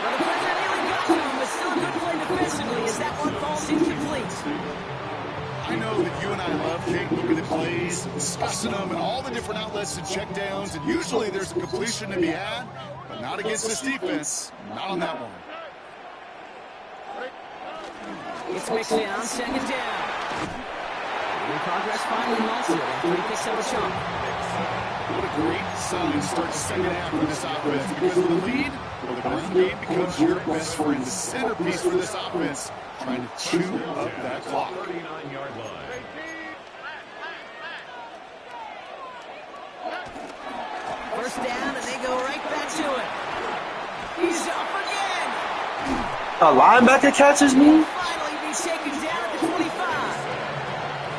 Well, the pressure nearly got to him, but still a good play defensively as that one falls incomplete. I know that you and I love taking looking at plays, discussing them, and all the different outlets and checkdowns, and usually there's a completion to be had, but not against this defense. Not on that one. It's mixed in on second down. In progress finally halted after he picks up a chunk. What a great sign to start the second half of this offense. Because of the lead, well, the ground game becomes your best friend. The centerpiece for this offense, trying to chew up that clock. 39-yard line. First down, and they go right back to it. He's up again. A linebacker catches me? Finally be taken down at the 25.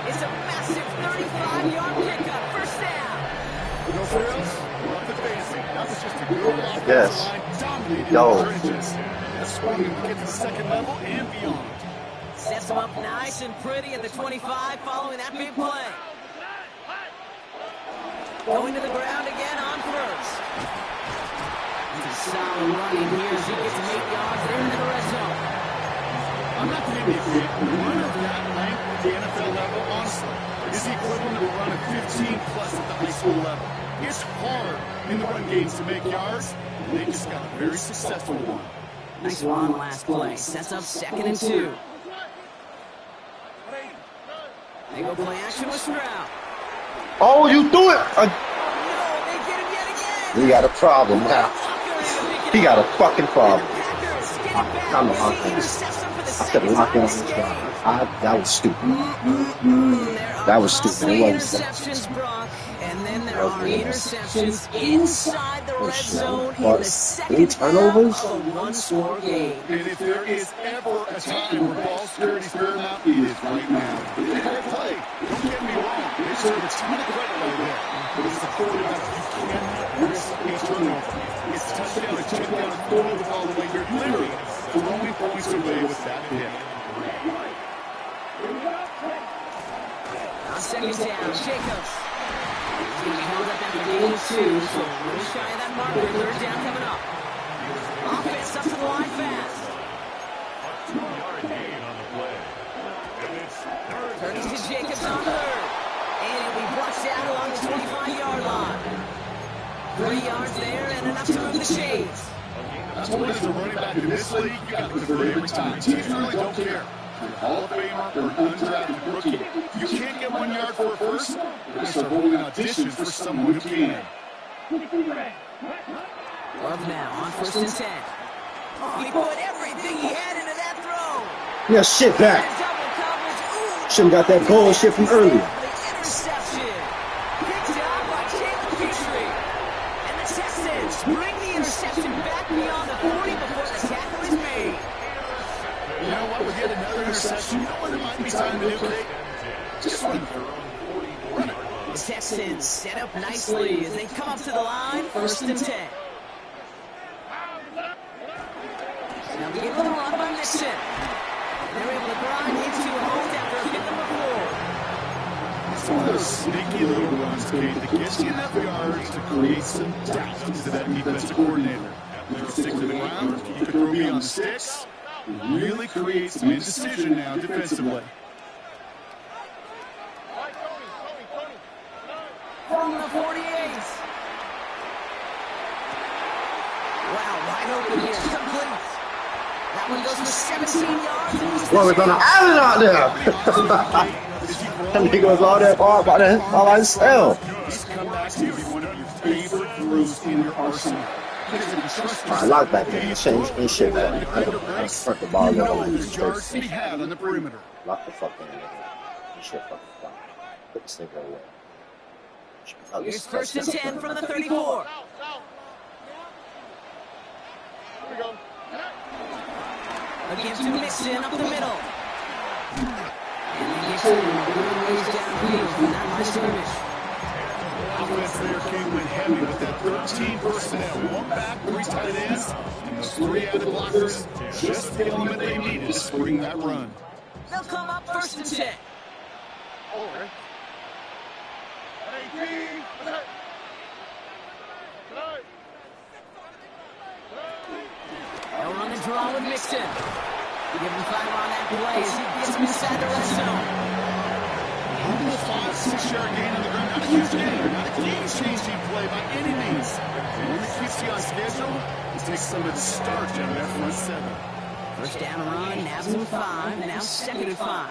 It's a massive 35-yard pickup. First down. No frills, nothing fancy. That was just a good offensive Yes. line dominating Yo. the trenches. That's swing him to get to the second level and beyond. Sets him up nice and pretty at the 25 following that big play. Going to the ground again on first. It's a solid running here as he gets 8 yards into the red zone. I'm not going to be a fan. One of that length at the NFL level, honestly, is the equivalent of a run of 15 plus at the high school level. It's hard in the run games to make yards, and they just got a very successful one. Nice run last play. Sets up 2nd and 2. They go play action with Stroud. Oh, you threw it! No, they get him yet again. He got a problem now. He got a fucking problem. I'm locking. I said locking on this guy. That was stupid. That was stupid. It wasn't. Interceptions, Brock, and then there there are interceptions inside the red zone in the second half turnovers? of a one-score game. And if there is ever a time where ball security is paramount, it is right now. They did a great play. Don't get me wrong. They deserve a ton of credit right there. But as a quarterback, you cannot risk a turnover. It's touchdown to check down and throw the ball away. You're literally throwing points away with that hit. On second down, Jacobs. He's going to be held up after gain of 2, so a little shy of that marker. Third down coming up. Offense up to the line fast. A 2-yard gain on the play. And it's third Turning down. to Jacobs on third. And he'll be brought down along the 25-yard line. 3 yards there and enough to move the chains. That's what as a running back in this league, you got to convert every time. Teams really don't care. You're a Hall of Famer or an undrafted rookie. You can't get 1 yard for a first. They're going to start holding auditions for someone who can. Love now on first and 10. Oh, he put everything he had into that throw. Yeah, shit back. Double coverage. Ooh, Should've got that bullshit from earlier. The interception. Picked up by Jalen Petrie. And the Texans bring the interception back beyond the 40 before the tackle is made. You know what? We get another interception. You know what it might be time to do? Just run it. The Texans set up nicely as they come up to the line, first and 10. Now we get a little run by Nixon. They're able to grind into a hold after hit number 4. It's one of those sneaky little runs, Kate, that gets you enough yards to create some doubt to that defensive coordinator. You can stick to the ground, you can throw beyond the sticks. Really create some indecision now defensively. From the 48. Wow, wide open here, complete. That one goes for 17 yards. Boy, we're gonna add it out there. That nigga was all that hard by himself. These comebacks need to be one of your favorite throws in your arsenal. I like that game. Change and shit, man. I front the ball over like this. Yards to be had on the perimeter. Lock the fuck in, nigga. Shit, fucking fine. Put this nigga away. Oh, Here's first and 10 from the 34. Again to Mixon up the middle. And Mixon good ways downfield from that line of scrimmage. Offense there came in heavy with that 13 personnel. 1 back, 3 tight ends, and those 3 added blockers. Just the element they needed to spring that run. They'll come up first and 10. They'll run the draw with Mixon. Give him 5 on that play as he gets him inside the red zone. Almost 5-6 yard gain on the ground. Not a huge gain. Not a game-changing play by any means. The one that keeps you on schedule is take some of the starch out of that front 7. First down run, nabs him 5, now second and 5.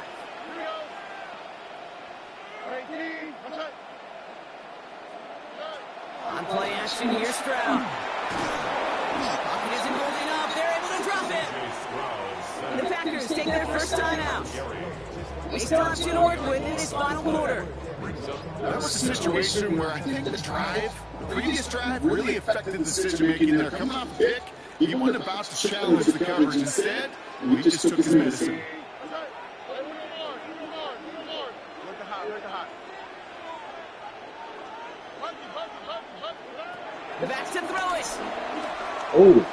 On play action, here's Stroud. Pocket isn't holding up. They're able to drop it. The Packers take their first time out. They still have 2 to work with in this final quarter. That was a situation where I think the previous drive really affected the decision-making there. Coming off pick, he wasn't about to challenge the coverage. Instead, he just took his medicine. Back to throw it. Oh.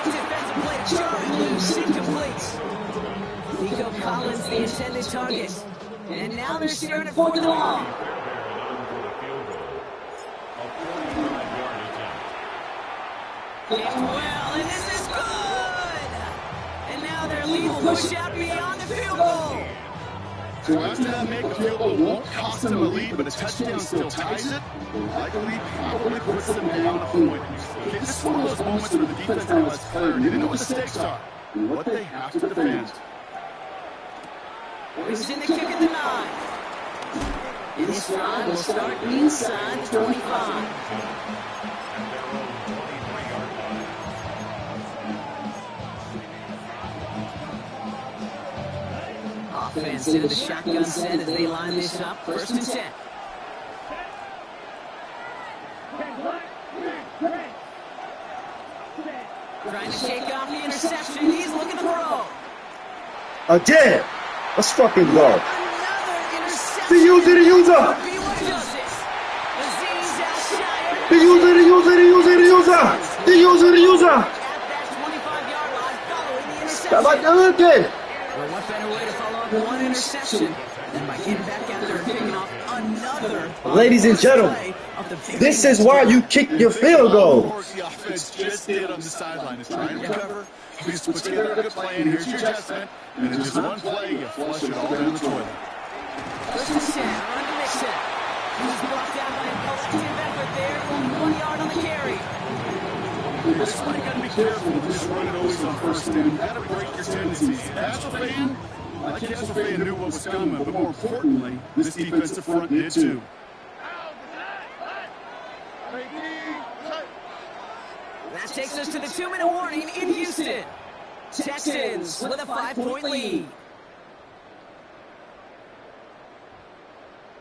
Defensive play, charge loose, incomplete. Nico Collins, the intended target. And now they're sharing it for the long. Well, and this is good. And now their lead will push out beyond the field goal. So after that make a field goal won't cost them a lead, but a touchdown still ties it. Likely probably puts them down a point. Okay, this is one of those moments where the defense has clarity. They know what the stakes are, what they have to defend. He's in the kick at the 9. And this drive will start inside the 25. offense into the shotgun set as they line this up. 1st and 10. Trying to shake off the interception. He's looking to throw. Again. Let's fucking go. Another interception. The user. Be what does it. Azeez Al-Shire. The user. At that 25-yard line following the interception. Well, what better way to follow up one interception than by getting back out there and picking off another. Ladies and gentlemen, this is why you kick your field goal. The offense just did on the sideline is trying to recover. You just put together a good play, and here's your adjustment. And in just one play, you flush it all down the toilet. 1st and 10, run to Mixon. He's blocked down by a collective effort there. Only 1 yard on the carry. This is why you got to be careful with this run it always on 1st down. You got to break your tendencies. As a fan, I guess a fan knew what was coming, but more importantly, this defensive front did too. That takes us to the 2-minute warning in Houston. Texans with a 5-point lead.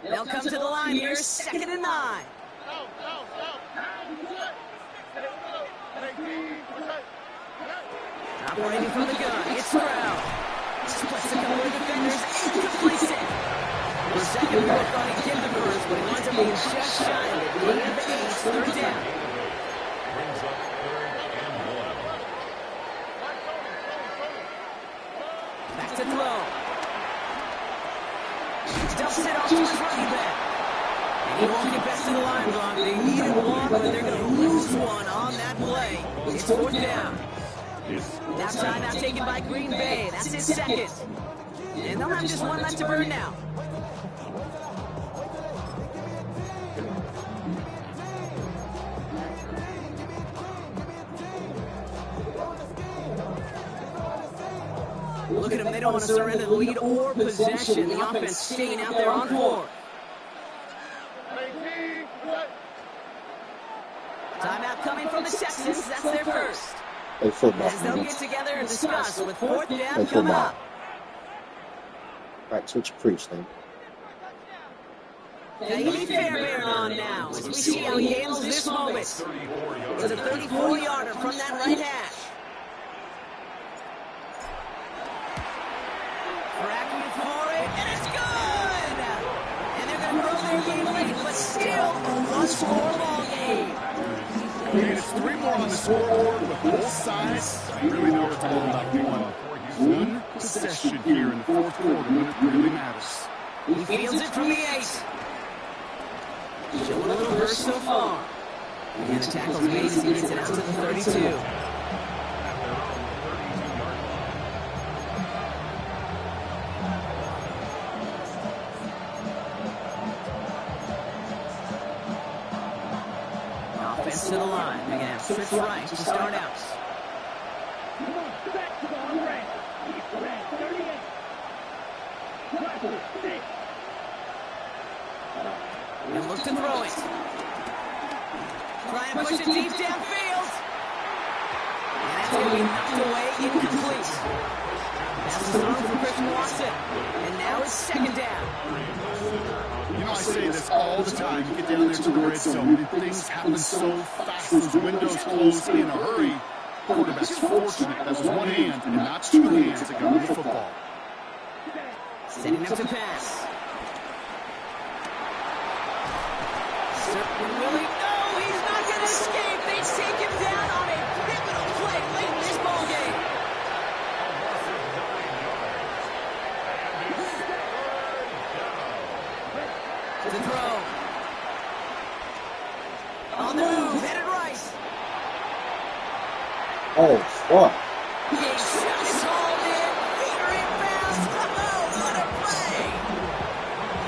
They'll come to the line here, 2nd and 9. Operating from the gun, it's Stroud. Splits a couple of defenders and completes it. The second we thought he'd get the first, but he winds up being just shy of it. Gain of 8, 3rd down. Brings up 3rd and 1. Back to throw. Dumps it off to his running back. And he won't get back to the line, Ron. They needed one, but they're going to lose one on that play. It's 4th down. Now timeout taken by Green Bay. That's his 2nd. And they'll have just 1 left to burn now. Look at them. They don't want to surrender the lead or possession. The offense staying out there on 4. Timeout coming from the Texans. That's their first. Hey, football. As they'll get together and discuss with 4th down coming up. Right, switch preach then. Naomi Fairbairn on now as we see how he handles this moment. It's a 34-yarder from that right hash. Cracking it for it, and it's good! And they're going to throw their game lead, but still a one-score ball game. And it's 3 more on the scoreboard with both sides. You really know it's all about one possession here in the 4th quarter when it really matters. He fields it from the 8. Showing a little burst so far. And the tackle's made as he gets it out to the 32. Offense to the line. They're going to have Fritz Wright to start out. And look to throw it. Trying to push it deep downfield. And that's going to be knocked away, incomplete. Pass is thrown for Christian Watson. And now it's 2nd down. You know, I say this all the time. You get down there to the red zone, and things happen so fast. Those windows close in a hurry. Quarterback's fortunate that was one hand and not 2 hands that got him the football. Setting up to pass. Willie, no, he's not going to escape. They take him down on a pivotal play late in this ball game. To throw. On the move, headed right. Oh, fuck. Big shot is hauled in. Peter inbounds. Oh, what a play.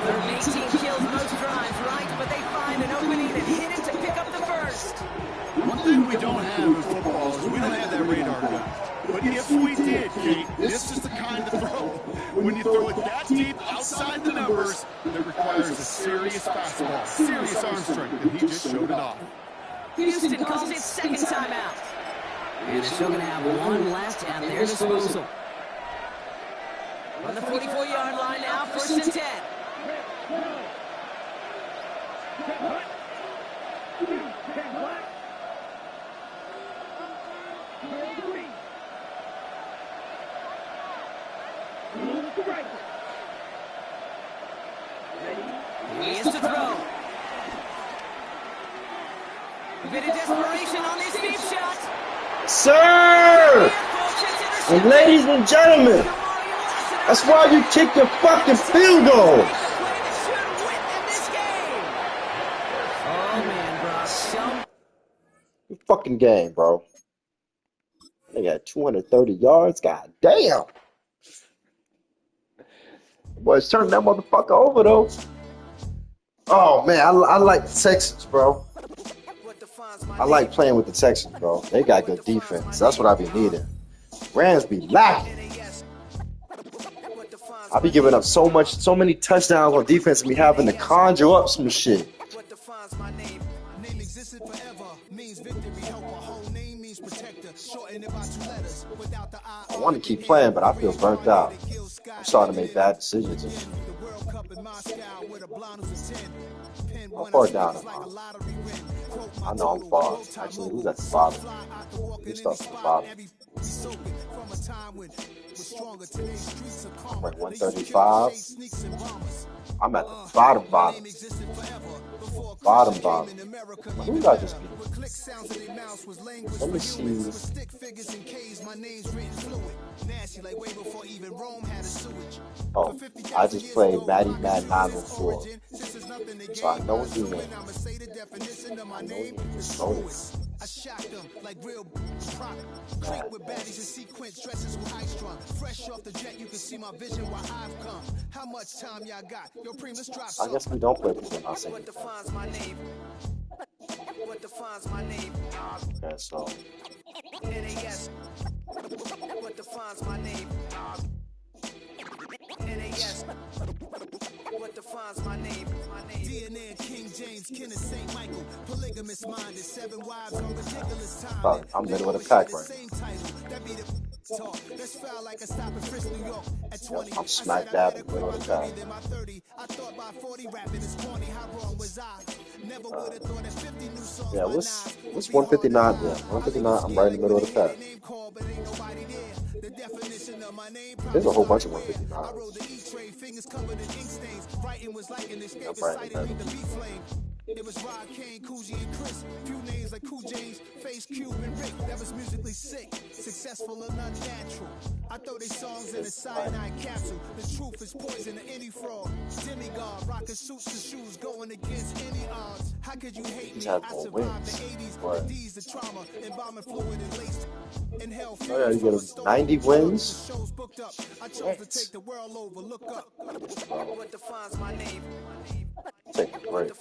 3rd and 18 kills most drives, right? But they find an opening and hit it to pick up the first. One thing we don't have in football is we don't have that radar gun. But if we did, Kate, this is the kind of throw. When you throw it that deep outside the numbers, that requires a serious fastball, serious arm strength, and he just showed it off. Houston calls it 2nd timeout. And they're still going to have 1 left at their disposal. On the 44-yard line now, 1st and 10. He is to throw. A bit of desperation on this deep shot. Sir! And ladies and gentlemen, that's why you kick your fucking field goal. Oh, man, bro. Your fucking game, bro. They got 230 yards. God damn. Boys, turn that motherfucker over, though. Oh, man, I like the Texans, bro. I like playing with the Texans, bro. They got good defense. That's what I be needing. Rams be lacking. I be giving up so many touchdowns on defense and be having to conjure up some shit. I want to keep playing, but I feel burnt out. I'm starting to make bad decisions. How far down am I? I know I'm far. Actually, who's at the bottom? Who starts at the bottom? I'm at 135. I'm at the bottom. Who did I just beat? Let me see. Oh, I just played Madden 904. So I know what you mean. I know you mean. I shock them like real prop. Click with baddies and sequence dresses with high strung. Fresh off the jet, you can see my vision where I've come. How much time y'all got? Yo, Primus drop. I guess we don't play this in our same. What defines my name? What defines my name? Okay, so. NAS. What defines my name? NAS. What defines my name? DNA and King James, Kenneth St. Michael, polygamous minded, 7 wives on ridiculous time. I'm middle of the pack right now. Let's foul like a stop in Frisco, New York at 20. I'm smack dab in the middle of the pack. I thought by 40 rapping is corny. How wrong was I? Never would have thought that 50 new songs. Yeah, what's 159? Yeah, 159. I'm right in the middle of the pack. There's a whole bunch of 159s. I'm right in the middle. It was Rod Kane, Coogee, and Chris. Few names like Cool James, Face Cube, and Rick. That was musically sick, successful and unnatural. I throw these songs in a cyanide capsule. The truth is poison to any fraud. Demigod, rocking suits and shoes, going against any odds. How could you hate me? I survived the 80s, the D's, the trauma, embalming fluid and lace. In hell, oh yeah, you get 90 wins. I chose to take the world over. Look up. What defines my name? Take a break.